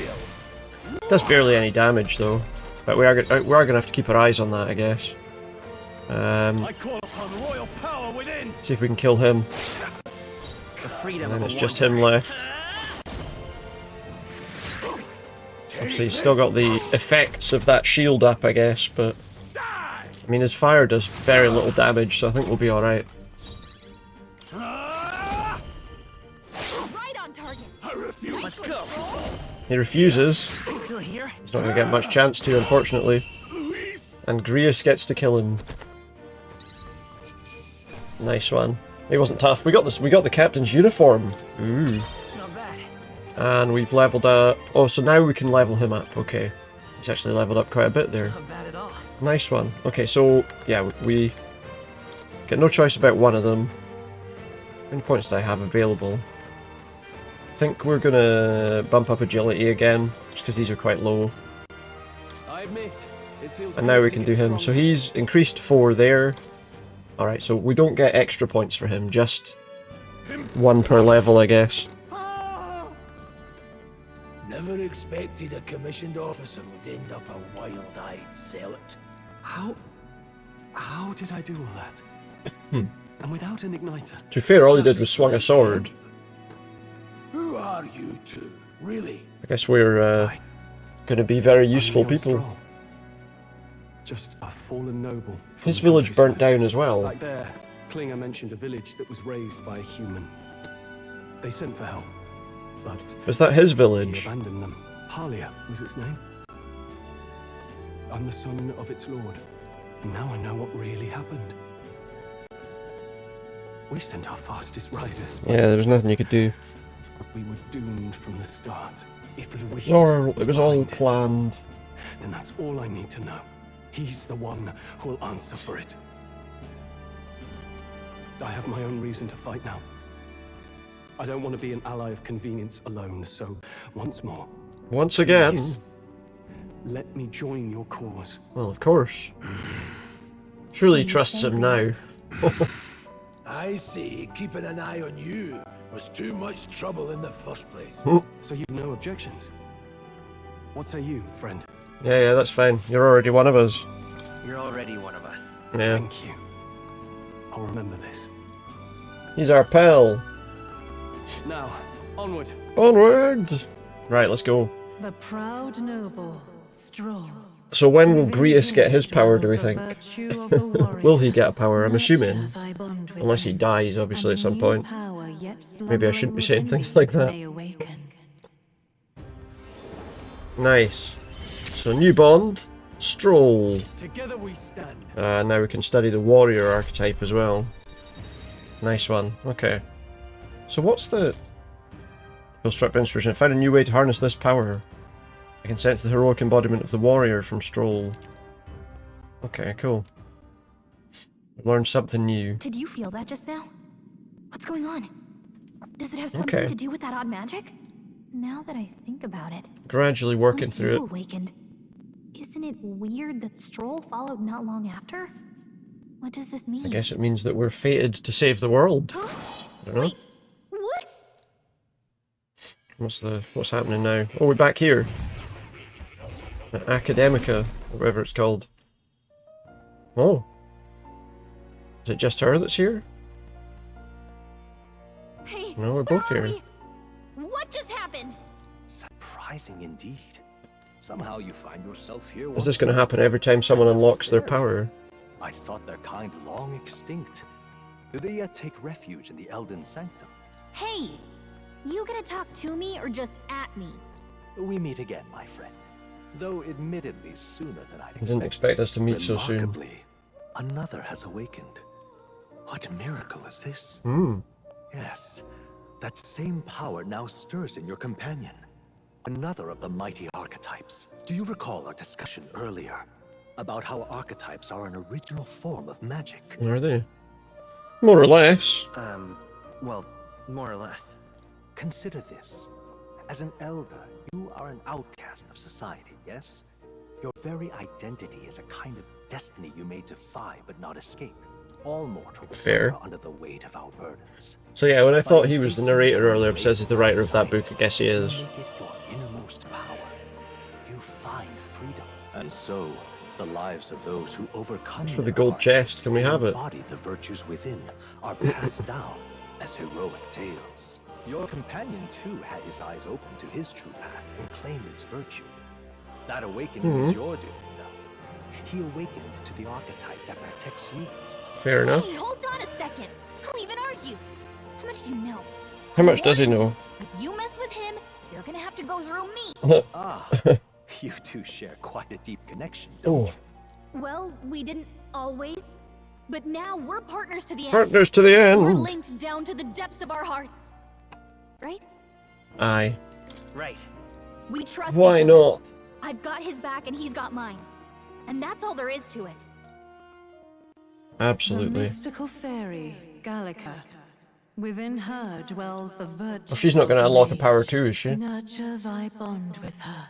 Does barely any damage, though. But we are going to have to keep our eyes on that, I guess. See if we can kill him. And then it's just him left. Obviously, he's still got the effects of that shield up, I guess, but... I mean, his fire does very little damage, so I think we'll be alright. Right on target. Let's go. He refuses. Still here? He's not going to get much chance to, unfortunately. And Grius gets to kill him. Nice one. He wasn't tough. We got this. We got the captain's uniform. Ooh. Not bad. And we've leveled up. Oh, so now we can level him up. Okay. He's actually leveled up quite a bit there. Not bad at all. Nice one. Okay, so yeah, we get no choice about one of them. How many points do I have available? I think we're gonna bump up agility again, just because these are quite low. I admit, it feels And now we can do him. So he's increased 4 there. Alright, so we don't get extra points for him, just 1 per level, I guess. Never expected a commissioned officer would end up a wild-eyed zealot. How did I do all that? And without an igniter? To be fair, all he did was swung a sword. Who are you two, really? I guess we're going to be very useful people. Just a fallen noble. His village burnt down as well. Back there, Klinger mentioned a village that was raised by a human. They sent for help, but... Was that his village? He abandoned them. Halia was its name. I'm the son of its lord, and now I know what really happened. We sent our fastest riders. Yeah, there was nothing you could do. We were doomed from the start. If Louis It was all planned. Then that's all I need to know. He's the one who'll answer for it. I have my own reason to fight now. I don't want to be an ally of convenience alone, so once more. Once again. Please, let me join your cause. Well, of course. Surely he trusts him now. I see, keeping an eye on you was too much trouble in the first place. So you've no objections? What say you, friend? Yeah, that's fine. You're already one of us. You're already one of us. Yeah. Thank you. I'll remember this. He's our pal. Now, onward. Onward! Right, let's go. The proud noble stroll. So when will Grius get his power, do we think? Will he get a power? I'm assuming. Unless he dies, obviously, at some point. Maybe I shouldn't be saying things like that. Nice. So new bond. Stroll. Together we stand. Now we can study the warrior archetype as well. Nice one. Okay. So what's the... Will strip inspiration. I found a new way to harness this power. I can sense the heroic embodiment of the warrior from Stroll. Okay, cool. Learned something new. Did you feel that just now? What's going on? Does it have something to do with that odd magic? Now that I think about it. Gradually working once through you it. Awakened, isn't it weird that Stroll followed not long after? What does this mean? I guess it means that we're fated to save the world. I don't know. Wait, what? What's happening now? Oh, we're back here. At Academica, or whatever it's called. Oh. Is it just her that's here? Hey, no, we're both here. What just happened? Surprising indeed. Somehow you find yourself here. Is this going to happen every time someone unlocks their power? I thought their kind long extinct. Do they yet take refuge in the Elden Sanctum? Hey! You gonna talk to me or just at me? We meet again, my friend. Though admittedly sooner than I'd I didn't expect us to meet so soon. Remarkably, another has awakened. What miracle is this? Yes, that same power now stirs in your companion. Another of the mighty archetypes. Do you recall our discussion earlier about how archetypes are an original form of magic? Are they? More or less. Well, more or less. Consider this. As an elder, you are an outcast of society, yes? Your very identity is a kind of destiny you may defy but not escape. All mortals suffer under the weight of our burdens. So yeah, when I thought he was the narrator earlier, it says he's the writer of that book, I guess he is. Make it your innermost power. You find freedom. And so, the lives of those who overcome That's for the gold chest. Can we have it? embody the virtues within are passed down as heroic tales. Your companion too had his eyes open to his true path and claimed its virtue. That awakening is your doing, though. He awakened to the archetype that protects you. Fair enough. Hey, hold on a second. How even are you? How much do you know? How much does he know? If you mess with him, you're gonna have to go through me. Ah, you two share quite a deep connection. Oh. Well, we didn't always, but now we're partners to the end. Partners to the end. We're linked down to the depths of our hearts. Right? Aye. Right. We trust Why each other. not? I've got his back and he's got mine. And that's all there is to it. Absolutely. The mystical fairy, Gallica. Within her dwells the virtue. Well, she's not going to unlock a power too, is she? Nurture thy bond with her,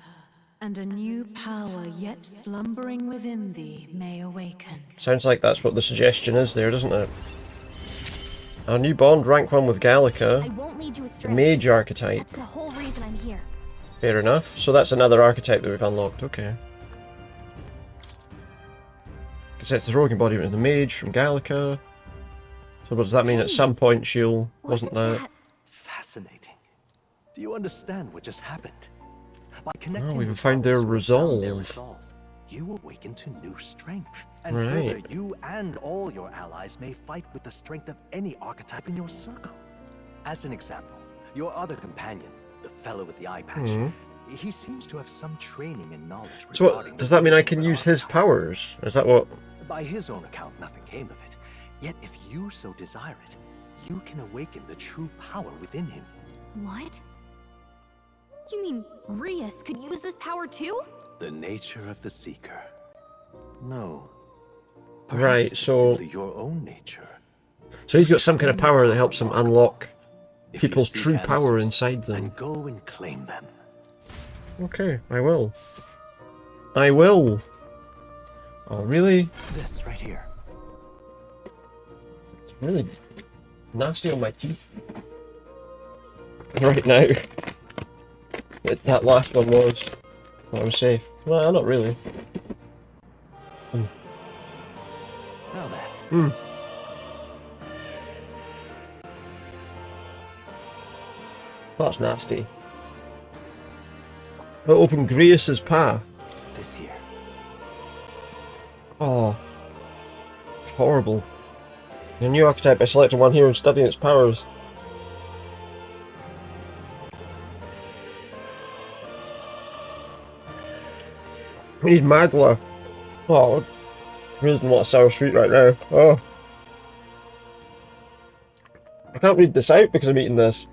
and a new power yet slumbering within thee may awaken. Sounds like that's what the suggestion is there, doesn't it? Our new bond, rank 1 with Gallica. I won't lead you The astray. mage archetype. That's the whole reason I'm here. Fair enough. So that's another archetype that we've unlocked. Okay. Because that's the heroic embodiment of the mage from Gallica. So what does that mean? At some point she'll... Wasn't that? Fascinating. Do you understand what just happened? By connecting Oh, we've with found their others who found their resolve. You awaken to new strength. And Right. further, you and all your allies may fight with the strength of any archetype in your circle. As an example, your other companion, the fellow with the eye patch, he seems to have some training and knowledge So regarding what, does that mean I can use his powers? Is that what... By his own account, nothing came of it. Yet if you so desire it, you can awaken the true power within him. What? You mean Rias could use this power too? The nature of the Seeker. No. Right, Perhaps so... simply your own nature. So he's got some kind of power that helps him unlock people's true power inside them. And go and claim them. Okay, I will. I will. Oh, really? This right here. It's really nasty on my teeth. Right now. That last one was. I was safe. Well, not really. Now then. That's nasty. It'll open Grace's path. This here. Oh. It's horrible. Your new archetype by selecting one here and studying its powers. We need Magla. Oh, I really don't want a sour sweet right now. Oh. I can't read this out because I'm eating this.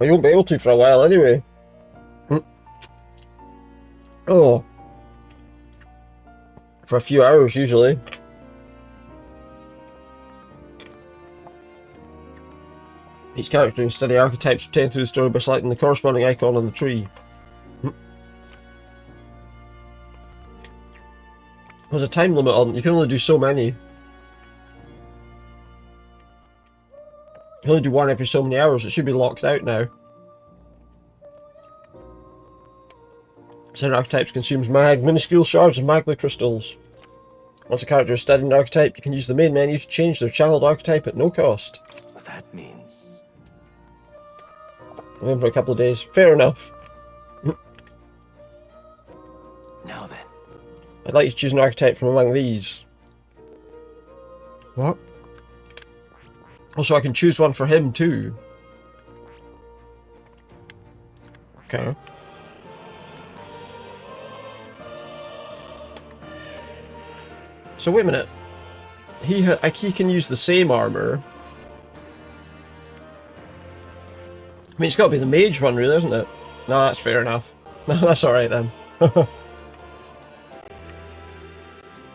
I won't be able to for a while anyway. Oh. For a few hours usually. Each character can study archetypes obtained through the story by selecting the corresponding icon on the tree. There's a time limit on it. You can only do so many. You can only do one every so many hours. It should be locked out now. Certain archetypes consumes minuscule shards of magma crystals. Once a character is studying an archetype, you can use the main menu to change their channeled archetype at no cost. That means... I'm in for a couple of days. Fair enough. Now then. I'd like you to choose an archetype from among these. What? Also, I can choose one for him too. Okay. So wait a minute. He can use the same armor. I mean, it's got to be the mage one, really, isn't it? No, that's fair enough. No, that's all right then. I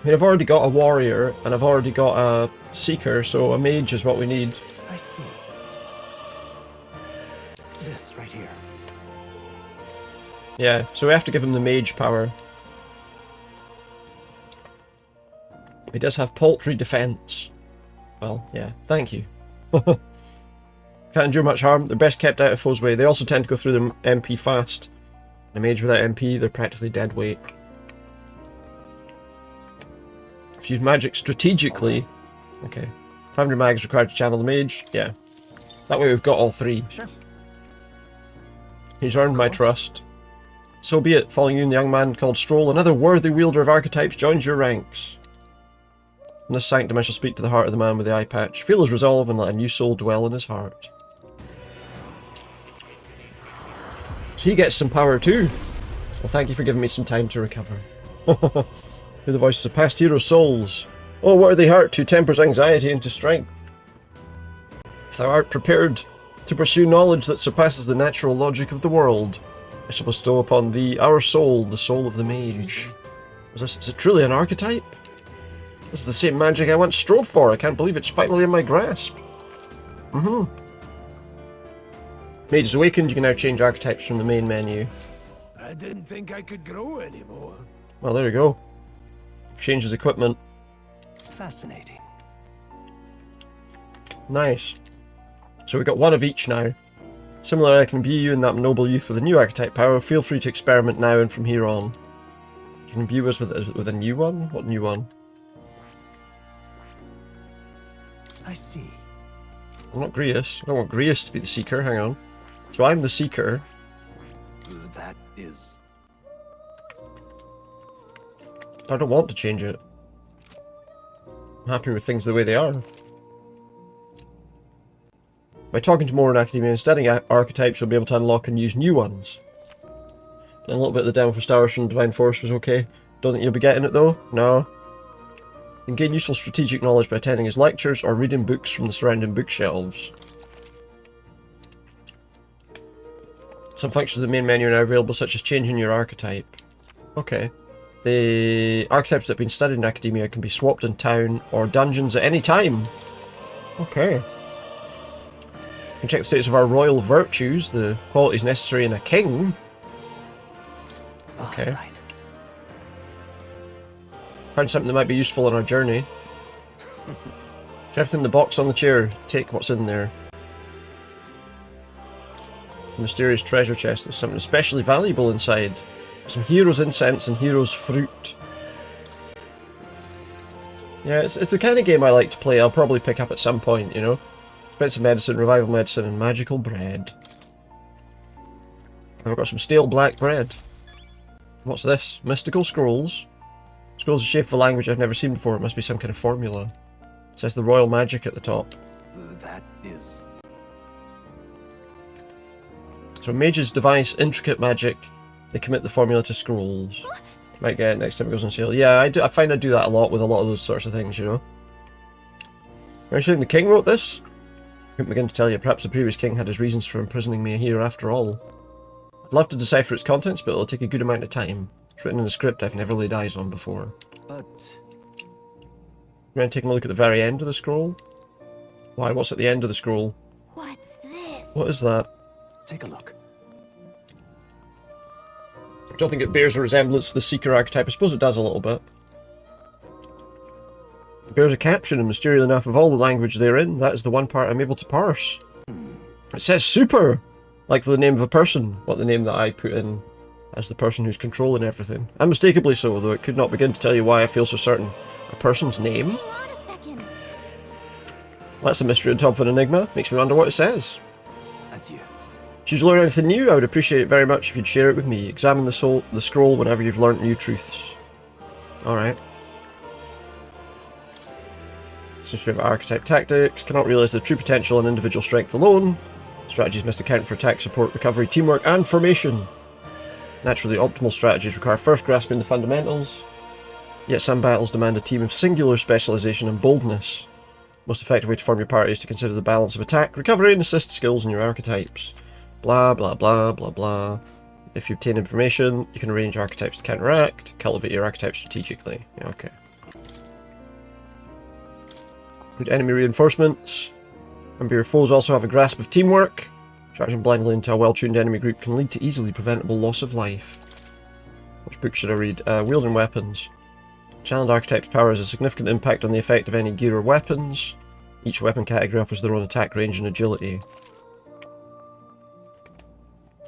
mean, I've already got a warrior, and I've already got a seeker, so a mage is what we need. I see. This Yeah, so we have to give him the mage power. He does have paltry defense. Well, yeah, thank you. Can't endure much harm. They're best kept out of foes' way. They also tend to go through their MP fast. A mage without MP, they're practically dead weight. If you use magic strategically... Okay. 500 mag is required to channel the mage. Yeah. That way we've got all three. Sure. He's earned my trust. So be it. Following you and the young man called Stroll, another worthy wielder of archetypes joins your ranks. In this sanctum I shall speak to the heart of the man with the eye patch. Feel his resolve and let a new soul dwell in his heart. So he gets some power too. Well, thank you for giving me some time to recover. Hear the voices of past hero souls. Oh, what are they heart who tempers anxiety into strength? If thou art prepared to pursue knowledge that surpasses the natural logic of the world, I shall bestow upon thee our soul, the soul of the mage. Is it truly an archetype? This is the same magic I once strove for. I can't believe it's finally in my grasp. Mage is awakened. You can now change archetypes from the main menu. I didn't think I could grow anymore. Well, there you go. Change his equipment. Fascinating. Nice. So we got one of each now. Similarly, I can imbue you and that noble youth with a new archetype power. Feel free to experiment now and from here on. You can imbue us with a new one? What new one? I see. I'm not Grius. I don't want Grius to be the Seeker. Hang on. So I'm the Seeker. That is... I don't want to change it. I'm happy with things the way they are. By talking to more in Academia and studying archetypes, you'll be able to unlock and use new ones. And a little bit of the demo for Star Wars from Divine Force was okay. Don't think you'll be getting it though? No. You can gain useful strategic knowledge by attending his lectures or reading books from the surrounding bookshelves. Some functions of the main menu are now available, such as changing your archetype. Okay. The archetypes that have been studied in Academia can be swapped in town or dungeons at any time. Okay. You can check the status of our royal virtues, the qualities necessary in a king. Okay. Right. Find something that might be useful on our journey. Everything in the box on the chair. Take what's in there. A mysterious treasure chest. There's something especially valuable inside. Some hero's incense and hero's fruit. Yeah, it's the kind of game I like to play. I'll probably pick up at some point, you know. Expensive medicine, revival medicine, and magical bread. And I've got some stale black bread. What's this? Mystical scrolls. Scrolls are shaped of a language I've never seen before. It must be some kind of formula. It says the royal magic at the top. That is... So mages devise intricate magic. They commit the formula to scrolls. You might get it next time it goes on sale. Yeah, I find I do that a lot with a lot of those sorts of things, you know. Are you saying the king wrote this? I couldn't begin to tell you. Perhaps the previous king had his reasons for imprisoning me here after all. I'd love to decipher its contents, but it'll take a good amount of time. It's written in a script I've never laid eyes on before. But... You mind taking a look at the very end of the scroll? Why, what's at the end of the scroll? What's this? What is that? Take a look. I don't think it bears a resemblance to the Seeker archetype. I suppose it does a little bit. It bears a caption, and mysteriously enough, of all the language therein, that is the one part I'm able to parse. It says super! Like the name of a person, what the name that I put in as the person who's controlling everything. Unmistakably so, though it could not begin to tell you why I feel so certain. A person's name? Hang on a second. Well, that's a mystery on top of an enigma. Makes me wonder what it says. Adieu. Should you learn anything new, I would appreciate it very much if you'd share it with me. Examine the scroll whenever you've learnt new truths. Alright. Since we have archetype tactics, cannot realise the true potential and individual strength alone. Strategies must account for attack, support, recovery, teamwork, and formation. Naturally, optimal strategies require first grasping the fundamentals. Yet some battles demand a team of singular specialisation and boldness. Most effective way to form your party is to consider the balance of attack, recovery, and assist skills in your archetypes. Blah, blah, blah, blah, blah. If you obtain information, you can arrange archetypes to counteract, cultivate your archetype strategically. Yeah, okay. Good enemy reinforcements. Remember, your foes also have a grasp of teamwork. Charging blindly into a well-tuned enemy group can lead to easily preventable loss of life. Which book should I read? Wielding weapons. Channeled Archetype's power has a significant impact on the effect of any gear or weapons. Each weapon category offers their own attack range and agility.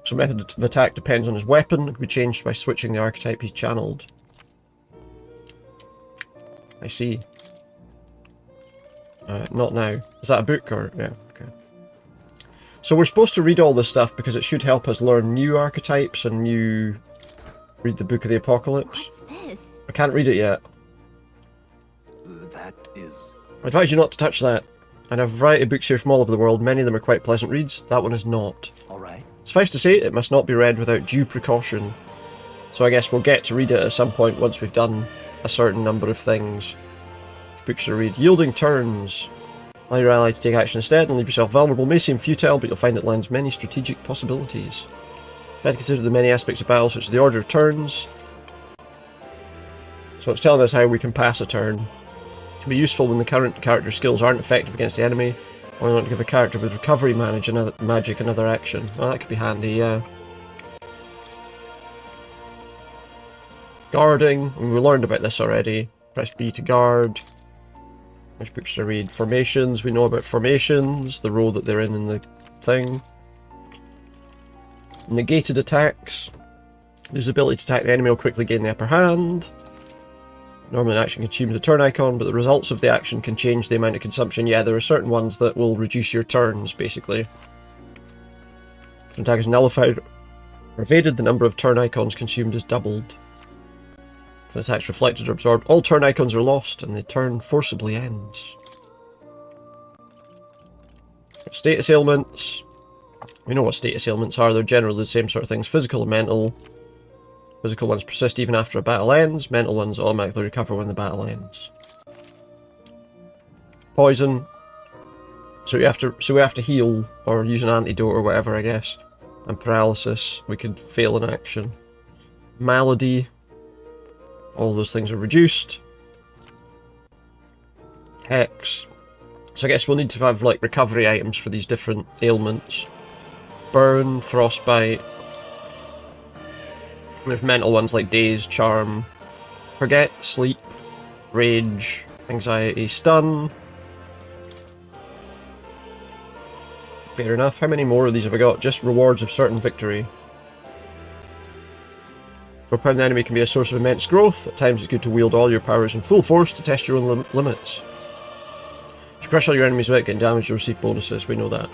So method of attack depends on his weapon. It can be changed by switching the archetype he's channeled. I see. Not now. Is that a book or... yeah, okay. So we're supposed to read all this stuff because it should help us learn new archetypes and new... Read the Book of the Apocalypse. What's this? I can't read it yet. That is... I advise you not to touch that. I have a variety of books here from all over the world. Many of them are quite pleasant reads. That one is not. Alright. Suffice to say, it must not be read without due precaution. So I guess we'll get to read it at some point once we've done a certain number of things. Which books should I read? Yielding Turns. Allow your ally to take action instead and leave yourself vulnerable. May seem futile, but you'll find it lends many strategic possibilities. Try to consider the many aspects of battle, such as the order of turns. So it's telling us how we can pass a turn. It can be useful when the current character skills aren't effective against the enemy, or you want to give a character with recovery magic another action. Well, that could be handy, yeah. Guarding. I mean, we learned about this already. Press B to guard. Which book should I read? Formations. We know about formations, the role that they're in the thing. Negated attacks. There's the ability to attack the enemy will quickly gain the upper hand. Normally an action consumes a turn icon, but the results of the action can change the amount of consumption. Yeah, there are certain ones that will reduce your turns, basically. If an attack is nullified or evaded, the number of turn icons consumed is doubled. If an attack is reflected or absorbed, all turn icons are lost, and the turn forcibly ends. Status ailments. We know what status ailments are. They're generally the same sort of things. Physical and mental. Physical ones persist even after a battle ends. Mental ones automatically recover when the battle ends. Poison. So we have to heal or use an antidote or whatever, I guess. And paralysis. We could fail in action. Malady. All those things are reduced. Hex. So I guess we'll need to have like recovery items for these different ailments. Burn, frostbite. We have mental ones like daze, charm, forget, sleep, rage, anxiety, stun. Fair enough. How many more of these have I got? Just rewards of certain victory. Overpowering the enemy can be a source of immense growth. At times it's good to wield all your powers in full force to test your own limits. If you crush all your enemies without getting damaged, you'll receive bonuses. We know that.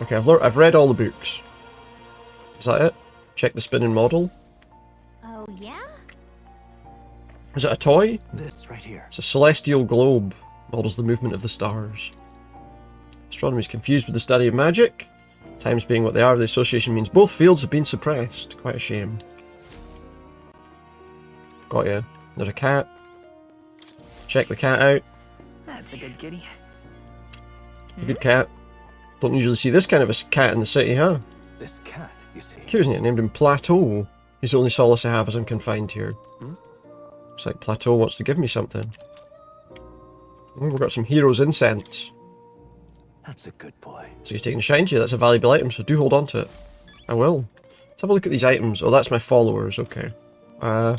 Okay, I've read all the books. Is that it? Check the spinning model. Oh, yeah? Is it a toy? This right here. It's a celestial globe. Models the movement of the stars. Astronomy is confused with the study of magic. Times being what they are, the association means both fields have been suppressed. Quite a shame. Got ya. There's a cat. Check the cat out. That's a good kitty. A good cat. Don't usually see this kind of a cat in the city, huh? This cat, you see. Cute, isn't it? Named him Plateau. He's the only solace I have as I'm confined here. Looks like Plateau wants to give me something. Oh, we've got some hero's incense. That's a good boy. So he's taking a shine to you. That's a valuable item, so do hold on to it. I will. Let's have a look at these items. Oh, that's my followers. Okay. Hello.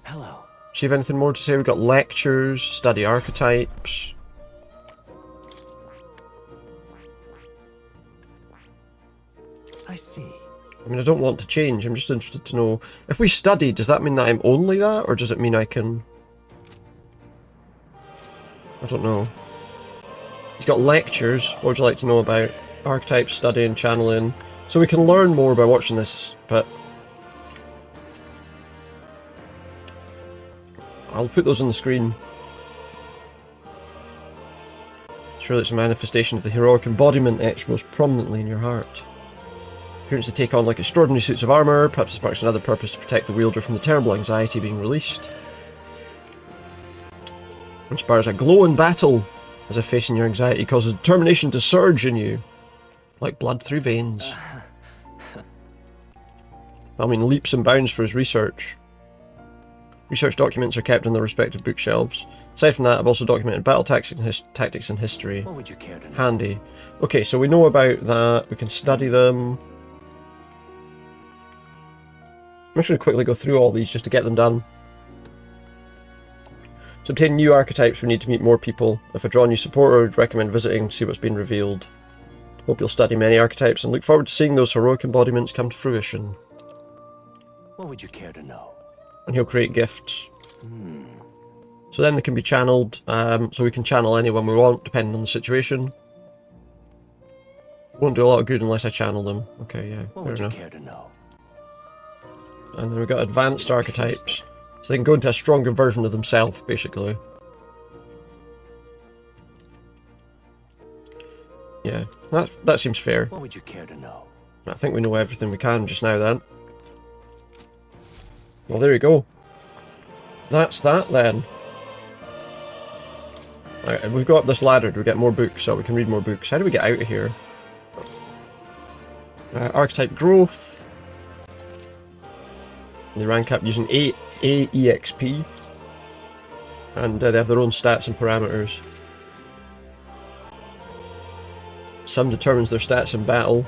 Do you have anything more to say? We've got lectures, study archetypes. I see. I mean, I don't want to change. I'm just interested to know. If we study, does that mean that I'm only that? Or does it mean I can... I don't know. He's got lectures. What would you like to know about? Archetypes, studying, channeling. So we can learn more by watching this, but... I'll put those on the screen. Surely it's a manifestation of the heroic embodiment etched most prominently in your heart. Appearance to take on like extraordinary suits of armour, perhaps this marks another purpose to protect the wielder from the terrible anxiety being released. Inspires a glow in battle, as if facing your anxiety causes determination to surge in you, like blood through veins. I mean, leaps and bounds for his research. Research documents are kept in their respective bookshelves. Aside from that, I've also documented battle tactics and history. What would you care to know? Handy. Okay, so we know about that. We can study them. I'm just going to quickly go through all these just to get them done. To obtain new archetypes, we need to meet more people. If I draw a new supporter, I'd recommend visiting to see what's been revealed. Hope you'll study many archetypes and look forward to seeing those heroic embodiments come to fruition. What would you care to know? And he'll create gifts. So then they can be channeled, so we can channel anyone we want, depending on the situation. Won't do a lot of good unless I channel them. Okay, yeah, What fair would you enough. care to know? And then we've got advanced archetypes. So they can go into a stronger version of themselves, basically. Yeah, that seems fair. What would you care to know? I think we know everything we can just now then. Well, there you go. That's that then. Right, we've got up this ladder. Do we get more books so we can read more books? How do we get out of here? Archetype growth. They rank up using AEXP. And they have their own stats and parameters. Some determines their stats in battle.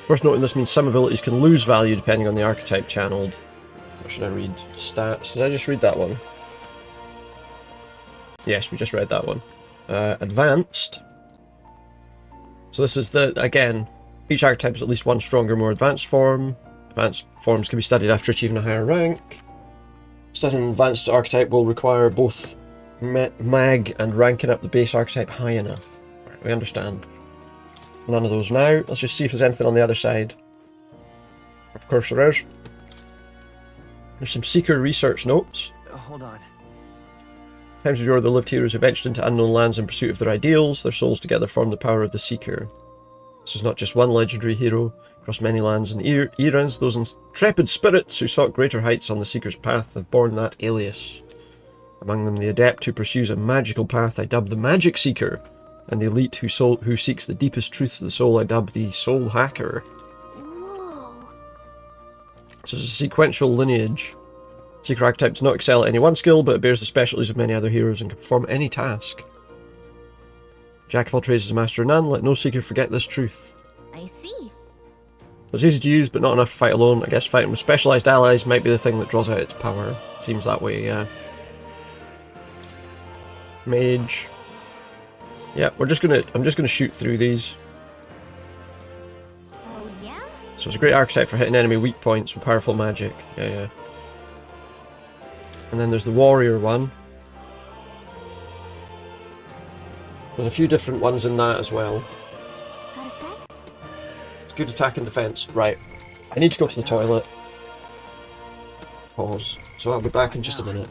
Worth noting, this means some abilities can lose value depending on the archetype channeled. What should I read? Stats. Did I just read that one? Yes, we just read that one. Advanced. So this is the, again, each archetype is at least one stronger, more advanced form. Advanced forms can be studied after achieving a higher rank. Studying an advanced archetype will require both mag and ranking up the base archetype high enough. Right, we understand. None of those now. Let's just see if there's anything on the other side. Of course there is. There's some Seeker research notes. Hold on. Times of yore, there lived heroes who ventured into unknown lands in pursuit of their ideals. Their souls together formed the power of the Seeker. This was not just one legendary hero. Across many lands and eras, those intrepid spirits who sought greater heights on the Seeker's path have borne that alias. Among them, the adept who pursues a magical path I dub the Magic Seeker, and the elite who seeks the deepest truths of the soul I dub the Soul Hacker. So it's a sequential lineage. Seeker archetype does not excel at any one skill, but it bears the specialties of many other heroes and can perform any task. Jack of all trades is a master of none. Let no Seeker forget this truth. I see. It's easy to use, but not enough to fight alone. I guess fighting with specialised allies might be the thing that draws out its power. Seems that way, yeah. Mage. Yeah, I'm just gonna shoot through these. Oh yeah? So it's a great archetype for hitting enemy weak points with powerful magic. Yeah, yeah. And then there's the warrior one. There's a few different ones in that as well. Got a sec? It's good attack and defense. Right. I need to go to the toilet. Pause. So I'll be back in just a minute.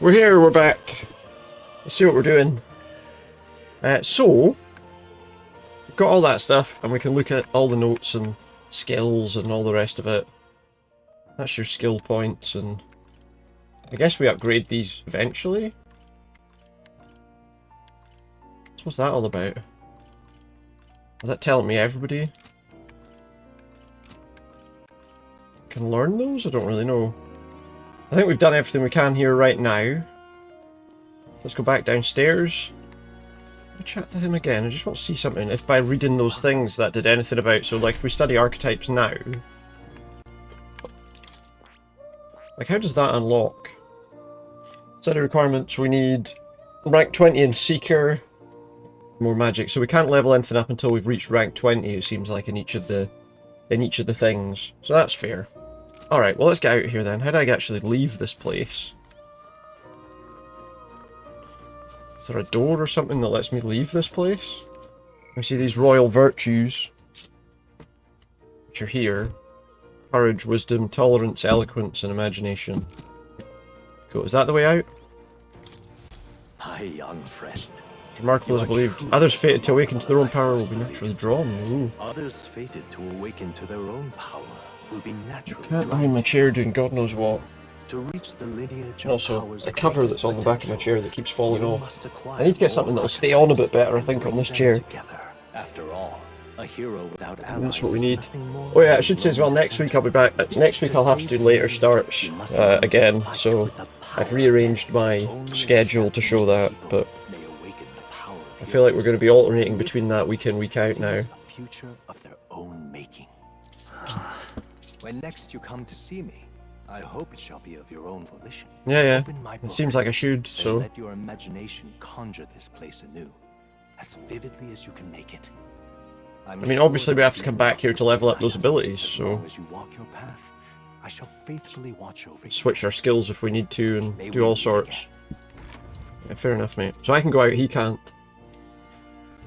We're here, we're back. Let's see what we're doing. So, we've got all that stuff, and we can look at all the notes and skills and all the rest of it. That's your skill points, and I guess we upgrade these eventually. So what's that all about? Is that telling me everybody can learn those? I don't really know. I think we've done everything we can here right now. Let's go back downstairs. I'll chat to him again. I just want to see something. If by reading those things that did anything about... So, like, if we study archetypes now... Like, how does that unlock? Study requirements, we need rank 20 in Seeker. More magic. So we can't level anything up until we've reached rank 20, it seems like, in each of the things. So that's fair. Alright, well let's get out of here then. How do I actually leave this place? Is there a door or something that lets me leave this place? I see these royal virtues, which are here. Courage, wisdom, tolerance, eloquence, and imagination. Cool, is that the way out? My young friend. Remarkable as believed. Others fated to awaken to their own power will be naturally drawn. Ooh. Others fated to awaken to their own power will be naturally Can't drawn. behind my chair doing God knows what. To reach the lineage And also, of a cover that's on the back of my chair that keeps falling off. I need to get something that'll stay on a bit better, I think, on this chair. After all, a hero without allies. That's what we need. Oh yeah, I should say as well, next week I'll be back. Next week I'll have to do later starts again, so I've rearranged my schedule to show that, but I feel like we're going to be alternating between that week in, week out now. Future of their own making. When next you come to see me, I hope it shall be of your own volition. Yeah. Open my It book seems like I should, and so... let your imagination conjure this place anew, as vividly as you can make it. I mean, obviously we have to come back here to level up those abilities, so... As you walk your path, I shall faithfully watch over you. Switch our skills if we need to, and do all sorts. Yeah, fair enough, mate. So I can go out, he can't.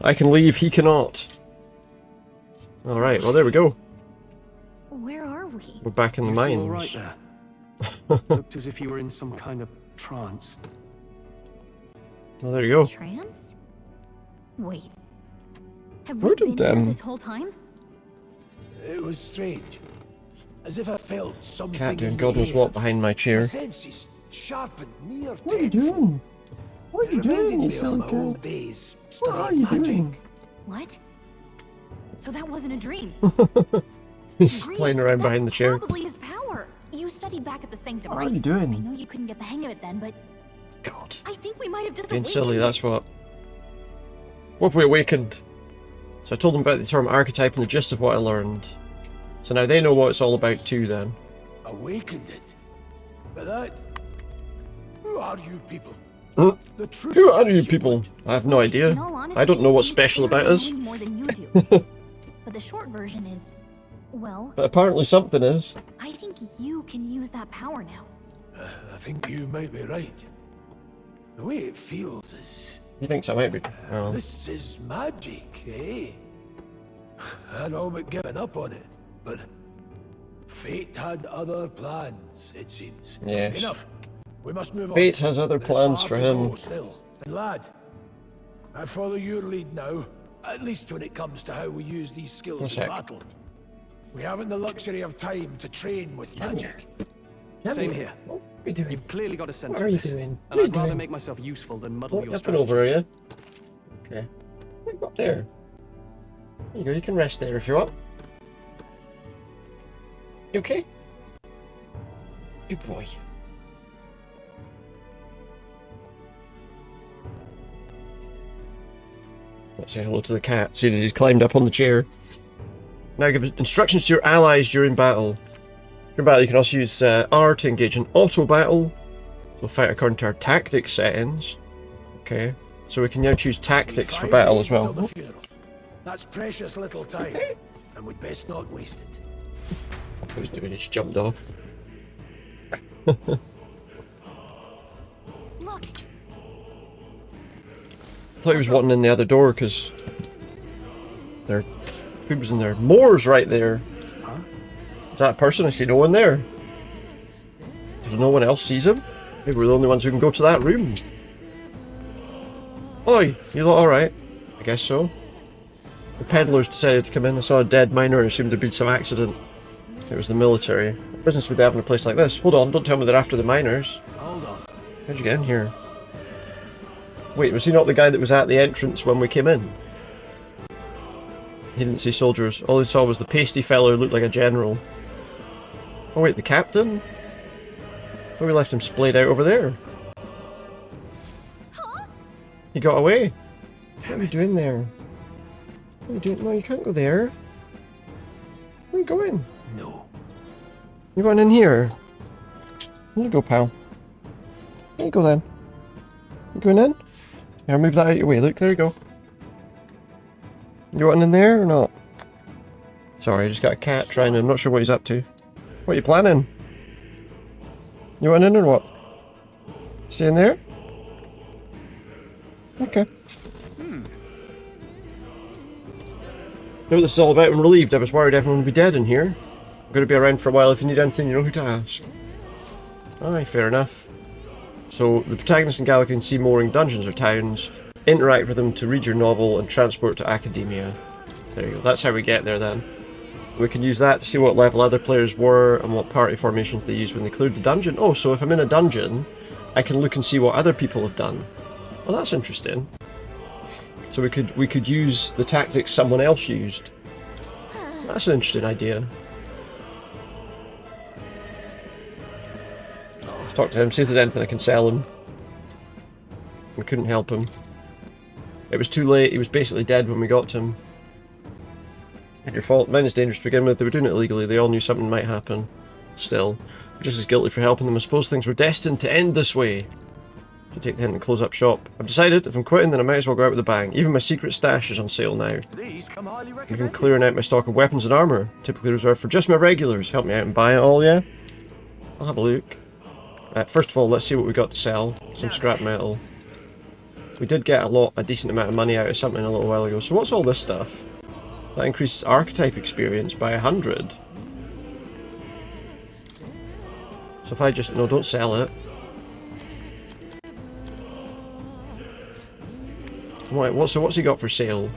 I can leave, he cannot. Alright, well there we go. Where are we? We're back in the You feel all mines. right there? Looked as if you were in some kind of trance. Well, there you go. Trance? Wait. Have Where we did, been here this whole time? It was strange. As if I felt something Cat doing in God the knows air. what behind my My chair. senses sharpened near What are you tenfold. doing? What are you It reminded doing, you me of silly my old cat? days What are studying you magic. doing? What? So that wasn't a dream. He's Grease, playing around that's behind the chair. Probably his power. You studied back at the Sanctum, What are right? you doing? I know you couldn't get the hang of it then, but God. I think we might have just Being awakened silly, it. that's what. What have we awakened? So I told them about the term archetype and the gist of what I learned. So now they know what it's all about too then. Awakened it. But that... Who are you people? Huh? The truth Who are you people? I have no idea. In all honesty, I don't know what's we special about barely us. know any more than you do. But the short version is, well, But apparently something is. I think you can use that power now. I think you might be right. The way it feels is... He thinks I might be. Oh. This is magic, eh? I'd all but given up on it, but... Fate had other plans, it seems. Yes. Enough. We must move on. Fate has other There's plans far for to him. go still. And lad, I follow your lead now, at least when it comes to how we use these skills One in sec. battle. We haven't the luxury of time to train with magic. Same here. What are you doing? You've clearly got a sense What are for you this, doing? and What are you I'd rather doing? make myself useful than muddle Oh, your up and over, are strategies. you? Okay. What you got there? There you go, you can rest there if you want. You okay? Good boy. Let's say hello to the cat, seeing as he's climbed up on the chair. Now give instructions to your allies during battle. During battle you can also use R to engage in auto battle. We'll fight according to our tactics settings. Okay, so we can now choose tactics for battle as well. Until the funeral. That's precious little time, and we'd best not waste it. What he was doing, he just jumped off. Look, I thought he was wanting in the other door because there, who was in there? Moore's right there. Is that a person? I see no one there. No one else sees him. Maybe we're the only ones who can go to that room. Oi, you lot alright? I guess so. The peddlers decided to come in. I saw a dead miner and assumed there'd been some accident. It was the military. What business would they have in a place like this? Hold on, don't tell me they're after the miners. Hold on. How'd you get in here? Wait, was he not the guy that was at the entrance when we came in? He didn't see soldiers. All he saw was the pasty fella who looked like a general. Oh wait, the captain? Oh, we left him splayed out over there. He got away. What are you doing there? What are you doing? No, you can't go there. Where are you going? No. You're going in here. Here you go, pal. There you go then. You going in? Yeah, move that out of your way. Look, there you go. You want in there or not? Sorry, I just got a cat trying to... I'm not sure what he's up to. What are you planning? You want in or what? Stay in there? Okay. Know what this is all about? I'm relieved. I was worried everyone would be dead in here. I'm going to be around for a while. If you need anything, you know who to ask. Aye, fair enough. So, the protagonists in Galaga can see mooring dungeons or towns, interact with them to read your novel, and transport to academia. There you go. That's how we get there then. We can use that to see what level other players were and what party formations they used when they cleared the dungeon. Oh, so if I'm in a dungeon, I can look and see what other people have done. Well, that's interesting. So we could use the tactics someone else used. That's an interesting idea. Let's talk to him, see if there's anything I can sell him. We couldn't help him. It was too late, he was basically dead when we got to him. Not your fault, mine is dangerous to begin with, they were doing it illegally, they all knew something might happen. Still, we're just as guilty for helping them. I suppose things were destined to end this way. To take the hint and close up shop. I've decided, if I'm quitting, then I might as well go out with a bang. Even my secret stash is on sale now. Even clearing out my stock of weapons and armour, typically reserved for just my regulars. Help me out and buy it all, yeah? I'll have a look. First of all, let's see what we got to sell. Some scrap metal. We did get a decent amount of money out of something a little while ago. So what's all this stuff? That increases archetype experience by 100. So if I just... No, don't sell it. What's he got for sale?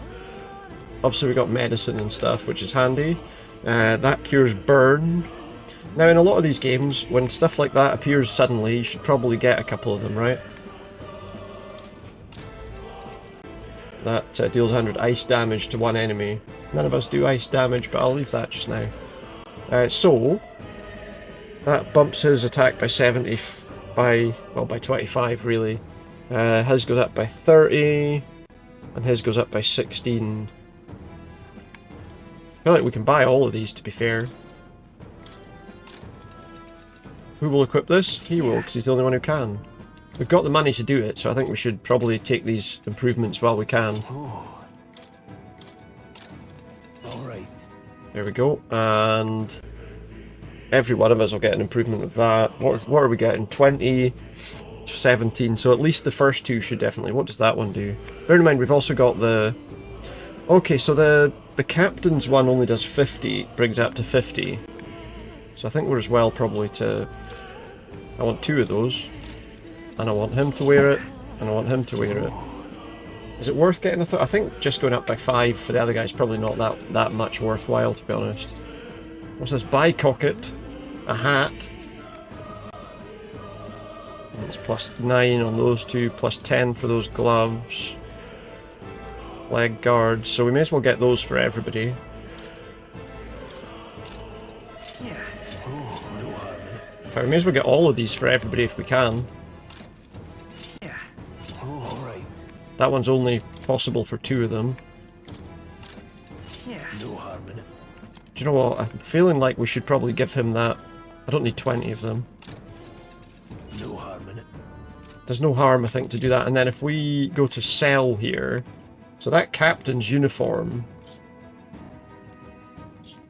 Obviously we got medicine and stuff, which is handy. That cures burn. Now in a lot of these games, when stuff like that appears suddenly, you should probably get a couple of them, right? That deals 100 ice damage to one enemy. None of us do ice damage, but I'll leave that just now. So, that bumps his attack by 70, by 25 really. His goes up by 30. And his goes up by 16. I feel like we can buy all of these, to be fair. Who will equip this? He will, because he's the only one who can. We've got the money to do it, so I think we should probably take these improvements while we can. Alright. There we go, and every one of us will get an improvement of that. What are we getting? 20, 17, so at least the first two should definitely. What does that one do? Bear in mind, we've also got the... Okay, so the captain's one only does 50, brings it up to 50. So I think we're as well probably to... I want two of those. And I want him to wear it, and I want him to wear it. Is it worth getting a I think just going up by 5 for the other guy is probably not that much worthwhile, to be honest. What's this? Bicocket, a hat. And it's plus 9 on those two, plus 10 for those gloves. Leg guards, so we may as well get those for everybody. In fact, we may as well get all of these for everybody if we can. That one's only possible for 2 of them. No harm in it. Do you know what? I'm feeling like we should probably give him that. I don't need 20 of them. No harm in it. There's no harm, I think, to do that. And then if we go to sell here... So that captain's uniform...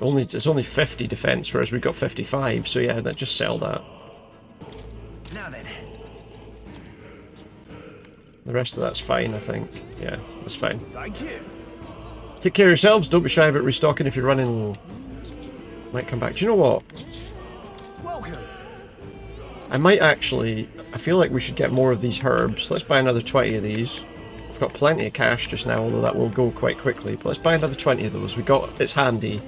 It's only 50 defense, whereas we've got 55. So yeah, just sell that. Now then. The rest of that's fine, I think. Yeah, that's fine. Thank you. Take care of yourselves. Don't be shy about restocking if you're running low. Might come back. Do you know what? Welcome. I might actually... I feel like we should get more of these herbs. Let's buy another 20 of these. We've got plenty of cash just now, although that will go quite quickly. But let's buy another 20 of those. It's handy.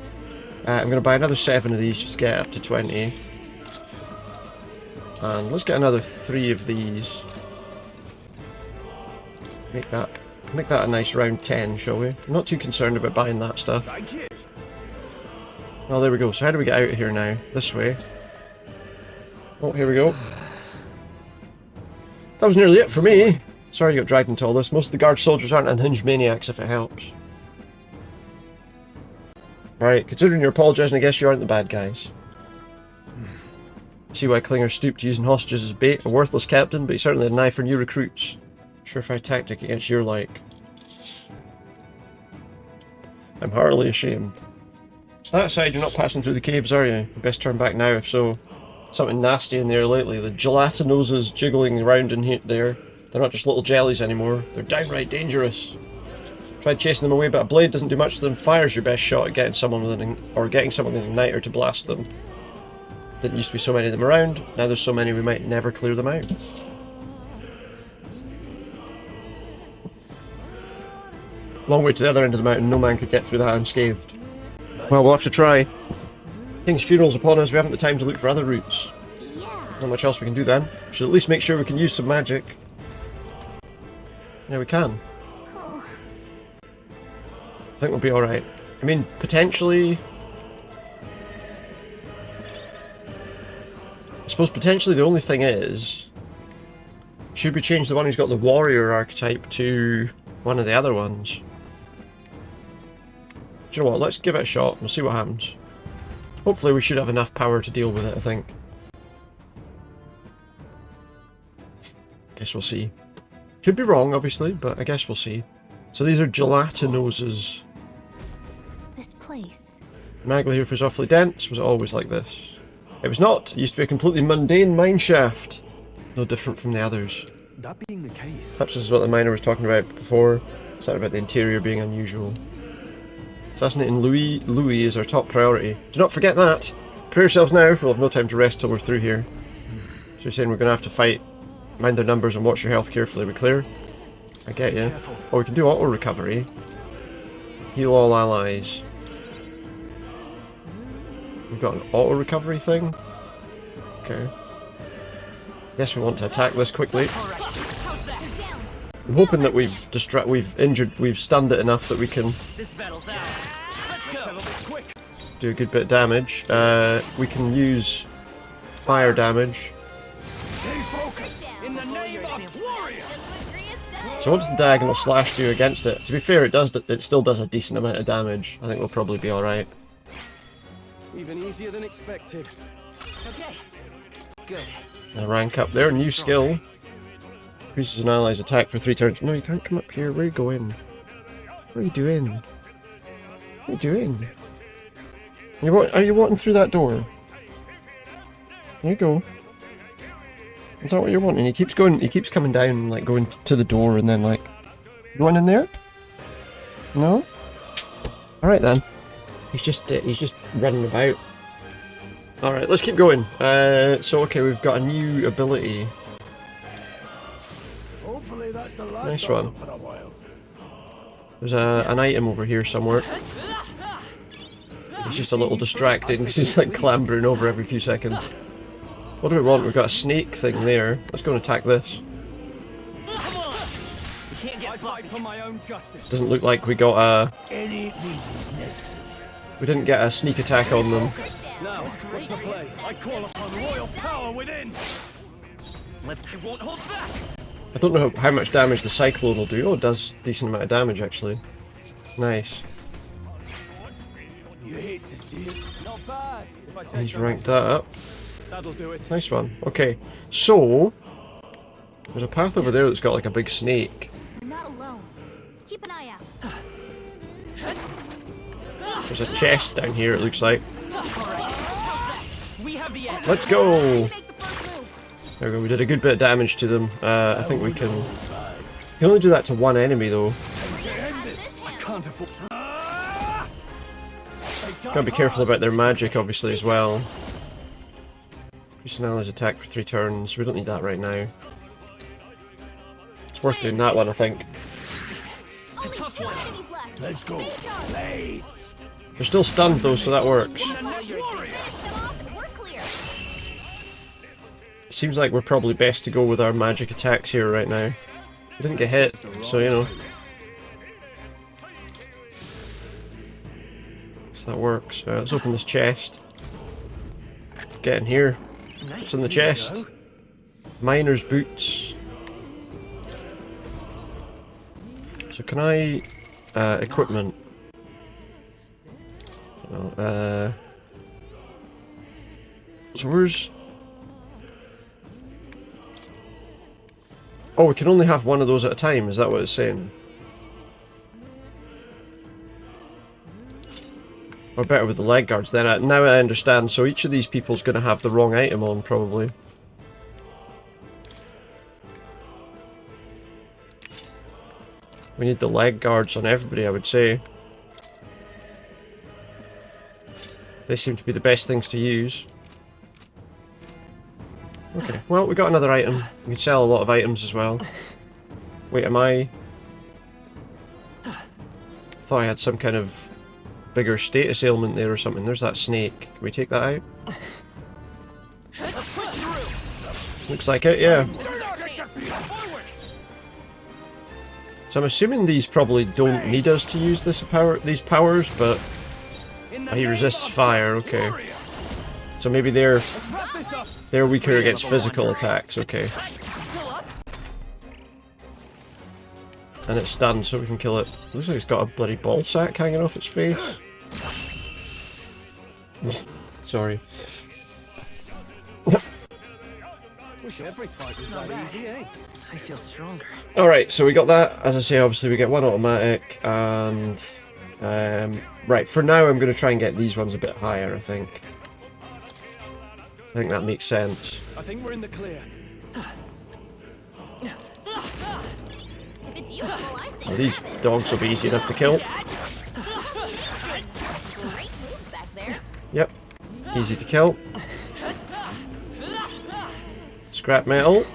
I'm going to buy another 7 of these just to get up to 20. And let's get another 3 of these. Make that a nice round 10, shall we? I'm not too concerned about buying that stuff. Well, there we go. So how do we get out of here now? This way. Oh, here we go. That was nearly it for me. Sorry you got dragged into all this. Most of the guard soldiers aren't unhinged maniacs, if it helps. Right, considering you're apologising, I guess you aren't the bad guys. See why Klinger stooped to using hostages as bait. A worthless captain, but he certainly had an eye for new recruits. Surefire tactic against your like. I'm heartily ashamed. That aside, you're not passing through the caves, are you? You best turn back now, if so. Something nasty in there lately. The gelatinoses jiggling around in here, there. They're not just little jellies anymore. They're downright dangerous. Tried chasing them away, but a blade doesn't do much to them. Fire's your best shot at getting someone with an igniter to blast them. Didn't used to be so many of them around. Now there's so many we might never clear them out. Long way to the other end of the mountain. No man could get through that unscathed. Well, we'll have to try. King's funeral's upon us. We haven't the time to look for other routes. Not much else we can do then. We should at least make sure we can use some magic. Yeah, we can. I think we'll be alright. I mean, potentially... I suppose potentially the only thing is... should we change the one who's got the warrior archetype to one of the other ones? Do you know what? Let's give it a shot. We'll see what happens. Hopefully we should have enough power to deal with it, I think. Guess we'll see. Could be wrong, obviously, but I guess we'll see. So these are gelatinoses. This place. Magla here feels awfully dense. Was it always like this? It was not. It used to be a completely mundane mineshaft. No different from the others. That being the case... Perhaps this is what the miner was talking about before. It's not about the interior being unusual. Assassinating Louis is our top priority. Do not forget that! Prepare yourselves now, for we'll have no time to rest till we're through here. So you're saying we're going to have to fight, mind their numbers and watch your health carefully. Are we clear? I get you. Oh, we can do auto recovery. Heal all allies. We've got an auto recovery thing. Okay. Guess we want to attack this quickly. I'm hoping that we've stunned it enough that we can do a good bit of damage. We can use fire damage. So what does the diagonal slash do against it? To be fair, it still does a decent amount of damage. I think we'll probably be alright. Even easier than expected. Okay. Good. A rank up there, new skill. Increases an ally's attack for 3 turns. No, you can't come up here. Where are you going? What are you doing? What are you doing? Are you wanting through that door? There you go. Is that what you're wanting? He keeps coming down, like going to the door and then like... Going in there? No? Alright then. He's just running about. Alright, let's keep going. So okay, we've got a new ability. Hopefully that's the last Nice one. for a while. There's an item over here somewhere. He's just a little distracting because he's like clambering over every few seconds. What do we want? We've got a snake thing there. Let's go and attack this. I fight for my own justice. Doesn't look like we got a... Any means necessary. We didn't get a sneak attack on them. Now, what's the play? I call upon royal power within. It won't hold back. I don't know how much damage the cyclone will do. Oh, it does a decent amount of damage actually. Nice. You hate to see it. Not bad. If I say He's so ranked that up. That'll do it. Nice one. Okay, so there's a path over there that's got like a big snake. You're not alone. Keep an eye out. There's a chest down here, it looks like. We have the edge. Let's go! There we go, we did a good bit of damage to them. I think we can... You can only do that to one enemy though. I can't afford. Gotta be careful about their magic obviously as well. Use an ally's attack for 3 turns. We don't need that right now. It's worth doing that one, I think. Let's go. Blaze. They're still stunned though, so that works. It seems like we're probably best to go with our magic attacks here right now. We didn't get hit, so you know. So that works. Let's open this chest. Get in here. What's in the chest? Miner's boots. So can I... equipment. So where's... Oh, we can only have one of those at a time, is that what it's saying? Or better with the leg guards then. Now I understand, so each of these people's going to have the wrong item on, probably. We need the leg guards on everybody, I would say. They seem to be the best things to use. Okay, well, we got another item. We can sell a lot of items as well. Wait, am I... thought I had some kind of bigger status ailment there or something. There's that snake. Can we take that out? Looks like it, yeah. So I'm assuming these probably don't need us to use these powers, but he resists fire, okay. So maybe they're weaker against physical attacks, okay. And it's stunned, so we can kill it. Looks like it's got a bloody ball sack hanging off its face. Sorry. Wish every fight was that easy, eh? I feel stronger. Alright, so we got that. As I say, obviously we get one automatic, and... right, for now I'm going to try and get these ones a bit higher, I think. I think that makes sense. I think we're in the clear. Well, these dogs will be easy enough to kill. Yep, easy to kill. Scrap metal.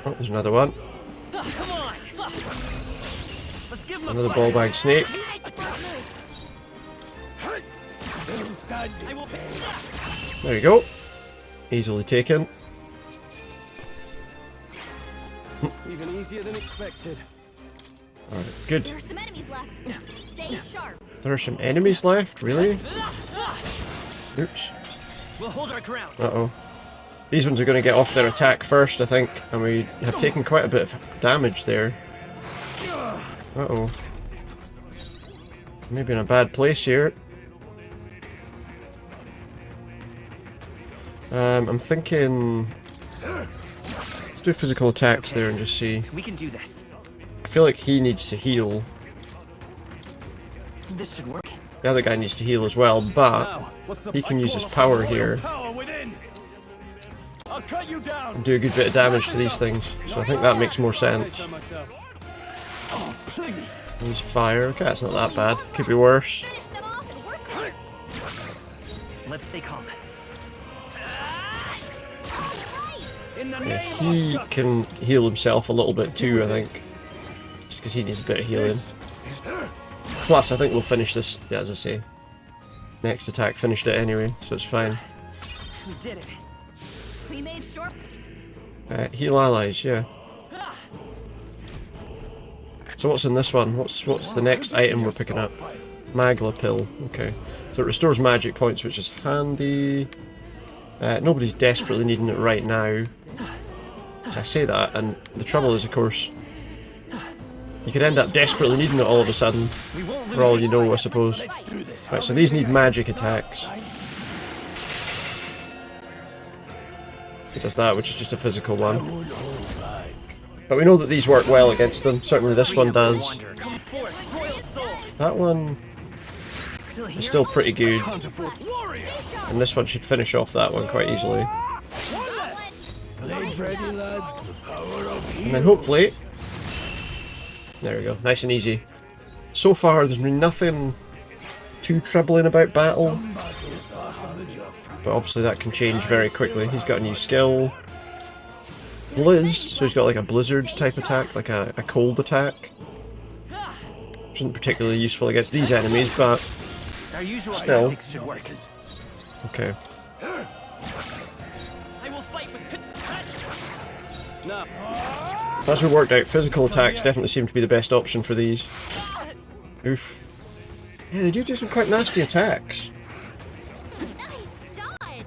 Oh, there's another one. Another ball bag snake. There you go. Easily taken. Even easier than expected. Alright, good. There are some enemies left. Stay sharp. There are some enemies left? Really? Oops. We'll hold our ground. Uh-oh. These ones are going to get off their attack first, I think, and we have taken quite a bit of damage there. Uh-oh. Maybe in a bad place here. I'm thinking... let's do physical attacks there and just see. We can do this. I feel like he needs to heal. This should work. The other guy needs to heal as well, but he can use his power here and do a good bit of damage to these things. So I think that makes more sense. Use fire. Okay, that's not that bad. Could be worse. Let's stay calm. Yeah, he can heal himself a little bit too, I think. Just because he needs a bit of healing. Plus, I think we'll finish this, yeah, as I say. Next attack finished it anyway, so it's fine. We did it. We made short. Heal allies, yeah. So what's in this one? What's the next item we're picking up? Magla pill. Okay. So it restores magic points, which is handy. Nobody's desperately needing it right now. So I say that, and the trouble is, of course, you could end up desperately needing it all of a sudden, for all you know, I suppose. Right, so these need magic attacks. It does that, which is just a physical one. But we know that these work well against them. Certainly this one does. That one is still pretty good. And this one should finish off that one quite easily. And then hopefully... there we go, nice and easy. So far there's been nothing too troubling about battle. but obviously that can change very quickly. He's got a new skill. Blizz, so he's got like a blizzard type attack, like a cold attack. Which isn't particularly useful against these enemies, but Our usual still. tactics should work. Okay. I will fight with. No. As we worked out, physical attacks definitely seem to be the best option for these. Oof. Yeah, they do some quite nasty attacks. Nice dodge!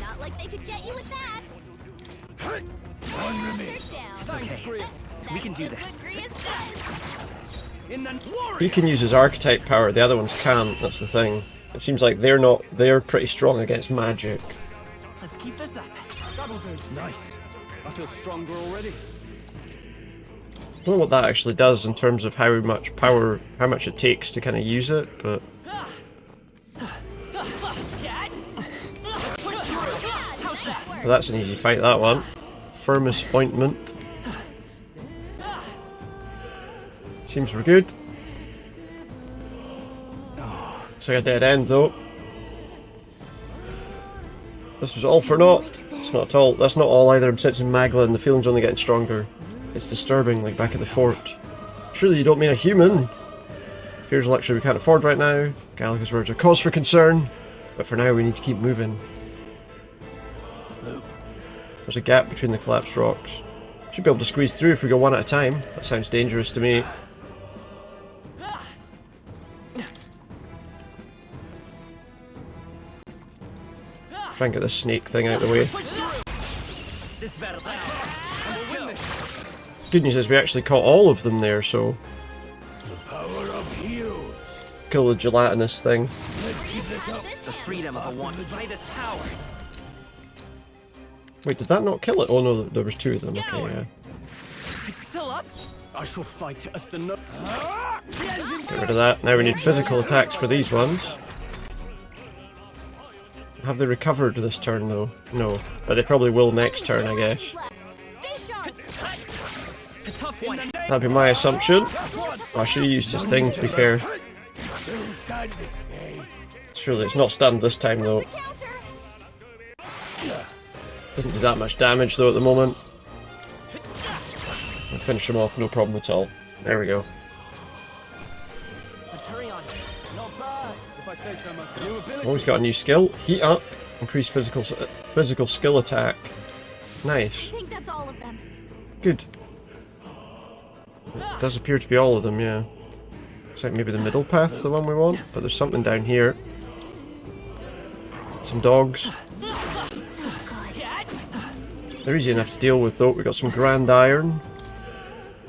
Not like they could get you with that. One remains. It's okay. We can do this. He can use his archetype power, the other ones can't, that's the thing. It seems like they're pretty strong against magic. Let's keep this up. That'll do. Nice. I feel stronger already. I don't know what that actually does in terms of how much power, how much it takes to kind of use it, but... Well, that's an easy fight, that one. Firmus Ointment. Seems we're good. Looks like a dead end, though. This was all for naught. It's not at all. That's not all either. I'm sensing Magla and the feeling's only getting stronger. It's disturbing, like back at the fort. Surely you don't mean a human? Fear's a luxury we can't afford right now. Gallica's words are cause for concern. But for now we need to keep moving. There's a gap between the collapsed rocks. Should be able to squeeze through if we go one at a time. That sounds dangerous to me. Try and get this snake thing out of the way. Good news is we actually caught all of them there, so... Kill the gelatinous thing. The freedom of a one by this power. Wait, did that not kill it? Oh no, there was two of them. Okay, yeah. Still up? I shall fight as the Get rid of that. Now we need physical attacks for these ones. Have they recovered this turn though? No. But they probably will next turn, I guess. That'd be my assumption. Oh, I should have used his thing, to be fair. Surely it's not stunned this time though. Doesn't do that much damage though at the moment. I'll finish him off, no problem at all. There we go. Oh, he's got a new skill. Heat up. Increase physical skill attack. Nice. I think that's all of them. Good. It does appear to be all of them, yeah. Looks like maybe the middle path's the one we want, but there's something down here. Some dogs. They're easy enough to deal with though. We've got some grand iron.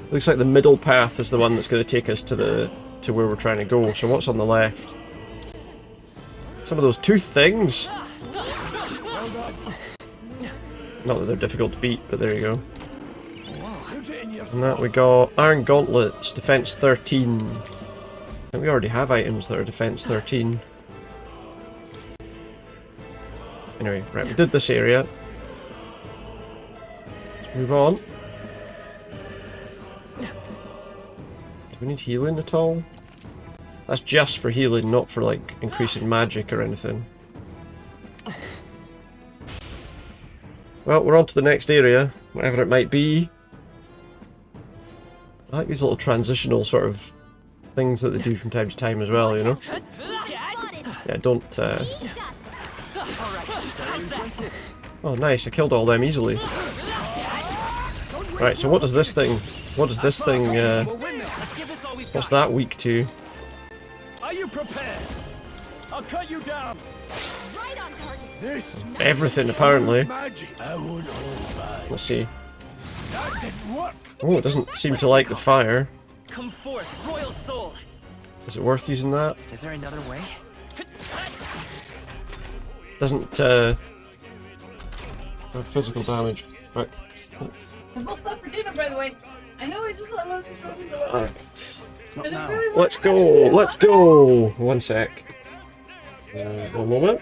Looks like the middle path is the one that's going to take us to where we're trying to go. So what's on the left? Some of those tooth things. Not that they're difficult to beat, but there you go. And that we got Iron Gauntlets, Defense 13. I think we already have items that are Defense 13. Anyway, right, we did this area. Let's move on. Do we need healing at all? That's just for healing, not for like increasing magic or anything. Well, we're on to the next area, whatever it might be. I like these little transitional sort of things that they do from time to time as well, you know? Yeah, don't... Oh, nice, I killed all them easily. Right, so what does this thing... What's that weak to? Are you prepared? I'll cut you down. Right on target. This Everything, apparently. I won't hold back. Let's see. That didn't work. Oh, it doesn't seem to like the fire. Come forth, royal soul. Is it worth using that? Is there another way? Doesn't, have physical damage. Right. I'm all stuff for dinner, by the way. I know I just let loads of food go. Alright. And I really want Let's go! Let's go! One sec. One moment.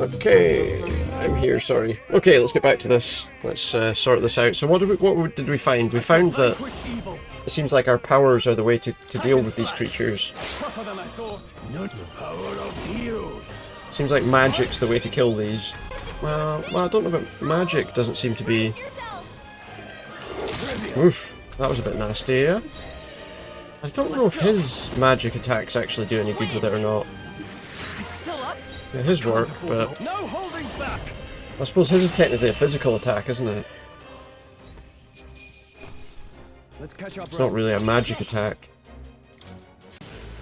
Okay, I'm here, sorry. Okay, let's get back to this. Let's sort this out. So what did we find? We found that it seems like our powers are the way to deal with these creatures. Seems like magic's the way to kill these. Well, I don't know about magic. Doesn't seem to be... Oof, that was a bit nasty, yeah? I don't know if his magic attacks actually do any good with it or not. Yeah, his work, but... I suppose his is technically a physical attack, isn't it? It's not really a magic attack.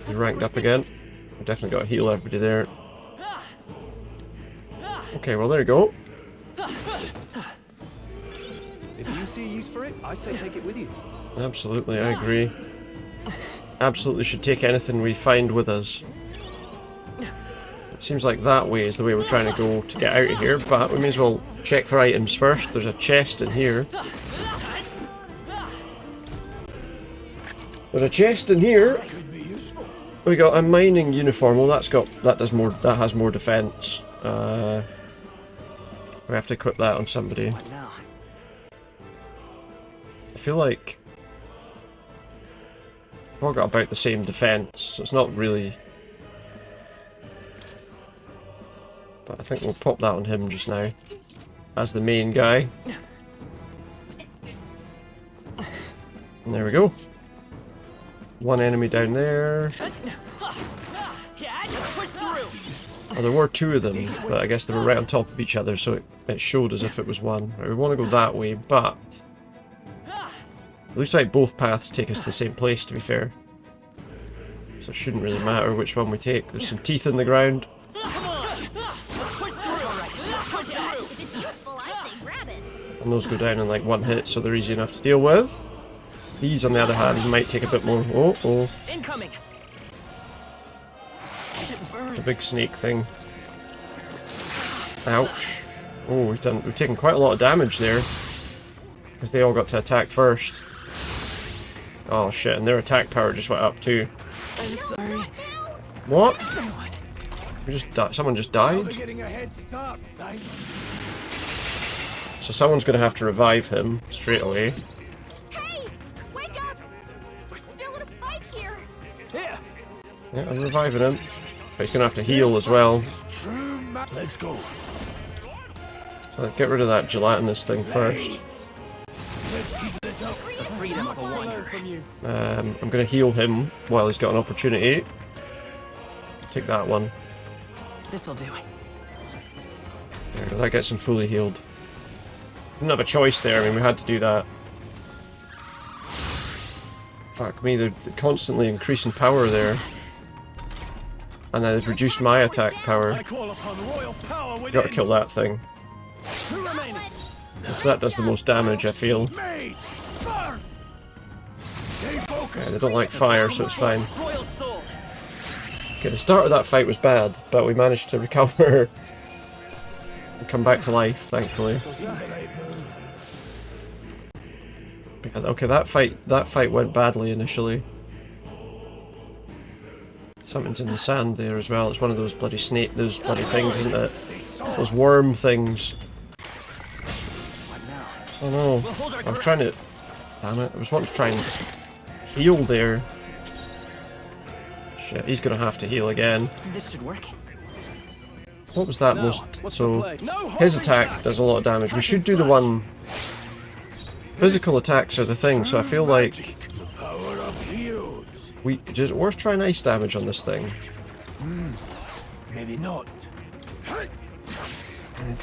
He's ranked up again. We've definitely got to heal everybody there. Okay, well there you go. If you see use for it, I say take it with you. Absolutely, I agree. Absolutely should take anything we find with us. It seems like that way is the way we're trying to go to get out of here, but we may as well check for items first. There's a chest in here. There's a chest in here. We got a mining uniform. Well, that has more defense. We have to equip that on somebody. I feel like they've all got about the same defense, so it's not really. But I think we'll pop that on him just now as the main guy. And there we go. One enemy down there. Oh, there were two of them, but I guess they were right on top of each other, so it showed as if it was one. Right, we want to go that way, but it looks like both paths take us to the same place, to be fair. So it shouldn't really matter which one we take. There's some teeth in the ground. And those go down in like one hit, so they're easy enough to deal with. These, on the other hand, might take a bit more. Oh. Incoming. It's a big snake thing. Ouch. Oh, we've taken quite a lot of damage there. Because they all got to attack first. Oh shit, and their attack power just went up too. I'm sorry. What? Someone just died? So someone's gonna have to revive him straight away. Yeah, I'm reviving him. But he's gonna have to heal as well. Let's go. So get rid of that gelatinous thing first. I'm gonna heal him while he's got an opportunity. Take that one. This'll do it. There we go, that gets him fully healed. Didn't have a choice there, I mean we had to do that. Fuck me, they're constantly increasing power there. And then they've reduced my attack power. Gotta kill that thing. Because that does the most damage, I feel. Okay, they don't like fire, so it's fine. Okay, the start of that fight was bad, but we managed to recover and come back to life, thankfully. Okay, that fight went badly initially. Something's in the sand there as well. It's one of those bloody those bloody things, isn't it? Those worm things. Oh no. I was trying to... Damn it. I was wanting to try and heal there. Shit, he's gonna have to heal again. This should work. What was that most... So, his attack does a lot of damage. We should do the one... Physical attacks are the thing, so I feel like... We're trying ice damage on this thing. Maybe not. It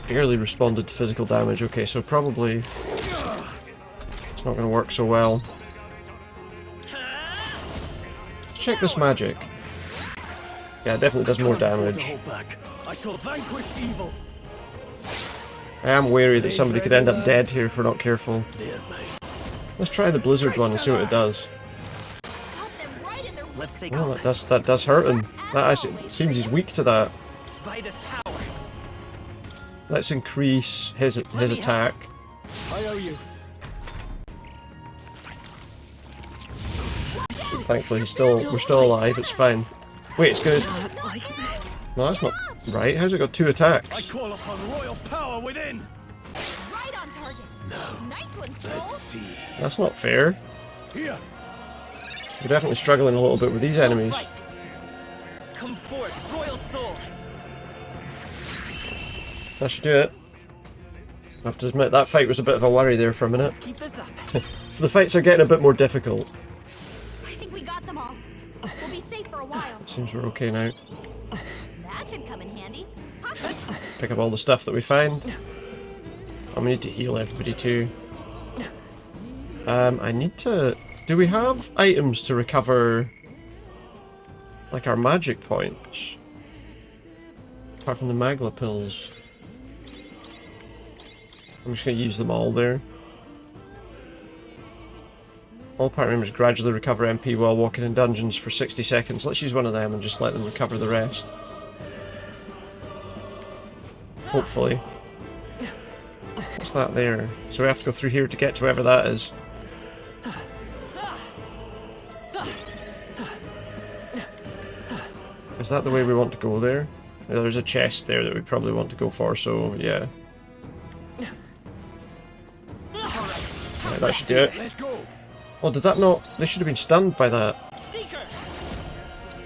barely responded to physical damage. Okay, so probably it's not going to work so well. Let's check this magic. Yeah, it definitely does more damage. I am wary that somebody could end up dead here if we're not careful. Let's try the blizzard one and see what it does. Oh, that does hurt him. That actually seems he's weak to that. Let's increase his attack. I owe you. Thankfully, we're still alive. It's fine. Wait, it's good. No, that's not. Right, how's it got 2 attacks? I call upon royal power within. Right on target. No. Nice one, Let's see. That's not fair. Here. We're definitely struggling a little bit with these enemies. Come forth, royal soul. That should do it. I have to admit, that fight was a bit of a worry there for a minute. Keep this up. So the fights are getting a bit more difficult. I think we got them all. We'll be safe for a while. Seems we're okay now. That should come in handy. Pick up all the stuff that we find. Oh, we need to heal everybody too. I need to... Do we have items to recover, like, our magic points? Apart from the Magla pills. I'm just going to use them all there. All party members gradually recover MP while walking in dungeons for 60 seconds. Let's use one of them and just let them recover the rest. Hopefully. What's that there? So we have to go through here to get to wherever that is. Is that the way we want to go there? Yeah, there's a chest there that we probably want to go for, so yeah. Right, that should do it. Oh, did that not... They should have been stunned by that.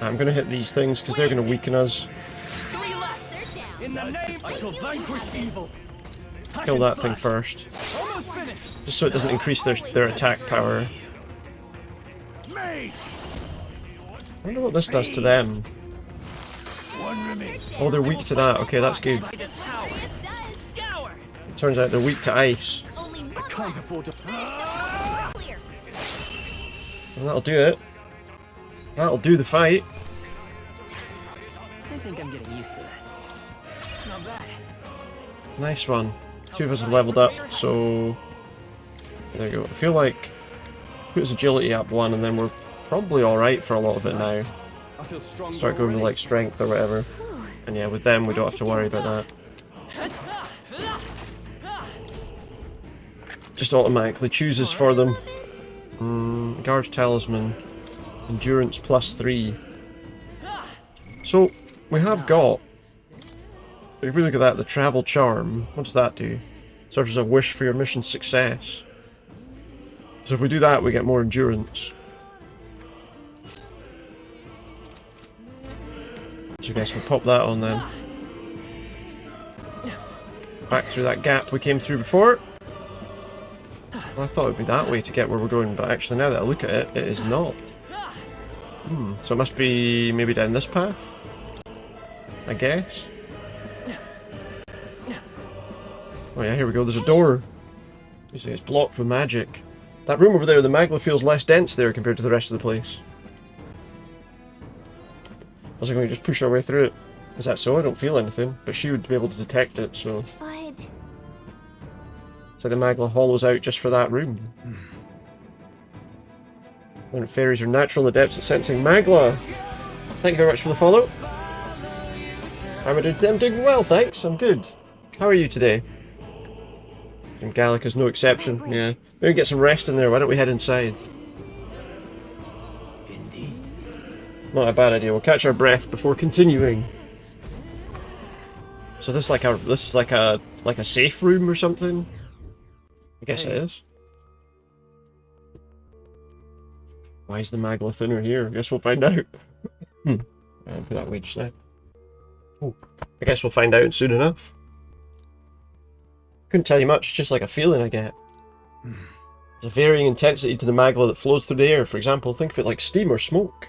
I'm going to hit these things because they're going to weaken us. In the name, I shall vanquish evil. Kill that thing first. Just so it doesn't increase their attack power. I wonder what this does to them. Oh, they're weak to that. Okay, that's good. It turns out they're weak to ice. I can't afford to. And that'll do it. That'll do the fight. I think I'm getting used to this. Not bad. Nice one. 2 of us have leveled up, so... There you go. I feel like... Put his agility up 1, and then we're probably alright for a lot of it now. Start going with, like, strength or whatever. And yeah, with them we don't have to worry about that. Just automatically chooses for them. Guard's Talisman. Endurance +3. So, we have got... If we look at that, the Travel Charm, what does that do? Serves as a wish for your mission success. So if we do that, we get more endurance. So I guess we'll pop that on then. Back through that gap we came through before. Well, I thought it would be that way to get where we're going, but actually now that I look at it, it is not. So it must be maybe down this path? I guess? Oh yeah, here we go, there's a door. You see, it's blocked with magic. That room over there, the Magla feels less dense there compared to the rest of the place. I was like, we just push our way through it. Is that so? I don't feel anything, but she would be able to detect it, so... But... So the Magla hollows out just for that room. When fairies are natural adepts at sensing Magla. Thank you very much for the follow. I'm doing well, thanks. I'm good. How are you today? And Gallica's no exception. Yeah. Maybe get some rest in there. Why don't we head inside? Indeed. Not a bad idea. We'll catch our breath before continuing. So this is like a safe room or something? I guess it is. Why is the Magla thinner here? I guess we'll find out. Put that way just now. Oh, I guess we'll find out soon enough. Couldn't tell you much, it's just like a feeling I get. There's a varying intensity to the Magla that flows through the air. For example, think of it like steam or smoke.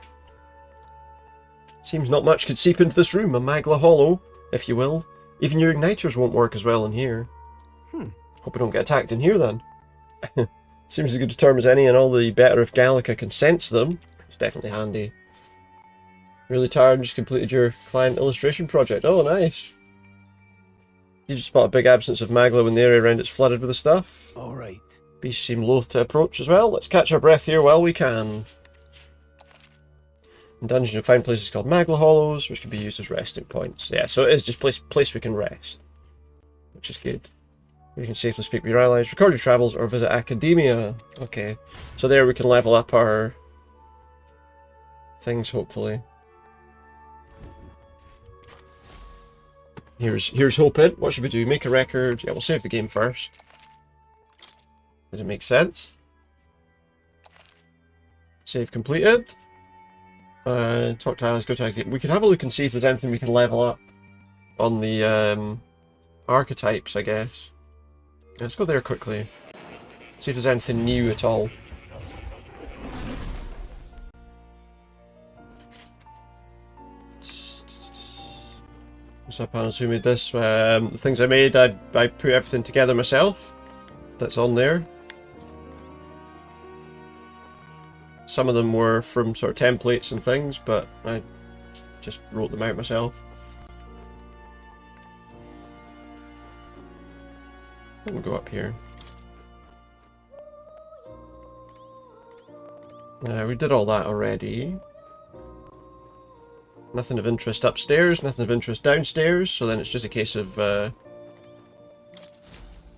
Seems not much could seep into this room, a Magla hollow, if you will. Even your igniters won't work as well in here. Hope we don't get attacked in here then. Seems as good a term as any, and all the better if Gallica can sense them. It's definitely handy. Really tired and just completed your client illustration project. Oh, nice. You just spot a big absence of Magla when the area around it's flooded with the stuff. Alright. Beasts seem loath to approach as well. Let's catch our breath here while we can. In dungeons you'll find places called Magla Hollows, which can be used as resting points. Yeah, so it is just place we can rest. Which is good. You can safely speak with your allies, record your travels, or visit Academia. Okay. So there we can level up our things, hopefully. Here's hoping. What should we do? Make a record. Yeah, we'll save the game first. Does it make sense? Save completed. Talk to Alice, go to activate. We could have a look and see if there's anything we can level up on the archetypes, I guess. Yeah, let's go there quickly. See if there's anything new at all. What's up, panels? Who made this? The things I made, I put everything together myself. That's on there. Some of them were from sort of templates and things, but I just wrote them out myself. We'll go up here. We did all that already. Nothing of interest upstairs, nothing of interest downstairs, so then it's just a case of...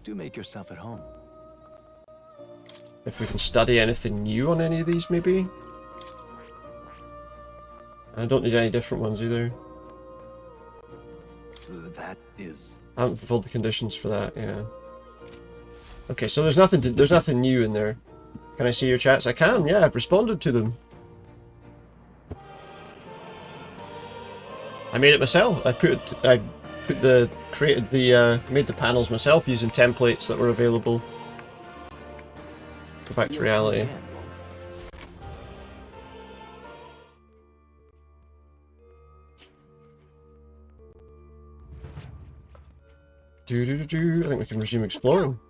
Do make yourself at home. If we can study anything new on any of these, maybe? I don't need any different ones either. That is... I haven't fulfilled the conditions for that, yeah. Okay, so there's nothing new in there. Can I see your chats? I can, yeah, I've responded to them. I made it myself. I made the panels myself using templates that were available. Go back to reality. I think we can resume exploring.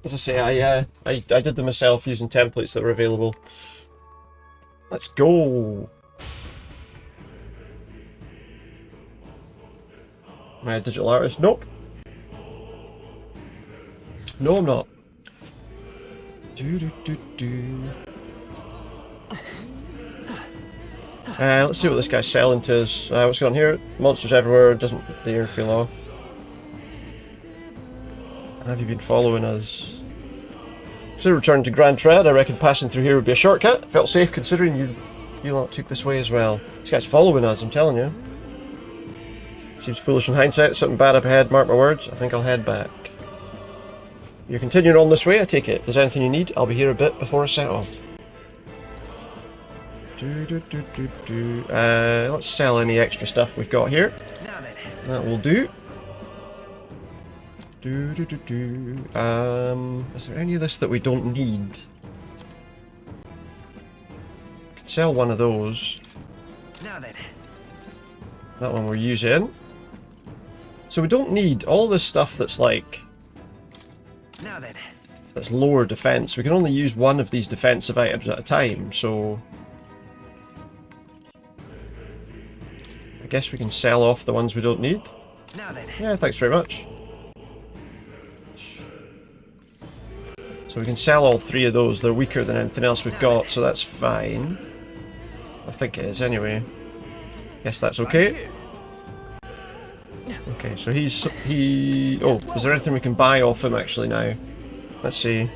As I say, I did them myself using templates that were available. Let's go. Am I a digital artist? Nope. No, I'm not. Let's see what this guy's selling to us. What's going on here? Monsters everywhere. Doesn't dare feel off. Have you been following us? Instead of returning to Grand Tread, I reckon passing through here would be a shortcut. Felt safe considering you lot took this way as well. This guy's following us, I'm telling you. Seems foolish in hindsight. Something bad up ahead, mark my words. I think I'll head back. You're continuing on this way, I take it. If there's anything you need, I'll be here a bit before I set off. Let's sell any extra stuff we've got here. That will do. Is there any of this that we don't need? Could sell one of those. That one we're using. So we don't need all this stuff that's like... that's lower defense. We can only use one of these defensive items at a time, so... I guess we can sell off the ones we don't need. Yeah, thanks very much. So we can sell all three of those. They're weaker than anything else we've got, so that's fine. I think it is anyway. Guess that's okay. Okay, so oh, is there anything we can buy off him actually now? Let's see.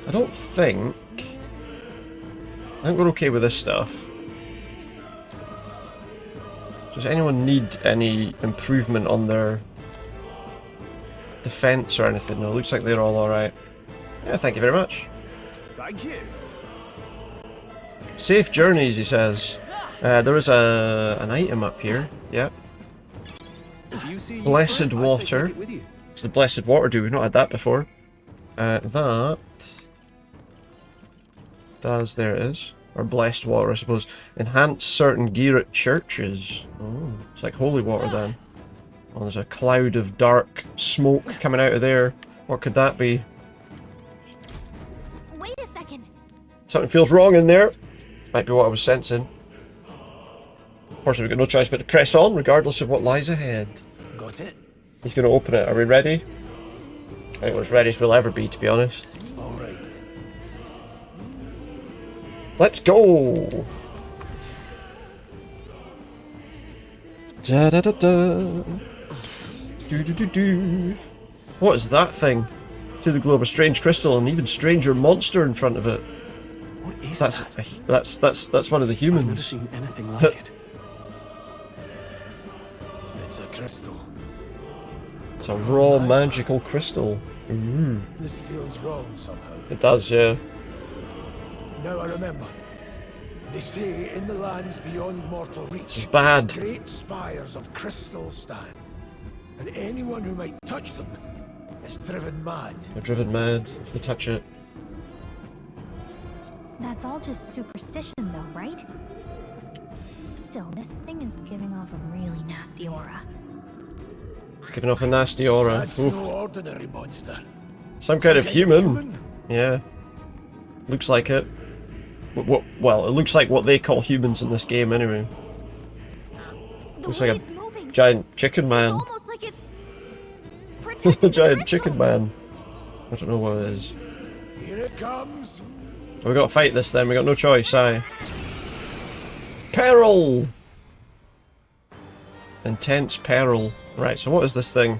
I think we're okay with this stuff. Does anyone need any improvement on their defense or anything? No, looks like they're all alright. Yeah, thank you very much. Thank you. Safe journeys, he says. There is an item up here. Yep. Blessed water. What's the blessed water do? We've not had that before. That does, there it is. Or blessed water, I suppose. Enhance certain gear at churches. Oh, it's like holy water then. Oh, there's a cloud of dark smoke coming out of there. What could that be? Wait a second. Something feels wrong in there. Might be what I was sensing. Unfortunately, we've got no choice but to press on, regardless of what lies ahead. Got it? He's going to open it. Are we ready? I think we're as ready as we'll ever be, to be honest. Alright. Let's go! Da da da da. Do do do do. What is that thing? See the globe, a strange crystal, and an even stranger monster in front of it. What is that's one of the humans. I've never seen anything like it. It's a crystal. It's a raw magical crystal. Ooh. This feels wrong somehow. It does, yeah. Now I remember. They say in the lands beyond mortal reach, This is bad. great spires of crystal stand, and anyone who might touch them is driven mad. They're driven mad if they touch it. That's all just superstition, though, right? Still, this thing is giving off a really nasty aura. It's giving off a nasty aura. That's Ooh. no ordinary monster. Some kind of human. Yeah. Looks like it. Well, it looks like what they call humans in this game, anyway. Looks like a giant chicken man. Almost like it's The giant chicken man. I don't know what it is. Here it comes. We gotta fight this then, we got no choice, aye. Peril! Intense peril. Right, so what is this thing?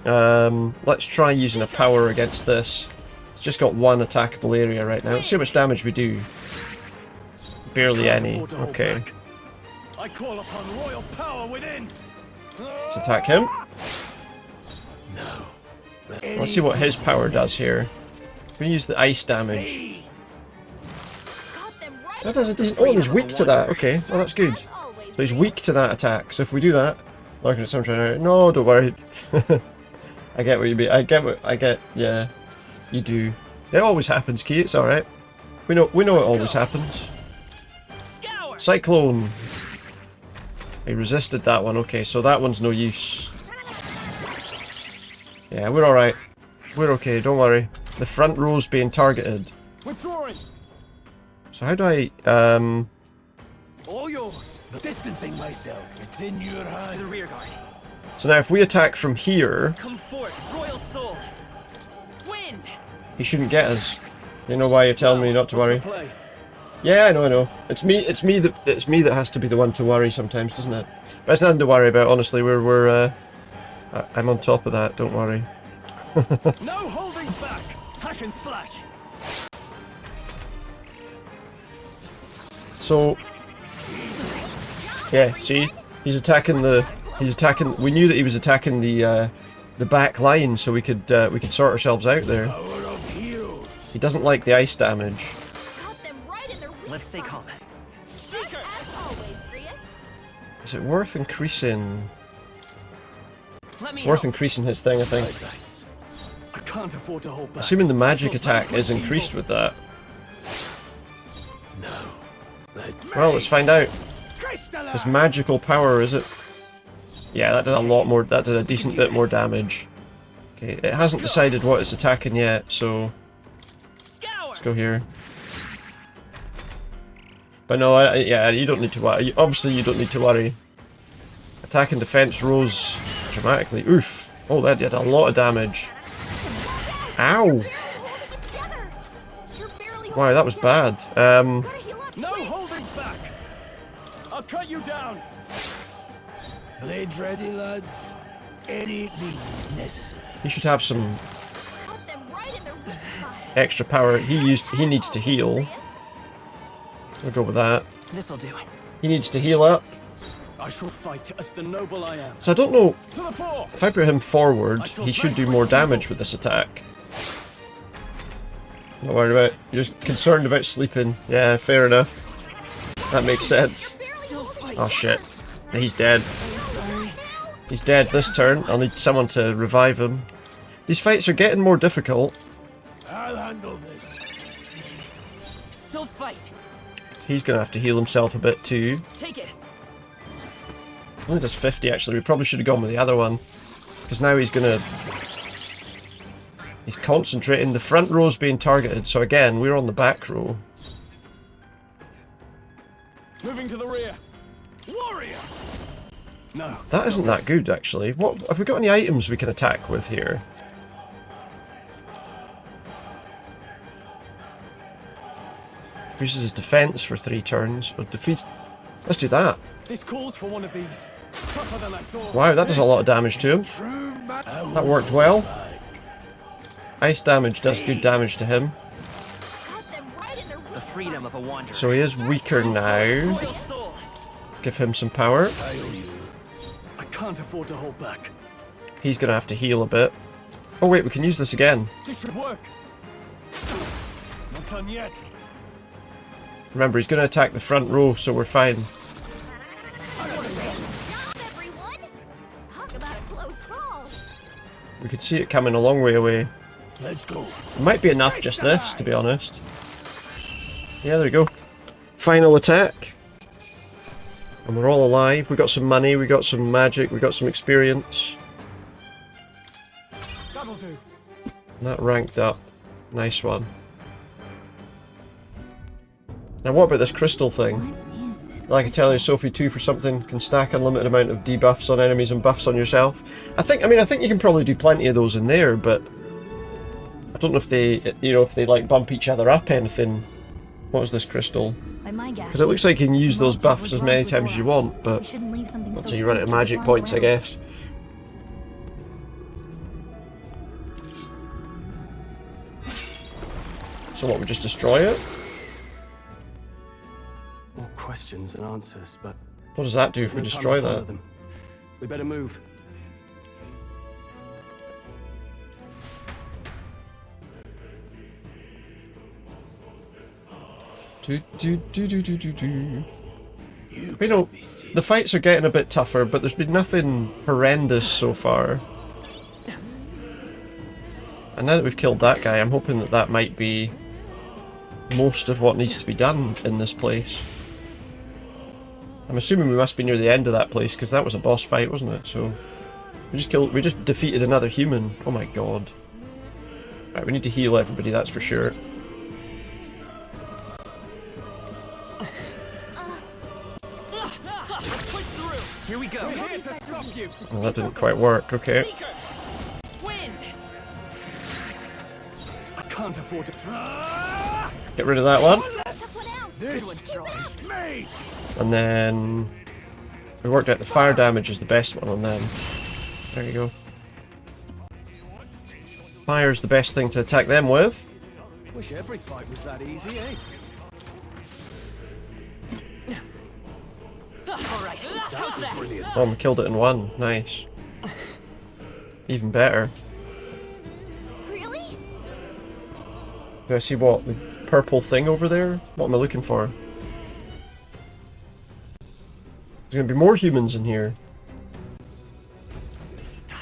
Let's try using a power against this. It's just got one attackable area right now. Let's see how much damage we do. Barely any. Okay. I call upon royal power within. Let's attack him. Let's see what his power does here. We're gonna use the ice damage. That does a decent. Oh, he's weak to that. Okay, well that's good. So he's weak to that attack. So if we do that, looking at some trying to. No, don't worry. I get what you mean. I get. Yeah, you do. It always happens, Key. It's all right. We know it always happens. Cyclone. He resisted that one. Okay, so that one's no use. Yeah, we're all right. We're okay. Don't worry. The front row's being targeted. Withdrawing. So how do I All yours. Distancing myself. It's in your hands. The rear guard. So now if we attack from here, Come forth, royal soul. Wind. he shouldn't get us. You know why you're telling me not to worry? Yeah, I know. It's me that has to be the one to worry sometimes, doesn't it? But it's nothing to worry about, honestly. I'm on top of that, don't worry. No holding back. Hack and slash. So yeah, see? He's attacking we knew that he was attacking the back line so we could sort ourselves out there. He doesn't like the ice damage. Let's stay calm. Is it worth increasing? Let me It's worth help. increasing his thing, I think. I can't afford to hold back. Assuming the magic attack is increased with that. Well, let's find out. His magical power, is it? Yeah, that did a lot more. That did a decent bit more damage. Okay, it hasn't decided what it's attacking yet, so let's go here. But no, yeah, you don't need to worry. Obviously, you don't need to worry. Attack and defense rose dramatically. Oof! Oh, that did a lot of damage. Ow! Wow, that was bad. No holding back. I'll cut you down. Blades ready, lads. Any means necessary. He should have some extra power. He needs to heal. We'll go with that. This'll do. He needs to heal up. I shall fight as the noble I am. So I don't know To the fore. if I put him forward, he should do more damage with this attack. Not worried about it. You're just concerned about sleeping. Yeah, fair enough. That makes sense. Oh shit. He's dead. He's dead this turn. I'll need someone to revive him. These fights are getting more difficult. I'll handle this. Still fight. He's gonna have to heal himself a bit too. Take it. Only does 50 actually. We probably should have gone with the other one. Because now he's concentrating. The front row's being targeted, so again, we're on the back row. Moving to the rear. Warrior. No. That isn't that good, actually. What have we got any items we can attack with here? Increases his defense for 3 turns. Or defeats. Let's do that. This calls for one of these. Tougher than I thought. Wow, that does a lot of damage to him. That worked well. Ice damage does good damage to him. freedom of a wanderer. So he is weaker now. Give him some power. I can't afford to hold back. He's gonna have to heal a bit. Oh wait, we can use this again. This should work. Not done yet. Remember, he's gonna attack the front row, so we're fine. We could see it coming a long way away. Let's go. It might be enough just this, to be honest. Yeah, there we go. Final attack. And we're all alive. We got some money, we got some magic, we got some experience. That'll do. And that ranked up. Nice one. Now what about this crystal thing? Like I tell you, Sophie 2 for something can stack unlimited amount of debuffs on enemies and buffs on yourself. I think you can probably do plenty of those in there, but I don't know if they, if they like bump each other up anything. What was this crystal? Because it looks like you can use those buffs as many times as you want, but until you run out of magic points, I guess. So what, we just destroy it? More questions than answers, but What does that do if we destroy that? We better move. You know, the fights are getting a bit tougher, but there's been nothing horrendous so far. And now that we've killed that guy, I'm hoping that that might be most of what needs to be done in this place. I'm assuming we must be near the end of that place, because that was a boss fight, wasn't it? So we just defeated another human. Oh my god. Right, we need to heal everybody, that's for sure. Here we go. We're here to stop you. Well, that didn't quite work, okay. Wind. I can't afford to. Get rid of that one. This is me. And then we worked out the fire damage is the best one on them. There you go. Fire's the best thing to attack them with. Wish every fight was that easy, eh? That was brilliant. Oh, we killed it in one. Nice. Even better. Really? Do I see what? The purple thing over there? What am I looking for? There's gonna be more humans in here.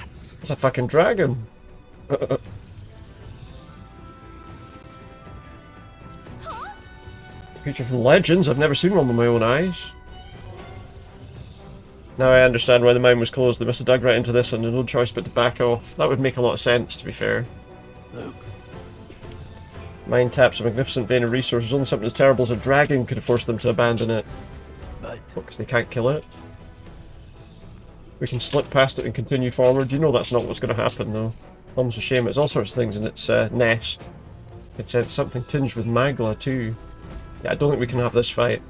It's a fucking dragon. Creature from Legends. I've never seen one with my own eyes. Now I understand why the mine was closed. They must have dug right into this and had no choice but to back off. That would make a lot of sense, to be fair. Look. Mine taps a magnificent vein of resources. Only something as terrible as a dragon could have forced them to abandon it. Because they can't kill it. We can slip past it and continue forward. You know that's not what's going to happen, though. Almost a shame. It's all sorts of things in its nest. It said something tinged with magla, too. Yeah, I don't think we can have this fight.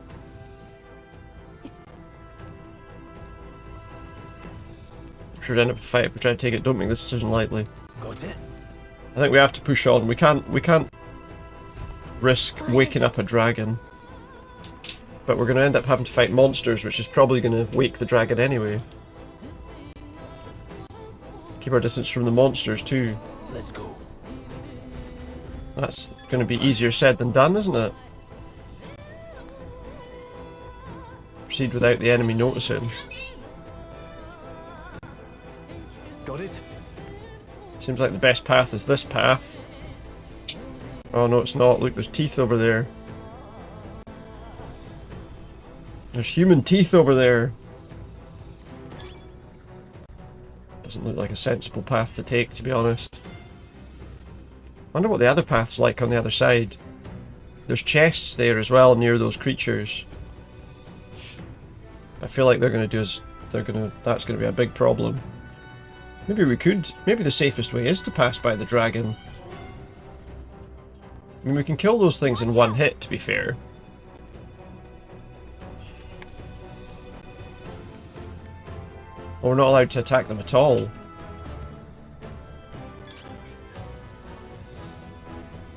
I'm sure we'd end up a fight if we try to take it. Don't make this decision lightly. Got it. I think we have to push on. We can't risk waking up a dragon. But we're going to end up having to fight monsters, which is probably going to wake the dragon anyway. Keep our distance from the monsters too. Let's go. That's going to be easier said than done, isn't it? Proceed without the enemy noticing. Got it? Seems like the best path is this path. Oh no, it's not. Look, there's teeth over there. There's human teeth over there. Doesn't look like a sensible path to take, to be honest. Wonder what the other path's like on the other side. There's chests there as well near those creatures. I feel like they're gonna do is that's gonna be a big problem. Maybe the safest way is to pass by the dragon. I mean, we can kill those things in one hit, to be fair. Or we're not allowed to attack them at all.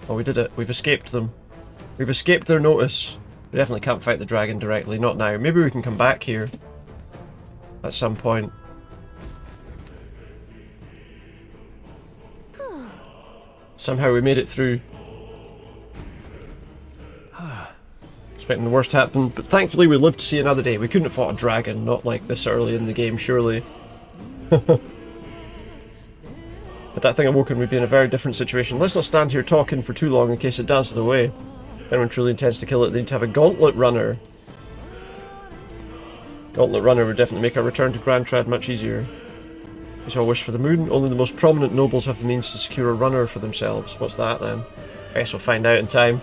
Oh, we did it. We've escaped them. We've escaped their notice. We definitely can't fight the dragon directly, not now. Maybe we can come back here at some point. Somehow we made it through. Expecting the worst to happen, but thankfully we lived to see another day. We couldn't have fought a dragon, not like this early in the game, surely. But that thing awoken, we'd be in a very different situation. Let's not stand here talking for too long in case it does the way. If anyone truly intends to kill it, they need to have a gauntlet runner. Gauntlet runner would definitely make our return to Grand Trad much easier. We shall wish for the moon. Only the most prominent nobles have the means to secure a runner for themselves. What's that then? I guess we'll find out in time.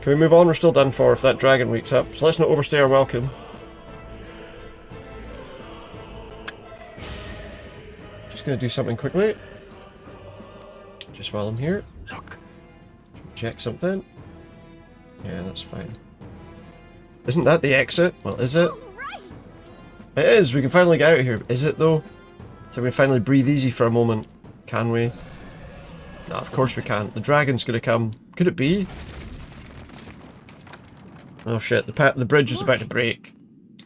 Can we move on? We're still done for if that dragon wakes up. So let's not overstay our welcome. Just gonna do something quickly. Just while I'm here. Look. Check something. Yeah, that's fine. Isn't that the exit? Well, is it? It is! We can finally get out of here. Is it though? So we can finally breathe easy for a moment. Can we? Nah, of course we can't. The dragon's gonna come. Could it be? Oh shit, the bridge is about to break.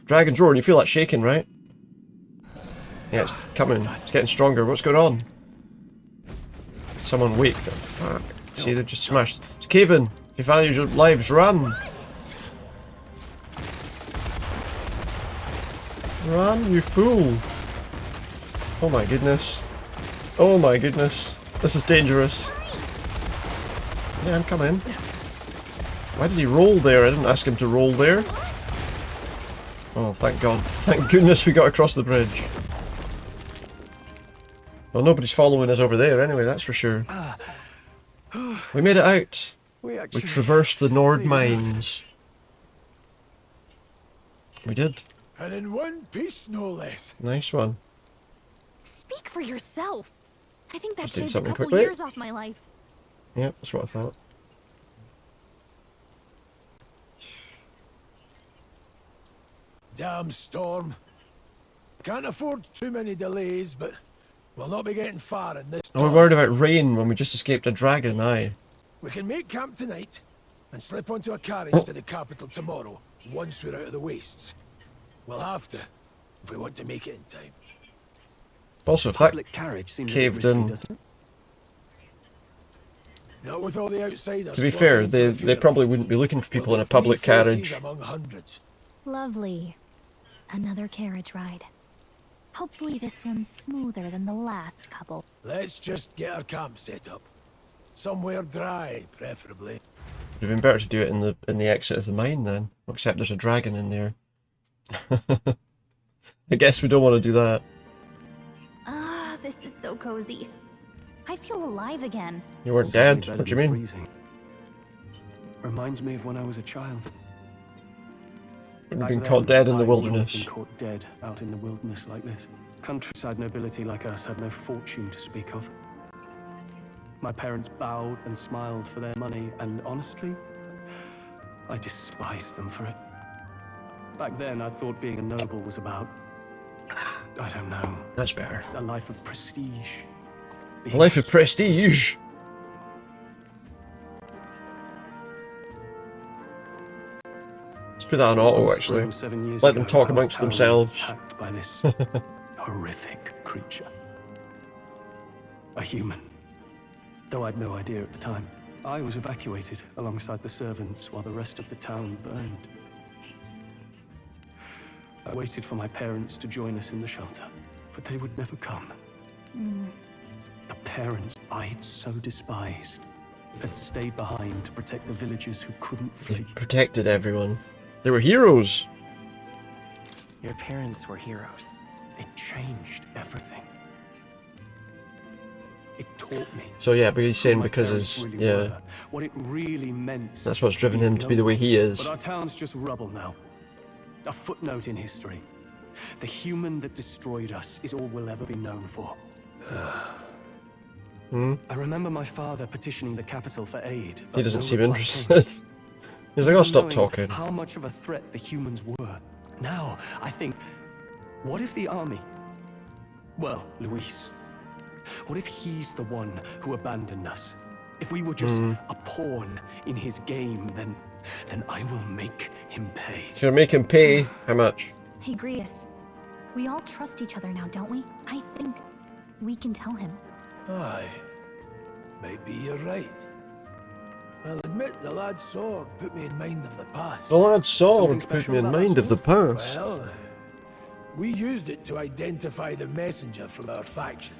Dragon's roar, and you feel that shaking, right? Yeah, it's coming. It's getting stronger. What's going on? Someone wake the fuck. See, they're just smashed. It's caving. If you value your lives, run! Run, you fool! Oh my goodness. Oh my goodness. This is dangerous. Yeah, I'm coming. Why did he roll there? I didn't ask him to roll there. Oh, thank God. Thank goodness we got across the bridge. Well, nobody's following us over there anyway, that's for sure. We made it out. We traversed the Nord Mines. We did. And in one piece, no less. Nice one. Speak for yourself. I think that Just did shaved a something couple quickly. years off my life. Yep, that's what I thought. Damn storm. Can't afford too many delays, but we'll not be getting far in this Oh, we're worried about rain when we just escaped a dragon, aye. We can make camp tonight and slip onto a carriage to the capital tomorrow, once we're out of the wastes. We'll have to, if we want to make it in time. Also, if that carriage seems caved risky, in... doesn't it? Not with all the outsiders. To be fair, they probably wouldn't be looking for people in a public carriage. Among hundreds. Lovely. Another carriage ride. Hopefully this one's smoother than the last couple. Let's just get our camp set up. Somewhere dry, preferably. Would have been better to do it in the exit of the mine then. Except there's a dragon in there. I guess we don't want to do that. Ah, this is so cozy. I feel alive again. You weren't dead. What do you mean? Freezing. Reminds me of when I was a child. Wouldn't have Back been caught then, dead in the I would have wilderness. been caught dead out in the wilderness like this. Countryside nobility like us had no fortune to speak of. My parents bowed and smiled for their money, and honestly, I despised them for it. Back then, I thought being a noble was about, I don't know. That's better. A life of prestige. A life of prestige? Let's put that on auto, actually. Let them talk amongst themselves. Attacked by this horrific creature. A human. Though I'd no idea at the time. I was evacuated alongside the servants while the rest of the town burned. I waited for my parents to join us in the shelter, but they would never come. The parents I'd so despised had stayed behind to protect the villagers who couldn't flee. Protected everyone. They were heroes. Your parents were heroes. It changed everything. It taught me. So yeah, but he's saying because his what it really meant. that's what's driven him to be the way he is. But our town's just rubble now. A footnote in history. The human that destroyed us is all we'll ever be known for. I remember my father petitioning the capital for aid. He doesn't seem interested. He's like, I'll stop talking. How much of a threat the humans were. Now, I think, what if the army? Well, Luis. What if he's the one who abandoned us? If we were just a pawn in his game, then I will make him pay. You're gonna make him pay? How much? Hey, Grievous. We all trust each other now, don't we? I think we can tell him. Aye. Maybe you're right. I'll admit the lad's sword put me in mind of the past. The lad's sword put me in mind of the past. Well, we used it to identify the messenger from our faction.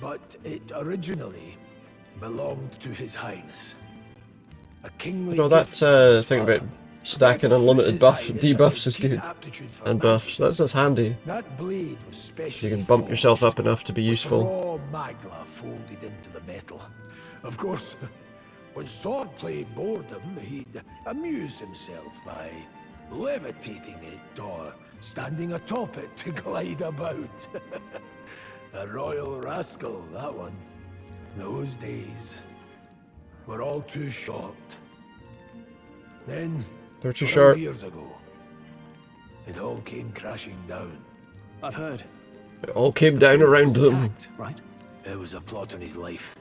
But it originally belonged to His Highness. A kingly No, that thing about stacking unlimited debuffs is good. And buffs. That's handy. That blade was specially You can bump yourself up enough to be useful. raw magla folded into the metal. Of course, when swordplay bored him, he'd amuse himself by levitating it or standing atop it to glide about. A royal rascal, that one. Those days were all too short. Then, They're too 12 short. years ago, it all came crashing down. I've heard. It all came down around them. Right? It was a plot on his life.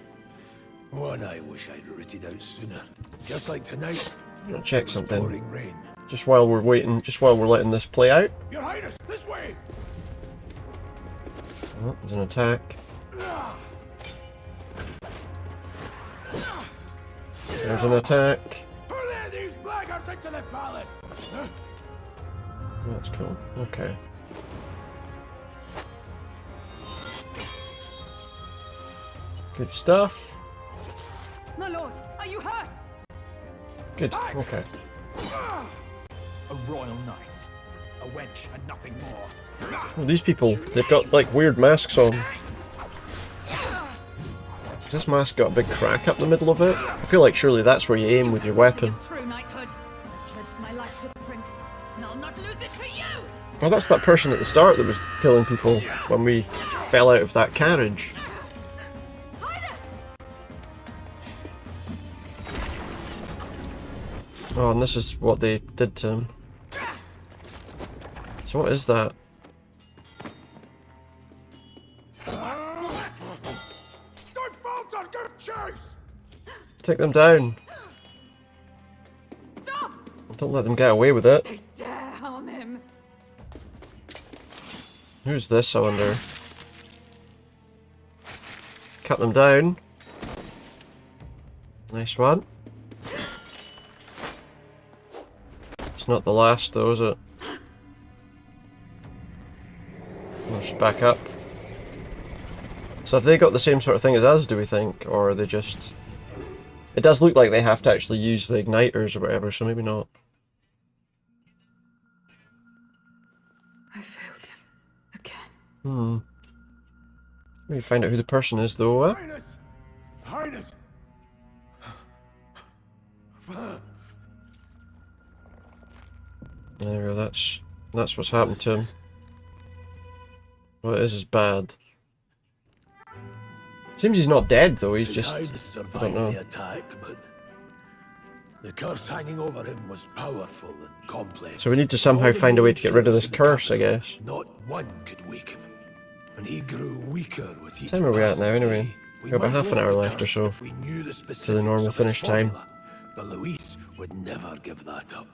One I wish I'd rooted out sooner. Just like tonight. I'm gonna check it was something. pouring rain. Just while we're waiting, just while we're letting this play out. Your Highness, this way! Oh, there's an attack. There's an attack. Let these blackguards into the palace! That's cool. Okay. Good stuff. My lord, are you hurt? Good. Okay. A royal knight. A wench and nothing more. Well, these people, they've got like weird masks on. This mask got a big crack up the middle of it. I feel like surely that's where you aim with your weapon. True knighthood. I pledged my life to the prince, and I'll not lose it to you! Well, that's that person at the start that was killing people when we fell out of that carriage. Oh, and this is what they did to him. So what is that? Don't falter, give chase! Take them down. Stop! Don't let them get away with it. They dare harm him. Who's this, I wonder? Cut them down. Nice one. It's not the last though, is it? We'll just back up. So have they got the same sort of thing as us, do we think? Or are they just... It does look like they have to actually use the igniters or whatever, so maybe not. I failed him. Hmm. Maybe find out who the person is though, eh? Highness! Highness! There we go, that's what's happened to him. What it is bad. Seems he's not dead though, he's His just... Highness I survived don't know. the attack, but the curse hanging over him was powerful and complex. So we need to somehow find a way to get rid of this curse, I guess. Not one could wake him, and he grew weaker with each What time are we at now, passing anyway? day. We've got about half an hour left or so If we knew the to the specifics normal of its finish time. formula, but Luis would never give that up.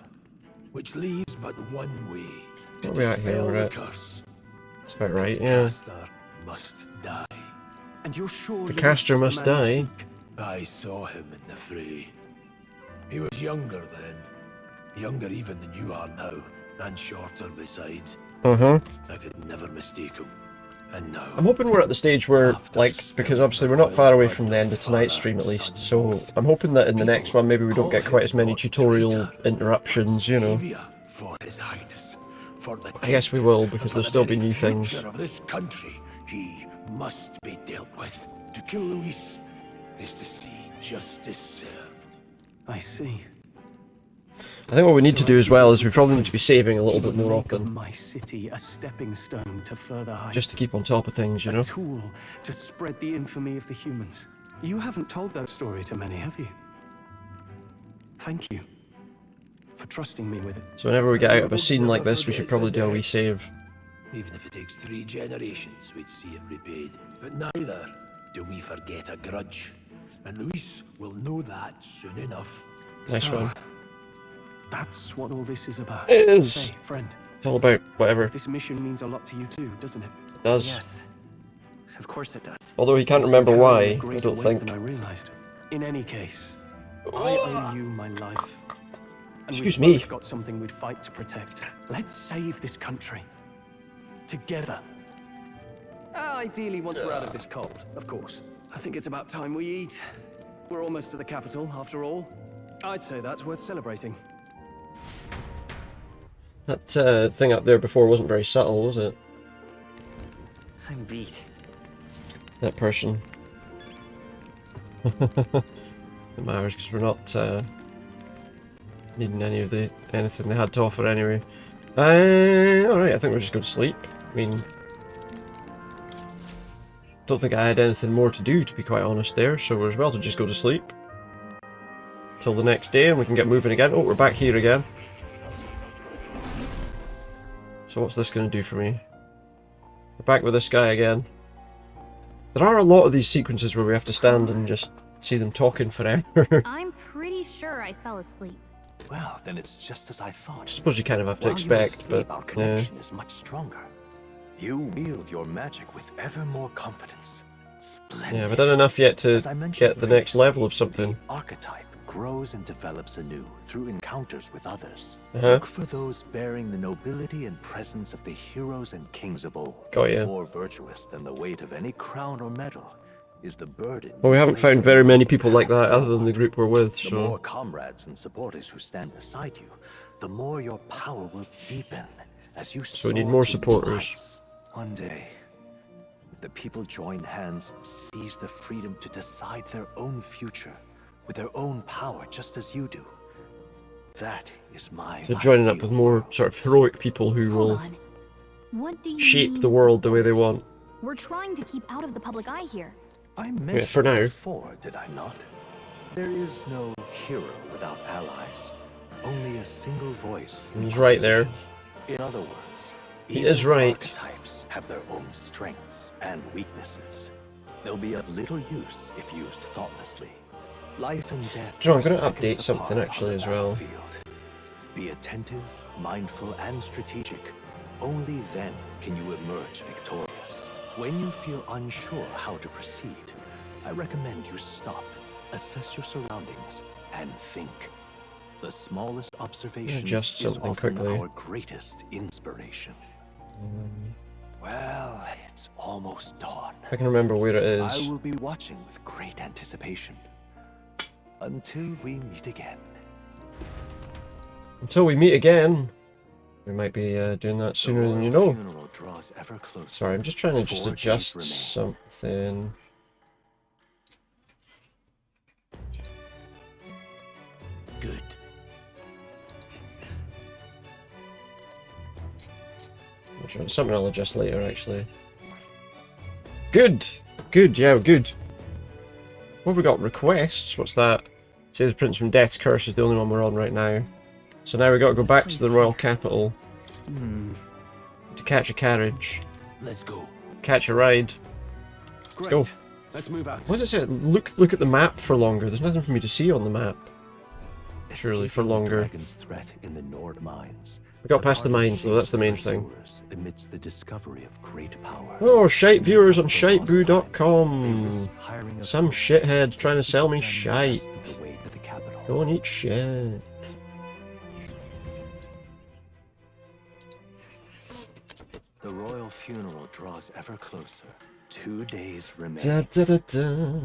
Which leaves but one way to What are we at here? dispel We're the at... curse. It's about right, Its yeah. caster must die. And you're sure The Luis caster is the must man you die. seek? I saw him in the fray. He was younger then. Younger even than you are now. And shorter besides. Uh-huh. I could never mistake him. And now... I'm hoping we're at the stage where, like, because obviously we're not far away from the end of tonight's stream at least, so I'm hoping that in the next one maybe we don't get quite as many tutorial interruptions, you know. For His Highness. For the I guess we will, because there'll still be new things. future of this country, he must be dealt with. To kill Luis is to see justice served. I see. I think what we need to do as well is we probably need to be saving a little bit more Make of often, my city a stepping stone to further heights. just to keep on top of things, you know. A tool to spread the infamy of the humans. You haven't told that story to many, have you? Thank you for trusting me with it. So whenever we get out of a scene like this, we should probably do a wee save. Even if it takes 3 generations, we'd see it repaid. But neither do we forget a grudge. And Luis will know that soon enough. Nice one. That's what all this is about. It is. Hey, friend. It's all about whatever. This mission means a lot to you too, doesn't it? It does. Yes. Of course it does. Although he can't remember You carry why, a I greater don't weight think. than I realized. In any case, I owe you my life. And Excuse we've me. both got something we'd fight to protect. Let's save this country. Together. Ideally, once we're out of this cold, of course. I think it's about time we eat. We're almost to the capital, after all. I'd say that's worth celebrating. That thing up there before wasn't very subtle, was it? I'm beat. That person. It matters because we're not needing anything they had to offer anyway. Alright, I think we'll just go to sleep. I mean, don't think I had anything more to do, to be quite honest there, so we're as well to just go to sleep till the next day and we can get moving again. Oh, we're back here again. So what's this going to do for me? We're back with this guy again. There are a lot of these sequences where we have to stand and just see them talking forever. I'm pretty sure I fell asleep. Well, then it's just as I thought. I suppose you kind of have to While you were expect, asleep, but our yeah. connection is much stronger. You wield your magic with ever more confidence. Splendid. Yeah, but done enough yet to As I mentioned get the next previously, level of something. The archetype grows and develops anew through encounters with others. Uh-huh. Look for those bearing the nobility and presence of the heroes and kings of old. Got ya. More virtuous than the weight of any crown or medal is the burden. Well, we you haven't place found on very your many own people like path that other than forward. the group we're with, The more so... comrades and supporters who stand beside you, the more your power will deepen as you So we need soar more to new supporters. heights. One day, if the people join hands and seize the freedom to decide their own future with their own power, just as you do, that is my So joining up ideal with more sort of heroic people who Hold will on. What do you shape mean the world the way they supporters? want. We're trying to keep out of the public eye here. I mentioned for now. before, did I not? There is no hero without allies. Only a single voice. in He's right there. opposition. In other words, He even is right. archetypes have their own strengths and weaknesses. They'll be of little use if used thoughtlessly. Life and death. Joe, I'm are going to seconds update something apart actually on the as well. battlefield. Be attentive, mindful, and strategic. Only then can you emerge victorious. When you feel unsure how to proceed, I recommend you stop, assess your surroundings, and think. The smallest observation Adjust is something often quickly. our greatest inspiration. Well, it's almost dawn. I can remember where it I is. will be watching with great anticipation. Until we meet again. Until we meet again. We might be doing that sooner than you know. Funeral draws ever closer. Sorry, I'm just trying to just 4 days adjust remain. something. Good. It's something I'll adjust later, actually. Good! Good, yeah, good. What have we got? Requests? What's that? Say the Prince from Death's Curse is the only one we're on right now. So now we've got to go back to the royal capital to catch a carriage. Let's go. Catch a ride. Great. Go. Let's move out. What does it say? Look at the map for longer. There's nothing for me to see on the map. Surely for Escaping the longer. dragon's threat in the Nord mines. We got past the mines though, that's the main thing. Amidst the discovery of great power. Oh, shite viewers on shiteboo.com. Some shithead trying to sell me shite. Go and eat shit. The royal funeral draws ever closer. 2 days remain. Da, da, da, da.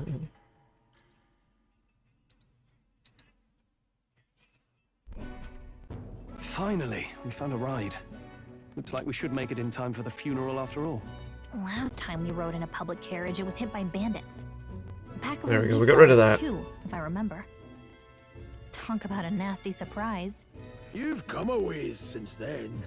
Finally, we found a ride. Looks like we should make it in time for the funeral after all. Last time we rode in a public carriage, it was hit by bandits. A pack of There we go, police we got rid of soldiers, that. too, if I remember. Talk about a nasty surprise. You've come a ways since then.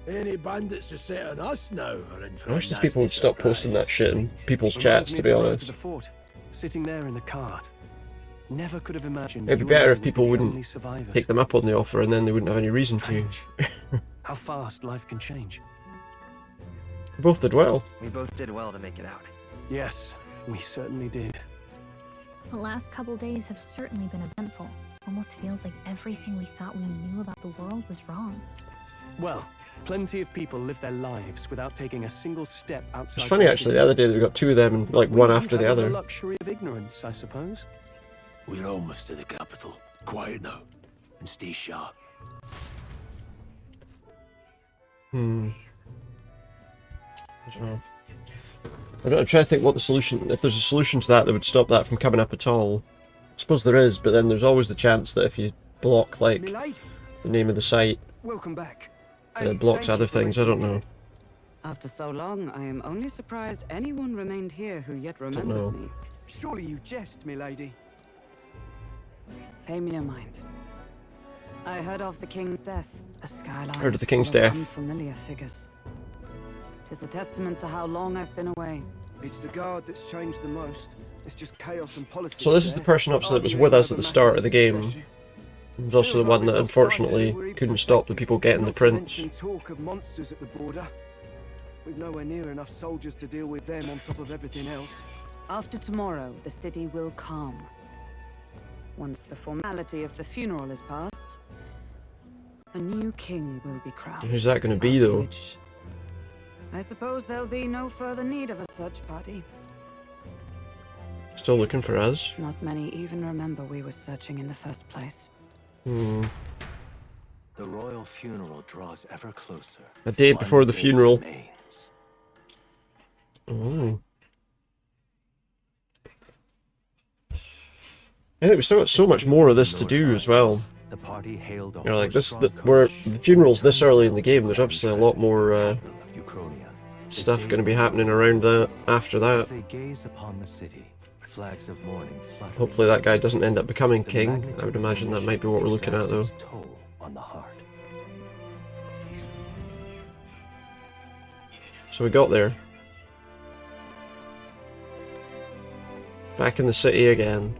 Any bandits who set on us now are in for I a wish these nasty people would stop posting that shit in people's Reminds chats, me to of be the road honest. To the fort, sitting there in the cart. Never could have imagined. It'd be you better and I if would people be the wouldn't only survivors. take them up on the offer and then they wouldn't have any reason to. How fast life can change. We both did well. We both did well to make it out. Yes, we certainly did. The last couple days have certainly been eventful. Almost feels like everything we thought we knew about the world was wrong. Well, plenty of people live their lives without taking a single step outside. It's funny actually, the other day that we got two of them and like one after the other. The luxury of ignorance, I suppose. We're almost to the capital. Quiet now, and stay sharp. I don't know. I'm trying to think what the solution, if there's a solution to that would stop that from coming up at all. I suppose there is, but then there's always the chance that if you block, like, the name of the site, welcome back. It blocks other things, I don't know. After so long, I am only surprised anyone remained here who yet know. remembered me. Surely you jest, milady. Pay me no mind. I heard of the king's death, a skyline Heard of the king's full of death. unfamiliar figures. 'Tis a testament to how long I've been away. It's the guard that's changed the most. It's just chaos and politics. So this is the person obviously that was with us at the start of the game. He was also the one that unfortunately couldn't stop the people getting the prints. Talk of monsters at the border. We've nowhere near enough soldiers to deal with them on top of everything else. After tomorrow, the city will calm. Once the formality of the funeral is past, a new king will be crowned. Who's that going to be though? I suppose there'll be no further need of a search party. Still looking for us? Not many even remember we were searching in the first place. The royal funeral draws ever closer. A day before the funeral. Oh. I think we still got so much more of this to do as well. The party hailed You know, like this, where the funeral's this early in the game, there's obviously a lot more stuff going to be happening around that after that. They gaze upon the city, flags of mourning fluttering. Hopefully that guy doesn't end up becoming king. I would imagine that might be what we're looking at though. On the heart. So we got there. Back in the city again.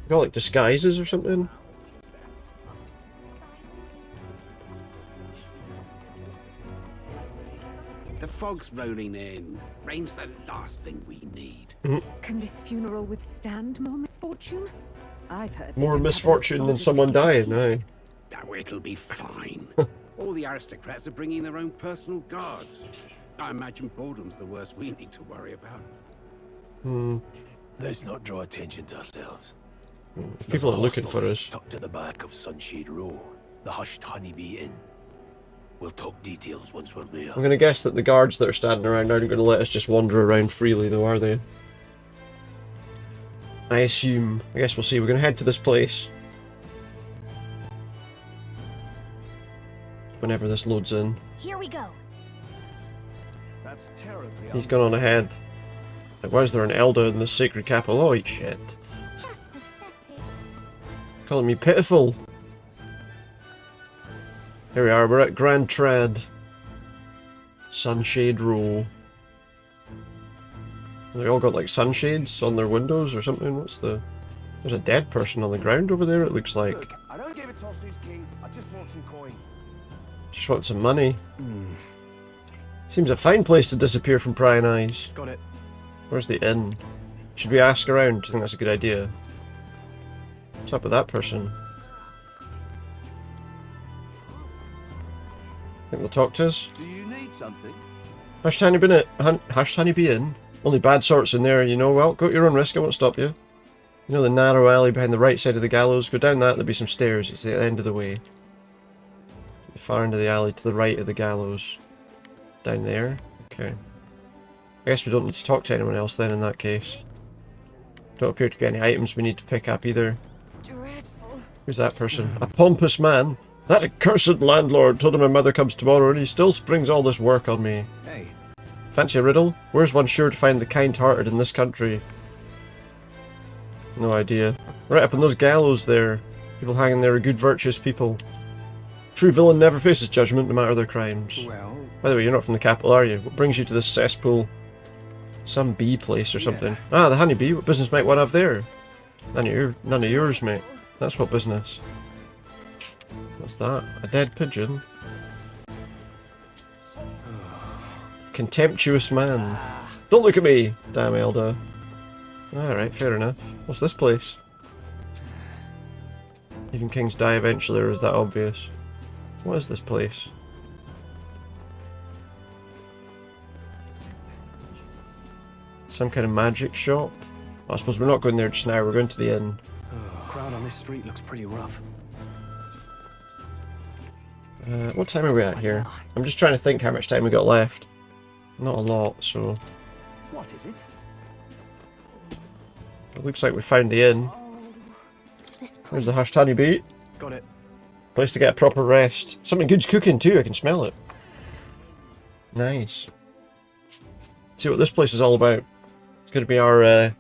We got like disguises or something? The fog's rolling in. Rain's the last thing we need. Can this funeral withstand more misfortune? I've heard More misfortune than someone dying, aye. Oh, it'll be fine. All the aristocrats are bringing their own personal guards. I imagine boredom's the worst we need to worry about. Let's not draw attention to ourselves. If people are looking for us. Tucked at the back of Sunshade Row, the hushed Honeybee Inn. We'll talk details once we're there. I'm going to guess that the guards that are standing around aren't going to let us just wander around freely though, are they? I assume. I guess we'll see. We're going to head to this place. Whenever this loads in. Here we go. That's terribly. He's gone on ahead. Like, why is there an elder in the sacred capital? Oh, shit. Calling me pitiful. Here we are, we're at Grand Tread. Sunshade Row. They all got like sunshades on their windows or something. What's the... There's a dead person on the ground over there, it looks like. Look, I don't give a toss who's king. I just want some coin. Just want some money. Seems a fine place to disappear from prying eyes. Got it. Where's the inn? Should we ask around? Do you think that's a good idea? What's up with that person? Think they'll talk to us? Do you need something? Hush tiny bin it. Hush tiny be in. Only bad sorts in there, you know. Well, go at your own risk, I won't stop you. You know the narrow alley behind the right side of the gallows? Go down that, there'll be some stairs. It's the end of the way. Far into the alley to the right of the gallows. Down there? Okay. I guess we don't need to talk to anyone else then in that case. Don't appear to be any items we need to pick up either. Dreadful. Who's that person? A pompous man? That accursed landlord told him my mother comes tomorrow and he still springs all this work on me. Hey. Fancy a riddle? Where's one sure to find the kind-hearted in this country? No idea. Right up on those gallows there. People hanging there are good, virtuous people. True villain never faces judgment, no matter their crimes. Well... By the way, you're not from the capital, are you? What brings you to this cesspool? Some bee place or something. Ah, the honeybee. What business might one have there? None of yours, mate. That's what business. What's that? A dead pigeon? Contemptuous man. Don't look at me, damn Elda. Alright, fair enough. What's this place? Even kings die eventually, or is that obvious? What is this place? Some kind of magic shop? I suppose we're not going there just now, we're going to the inn. Crowd on this street looks pretty rough. What time are we at here? I'm just trying to think how much time we got left. Not a lot, so... What is it? It looks like we found the inn. There's the hashed honeybee. Got it. Place to get a proper rest. Something good's cooking too, I can smell it. Nice. See what this place is all about. It's going to be our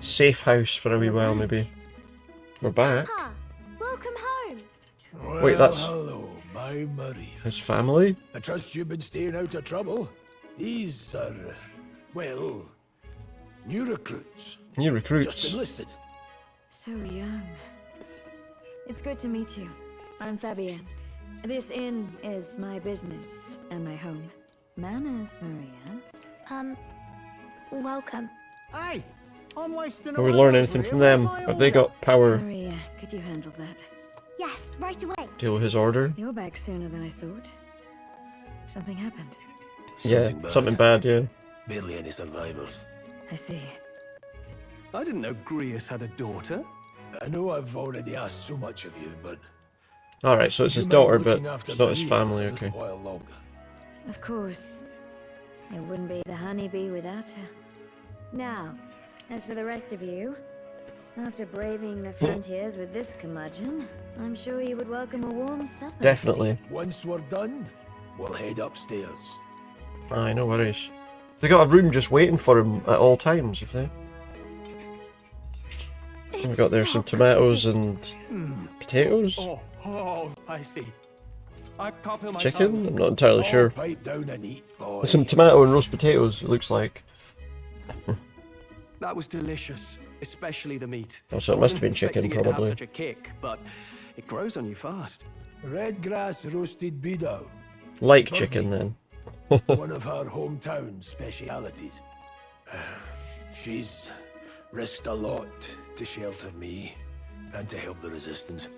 safe house for a wee while, maybe. We're back. Papa, welcome home. Well, Wait, that's... hello, my Maria. his family? I trust you've been staying out of trouble. These are, well, new recruits. New recruits. Just enlisted. So young. It's good to meet you. I'm Fabienne. This inn is my business and my home. Manners, Maria. Welcome. Hey, I'm wasting Can we learn anything from them? Have they got power? Maria, could you handle that? Yes, right away. Deal with his order? You're back sooner than I thought. Something happened. Yeah, something bad, yeah. Barely any survivors. I see. I didn't know Grius had a daughter. I know I've already asked so much of you, but... Alright, so it's his daughter, but it's not his family, okay. While longer. Of course. It wouldn't be the honeybee without her. Now, as for the rest of you, after braving the frontiers with this curmudgeon, I'm sure you would welcome a warm supper. Definitely. Once we're done, we'll head upstairs. Aye, no worries. They got a room just waiting for him at all times, if they... We got there some tomatoes and potatoes? Oh, I see. I can't feel my Chicken? tongue. I'm not entirely sure. Pipe down and eat, boy. There's some tomato and roast potatoes, it looks like. That was delicious, especially the meat. Oh, so it must have been Wasn't chicken, expecting it to have probably. such a kick, but it grows on you fast. Red grass roasted beedo. Like chicken, then. One of her hometown specialities. She's risked a lot to shelter me and to help the resistance.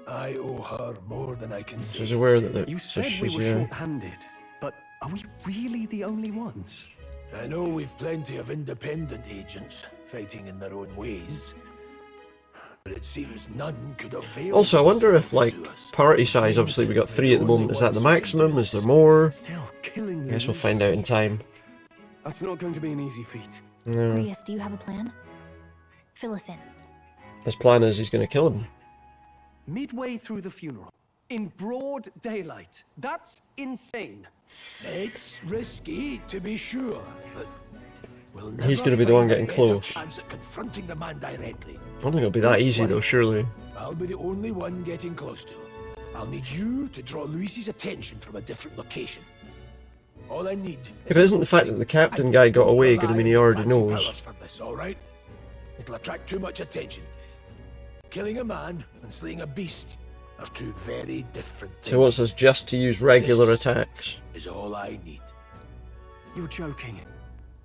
I owe her more than I can say. She's aware that You said we were short-handed, but are we really the only ones? I know we've plenty of independent agents fighting in their own ways, but it seems none could avail. Also, I wonder if, like, themselves to us. party size, obviously we got 3 at the moment, is that the maximum? Is there more? Still killing I guess we'll find out in time. That's not going to be an easy feat. No. Grius, do you have a plan? Fill us in. His plan is he's going to kill him. Midway through the funeral, in broad daylight. That's insane. It's risky, to be sure, but we'll He's never going to be the one find a getting better close. chance at confronting the man directly. I don't think it'll be that easy, though, surely. I'll be the only one getting close to him. I'll need you to draw Luis's attention from a different location. All I need If it isn't the fact that the captain guy got away going to mean he already knows. for this, all right? It'll attract too much attention. Killing a man and slaying a beast are two very different things. So he wants us just to use regular attacks. Is all I need. You're joking.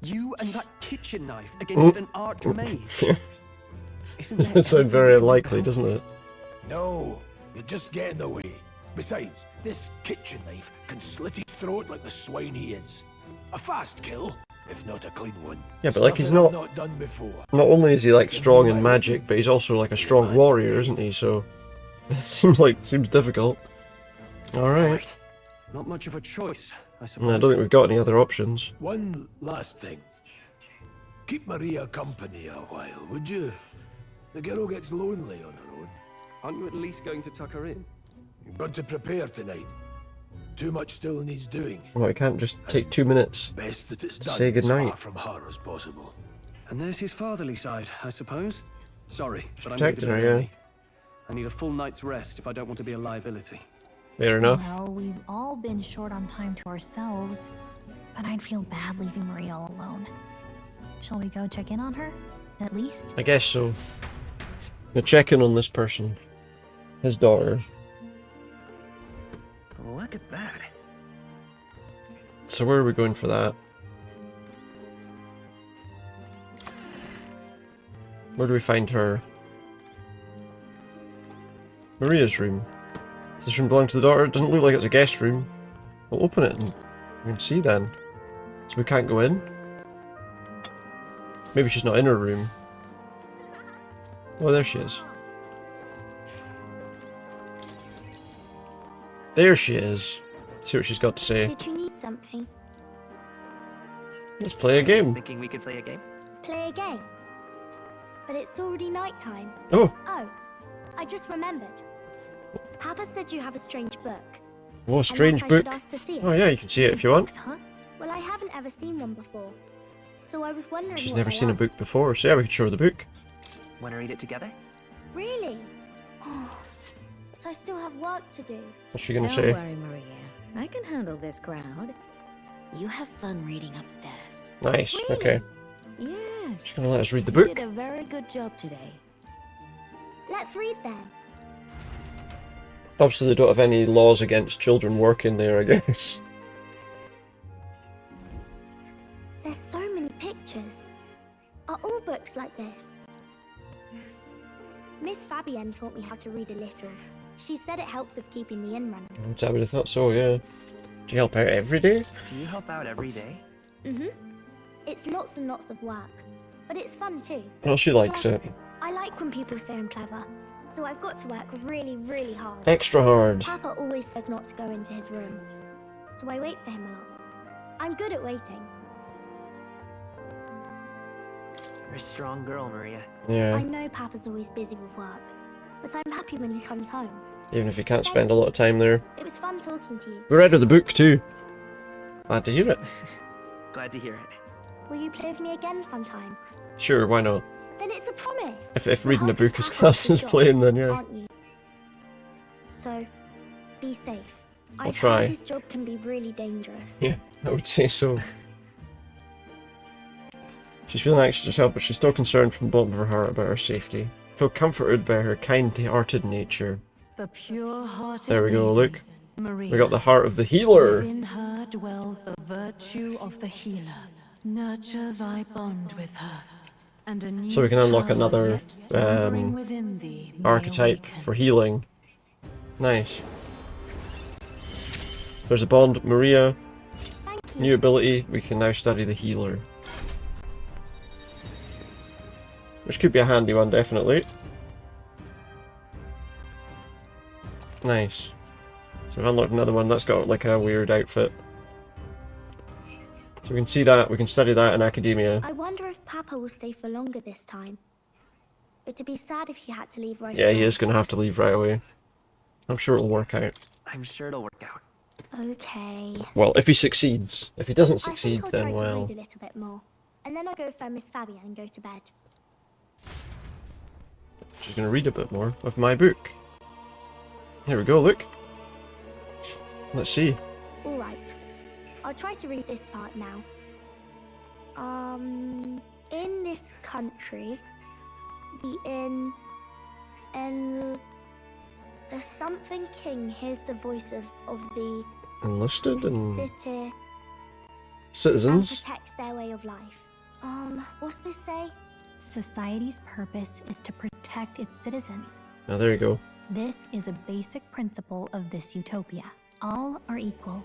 You and that kitchen knife against an archmage. Isn't there That sounds very unlikely, doesn't it? No, you're just getting in the way. Besides, this kitchen knife can slit his throat like the swine he is. A fast kill, if not a clean one. Yeah, but like he's Stuff I've not... done before. Not only is he like strong in magic, but he's also like a strong warrior, isn't he? So... seems difficult. Alright. Not much of a choice, I suppose. I don't think we've got any other options. One last thing. Keep Maria company a while, would you? The girl gets lonely on her own. Aren't you at least going to tuck her in? You've got to prepare tonight. Too much still needs doing. Well, I can't just take 2 minutes Best that it's to done say as goodnight. far from her as possible. And there's his fatherly side, I suppose. Sorry, but I'm protecting needed her, yeah. early. I need a full night's rest if I don't want to be a liability. Fair enough. Well, we've all been short on time to ourselves, but I'd feel bad leaving Maria all alone. Shall we go check in on her, at least? I guess so. We'll check in on this person. His daughter. Look at that. So where are we going for that? Where do we find her? Maria's room. Does this room belong to the daughter? It doesn't look like it's a guest room. We'll open it and we can see then. So we can't go in? Maybe she's not in her room. Oh, there she is. There she is. Let's see what she's got to say. Did you need something? Let's play a game. Thinking we could play a game? Play a game? But it's already nighttime. Oh. Oh, I just remembered. Papa said you have a strange book. Oh, a strange and that I book. should ask to see it. Oh yeah, you can see it if you want. Books, huh? Well, I haven't ever seen one before. So I was wondering She's what never they seen are. a book before, so yeah, we could show her the book. Want to read it together? Really? Oh, but I still have work to do. What's she gonna Don't say? worry, Maria. I can handle this crowd. You have fun reading upstairs. Nice, okay. Yes. She's gonna let us read the You book. did a very good job today. Let's read then. Obviously they don't have any laws against children working there, I guess. There's so many pictures. Are all books like this? Miss Fabienne taught me how to read a little. She said it helps with keeping the inn running. I would have thought so, yeah. Do you help out every day? Do you help out every day? Mm-hmm. It's lots and lots of work, but it's fun too. Well, she likes Plus, it. I like when people say I'm clever, so I've got to work really, really hard. Extra hard. Papa always says not to go into his room, so I wait for him a lot. I'm good at waiting. You're a strong girl, Maria. Yeah. I know Papa's always busy with work, but I'm happy when he comes home. Even if you can't spend a lot of time there. It was fun talking to you. We read her the book too. Glad to hear it. Glad to hear it. Will you play with me again sometime? Sure, why not? Then it's a promise. If reading a book is classed as playing, then yeah. Aren't you? So, be safe. I'll I've try. heard his job can be really dangerous. Yeah, I would say so. She's feeling anxious herself, but she's still concerned from the bottom of her heart about her safety. Feel comforted by her kind-hearted nature. The pure-hearted There we go, look. Maria. We got the heart of the healer. Within her dwells the virtue of the healer. Nurture thy bond with her. And a new So we can unlock power another yet slumbering within thee may archetype awaken. for healing. Nice. There's a bond, Maria. New ability, we can now study the healer. Which could be a handy one, definitely. Nice. So we've unlocked another one that's got like a weird outfit. So we can see that, we can study that in academia. I wonder if Papa will stay for longer this time. It'd be sad if he had to leave right Yeah, he away. is going to have to leave right away. I'm sure it'll work out. I'm sure it'll work out. Okay. Well, if he succeeds. If he doesn't I succeed, think I'll then try to well... read a little bit more. And then I'll go find Miss Fabienne and go to bed. She's going to read a bit more of my book. Here we go, look. Let's see. Alright. I'll try to read this part now. In this country, the something king hears the voices of the Enlisted and city and citizens. protects their way of life. What's this say? Society's purpose is to protect its citizens. Now there you go. This is a basic principle of this utopia. All are equal.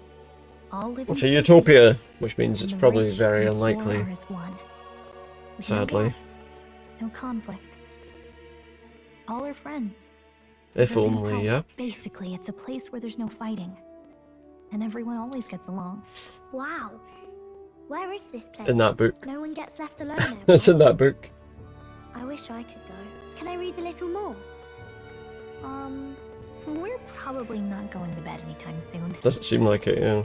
All live It's in a safety, utopia, which means it's and the probably rich very and poor unlikely. are as one. With Sadly. No gaps, no conflict. All are friends. If Serving only, help. yeah. Basically, it's a place where there's no fighting. And everyone always gets along. Wow. Where is this place? In that book. No one gets left alone there. It's in that book. I wish I could go. Can I read a little more? We're probably not going to bed anytime soon. Doesn't seem like it, yeah.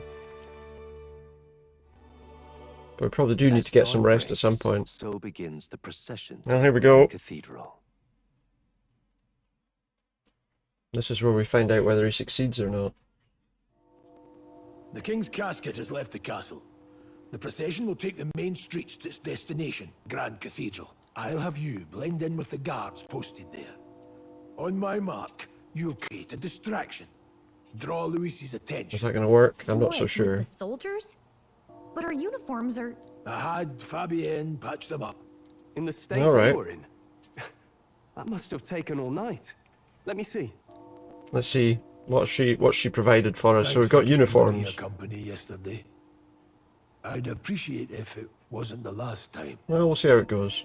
But we probably do need to get some rest at some point. So begins the procession. Well, here we go. Cathedral. This is where we find out whether he succeeds or not. The king's casket has left the castle. The procession will take the main streets to its destination, Grand Cathedral. I'll have you blend in with the guards posted there. On my mark, you'll create a distraction. Draw Luis's attention. Is that going to work? I'm not What, so with sure. the soldiers? But our uniforms are... I had Fabienne patch them up. In the state All right. you're in? That must have taken all night. Let me see. Let's see what she provided for us. So Thanks we've got for keeping me uniforms. your company yesterday. I'd appreciate if it wasn't the last time. Well, we'll see how it goes.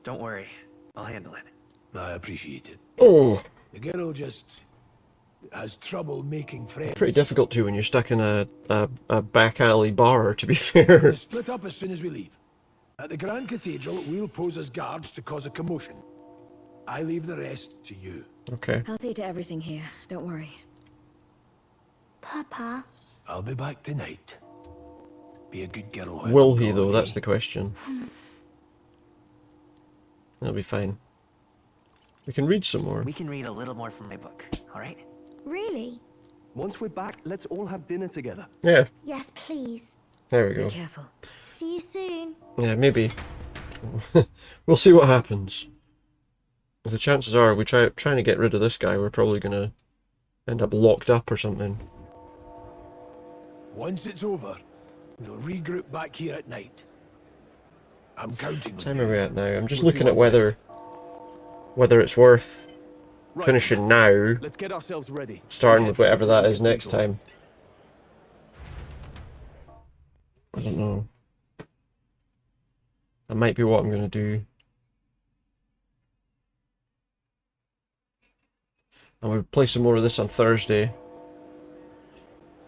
Don't worry, I'll handle it. I appreciate it. Oh! The girl just has trouble making friends. Pretty difficult to when you're stuck in a back alley bar, to be fair. We'll split up as soon as we leave. At the Grand Cathedral, we'll pose as guards to cause a commotion. I leave the rest to you. Okay. I'll see to everything here. Don't worry. Papa. I'll be back tonight. Be a good girl. while Will I'm he, gone, though? eh? That's the question. That'll be fine. We can read some more. We can read a little more from my book, alright? Really? Once we're back, let's all have dinner together. Yeah. Yes, please. There we go. Be careful. See you soon. Yeah, maybe. We'll see what happens. The chances are, we trying to get rid of this guy, we're probably gonna end up locked up or something. Once it's over, we'll regroup back here at night. I'm counting What on time you. are we at now? I'm just We'll looking do at our whether it's worth Right. finishing now, Let's get ourselves ready. starting Head with for the whatever that Grand is next Cathedral. time. I don't know. That might be what I'm gonna do. And we'll play some more of this on Thursday.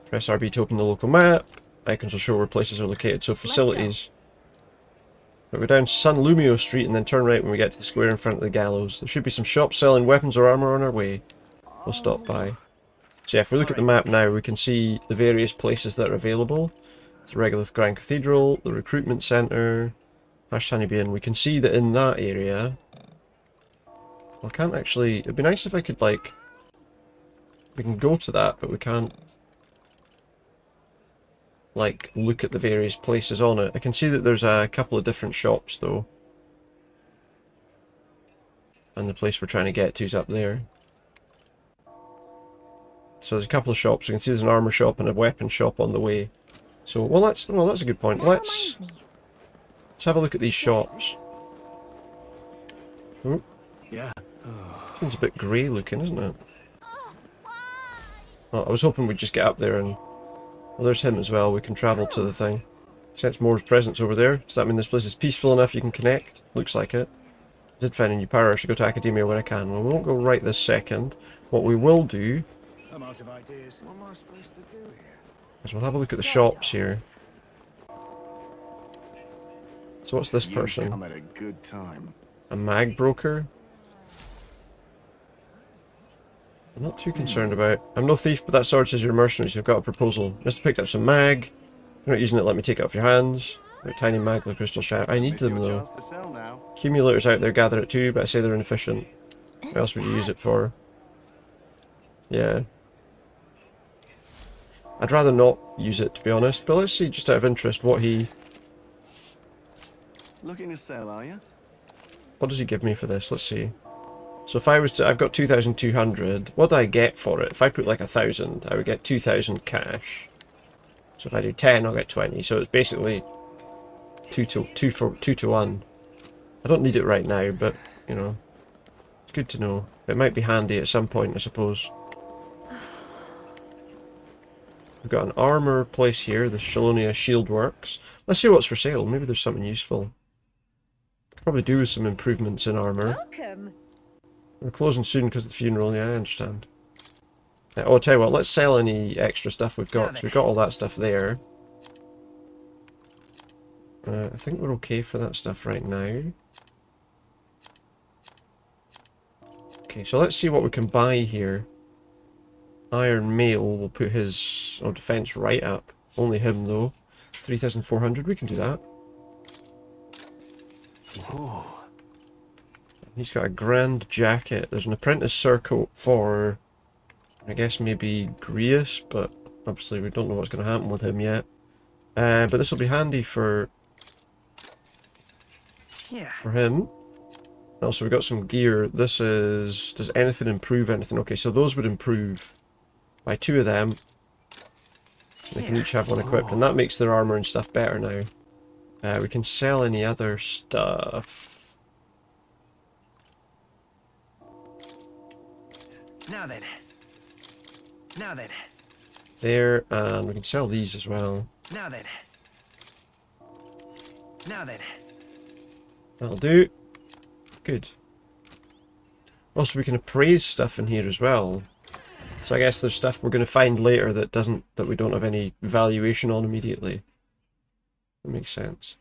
Press RB to open the local map. Icons will show where places are located. So facilities. We'll go down San Lumio Street and then turn right when we get to the square in front of the gallows. There should be some shops selling weapons or armor on our way. We'll stop by. So yeah, if we look at the map now, we can see the various places that are available. The Regolith Grand Cathedral, the Recruitment Centre, Honeybee Inn. We can see that in that area... Well, I can't actually... It'd be nice if I could, like... We can go to that, but we can't... like, look at the various places on it. I can see that there's a couple of different shops, though. And the place we're trying to get to is up there. So there's a couple of shops. We can see there's an armor shop and a weapon shop on the way. So, well, that's a good point. Let's have a look at these shops. Oh. Yeah. Thing's a bit grey looking, isn't it? Well, I was hoping we'd just get up there and... Well, there's him as well. We can travel to the thing. Sense Moore's presence over there. Does that mean this place is peaceful enough you can connect? Looks like it. I did find a new power. I should go to Academia when I can. Well, we won't go right this second. What we will do... I'm out of ideas. What am I supposed to do here? is we'll have a look at the shops here. So what's this person? Come at a good time. A mag broker? I'm not too concerned about. I'm no thief, but that sword says you're mercenaries. You've got a proposal. Just picked up some mag. If you're not using it, let me take it off your hands. Right, tiny mag, the crystal shatter. I need them though. Accumulators out there gather it too, but I say they're inefficient. What else would you use it for? Yeah. I'd rather not use it, to be honest. But let's see, just out of interest, what he... Looking to sell, are you? What does he give me for this? Let's see. So if I was to... I've got 2,200. What do I get for it? If I put like 1,000, I would get 2,000 cash. So if I do 10, I'll get 20. So it's basically 2 to 1. I don't need it right now, but, you know, it's good to know. It might be handy at some point, I suppose. We've got an armor place here, the Shalonia Shield Works. Let's see what's for sale. Maybe there's something useful. Could probably do with some improvements in armor. Welcome. We're closing soon because of the funeral, yeah, I understand. Oh, I'll tell you what, let's sell any extra stuff we've got. So we've got all that stuff there. I think we're okay for that stuff right now. Okay, so let's see what we can buy here. Iron Mail will put his defense right up. Only him though. 3,400, we can do that. Ooh. He's got a grand jacket. There's an apprentice surcoat for, I guess maybe Grius, but obviously we don't know what's going to happen with him yet. But this will be handy for him. Also, we've got some gear. This is... Does anything improve anything? Okay, so those would improve by 2 of them. They can each have one equipped, and that makes their armor and stuff better now. We can sell any other stuff. Now then. Now then. There, and we can sell these as well. Now then. Now then. That'll do. Good. Also, we can appraise stuff in here as well. So I guess there's stuff we're going to find later that we don't have any valuation on immediately. That makes sense.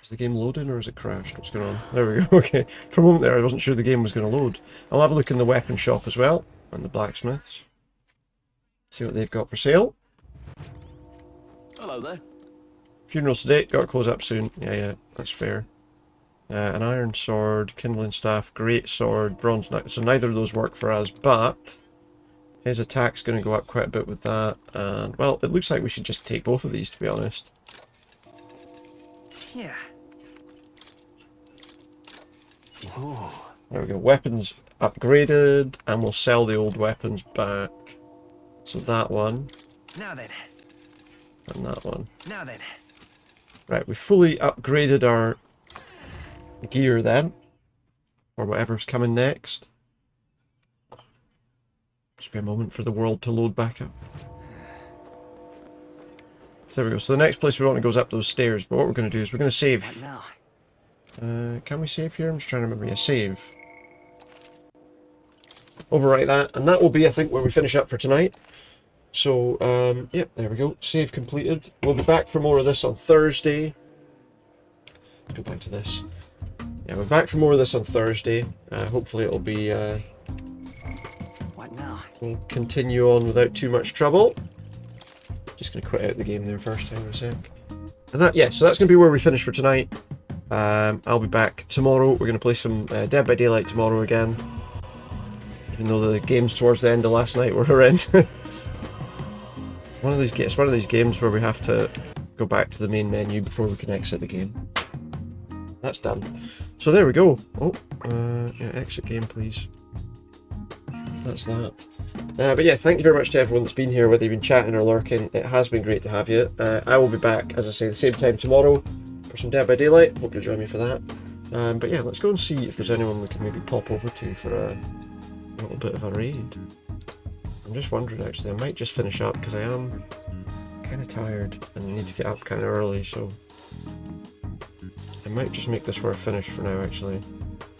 Is the game loading or is it crashed? What's going on? There we go. Okay. For a moment there, I wasn't sure the game was going to load. I'll have a look in the weapon shop as well, and the blacksmiths. See what they've got for sale. Hello there. Funeral's today. Got to close up soon. Yeah, that's fair. An iron sword, kindling staff, great sword, bronze knife. So neither of those work for us, but his attack's going to go up quite a bit with that. And, well, it looks like we should just take both of these, to be honest. Yeah. Ooh. There we go. Weapons upgraded, and we'll sell the old weapons back. So that one. Now then. And that one. Now then. Right, we fully upgraded our gear then, or whatever's coming next. Just be a moment for the world to load back up. So there we go. So the next place we want to go is up those stairs, but what we're going to do is we're going to save. What now? Can we save here? I'm just trying to remember. Yeah, save. Overwrite that, and that will be, I think, where we finish up for tonight. So, yep, there we go. Save completed. We'll be back for more of this on Thursday. Let's go back to this. Yeah, we're back for more of this on Thursday. Hopefully it'll be... What now? We'll continue on without too much trouble. Just going to quit out the game there first, hang on a sec. And that, yeah, so that's going to be where we finish for tonight. I'll be back tomorrow. We're going to play some Dead by Daylight tomorrow again. Even though the games towards the end of last night were horrendous. It's one of these games where we have to go back to the main menu before we can exit the game. That's done. So there we go. Oh, yeah, exit game, please. That's that. But yeah, thank you very much to everyone that's been here, whether you've been chatting or lurking. It has been great to have you. I will be back, as I say, the same time tomorrow for some Dead by Daylight. Hope you'll join me for that. But yeah, let's go and see if there's anyone we can maybe pop over to for a little bit of a raid. I'm just wondering, actually, I might just finish up because I am kind of tired and I need to get up kind of early, so I might just make this where I finish for now, actually.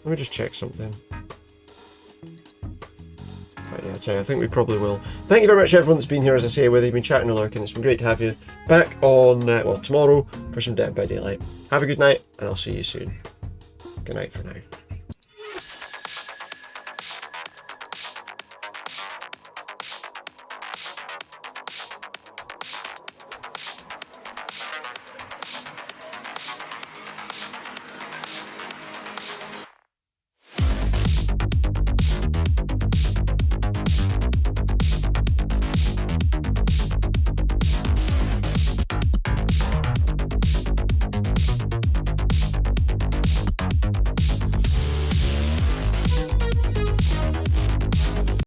Let me just check something. But yeah, I tell you, I think we probably will. Thank you very much everyone that's been here, as I say, whether you've been chatting or lurking. It's been great to have you back on, well, tomorrow for some Dead by Daylight. Have a good night, and I'll see you soon. Good night for now.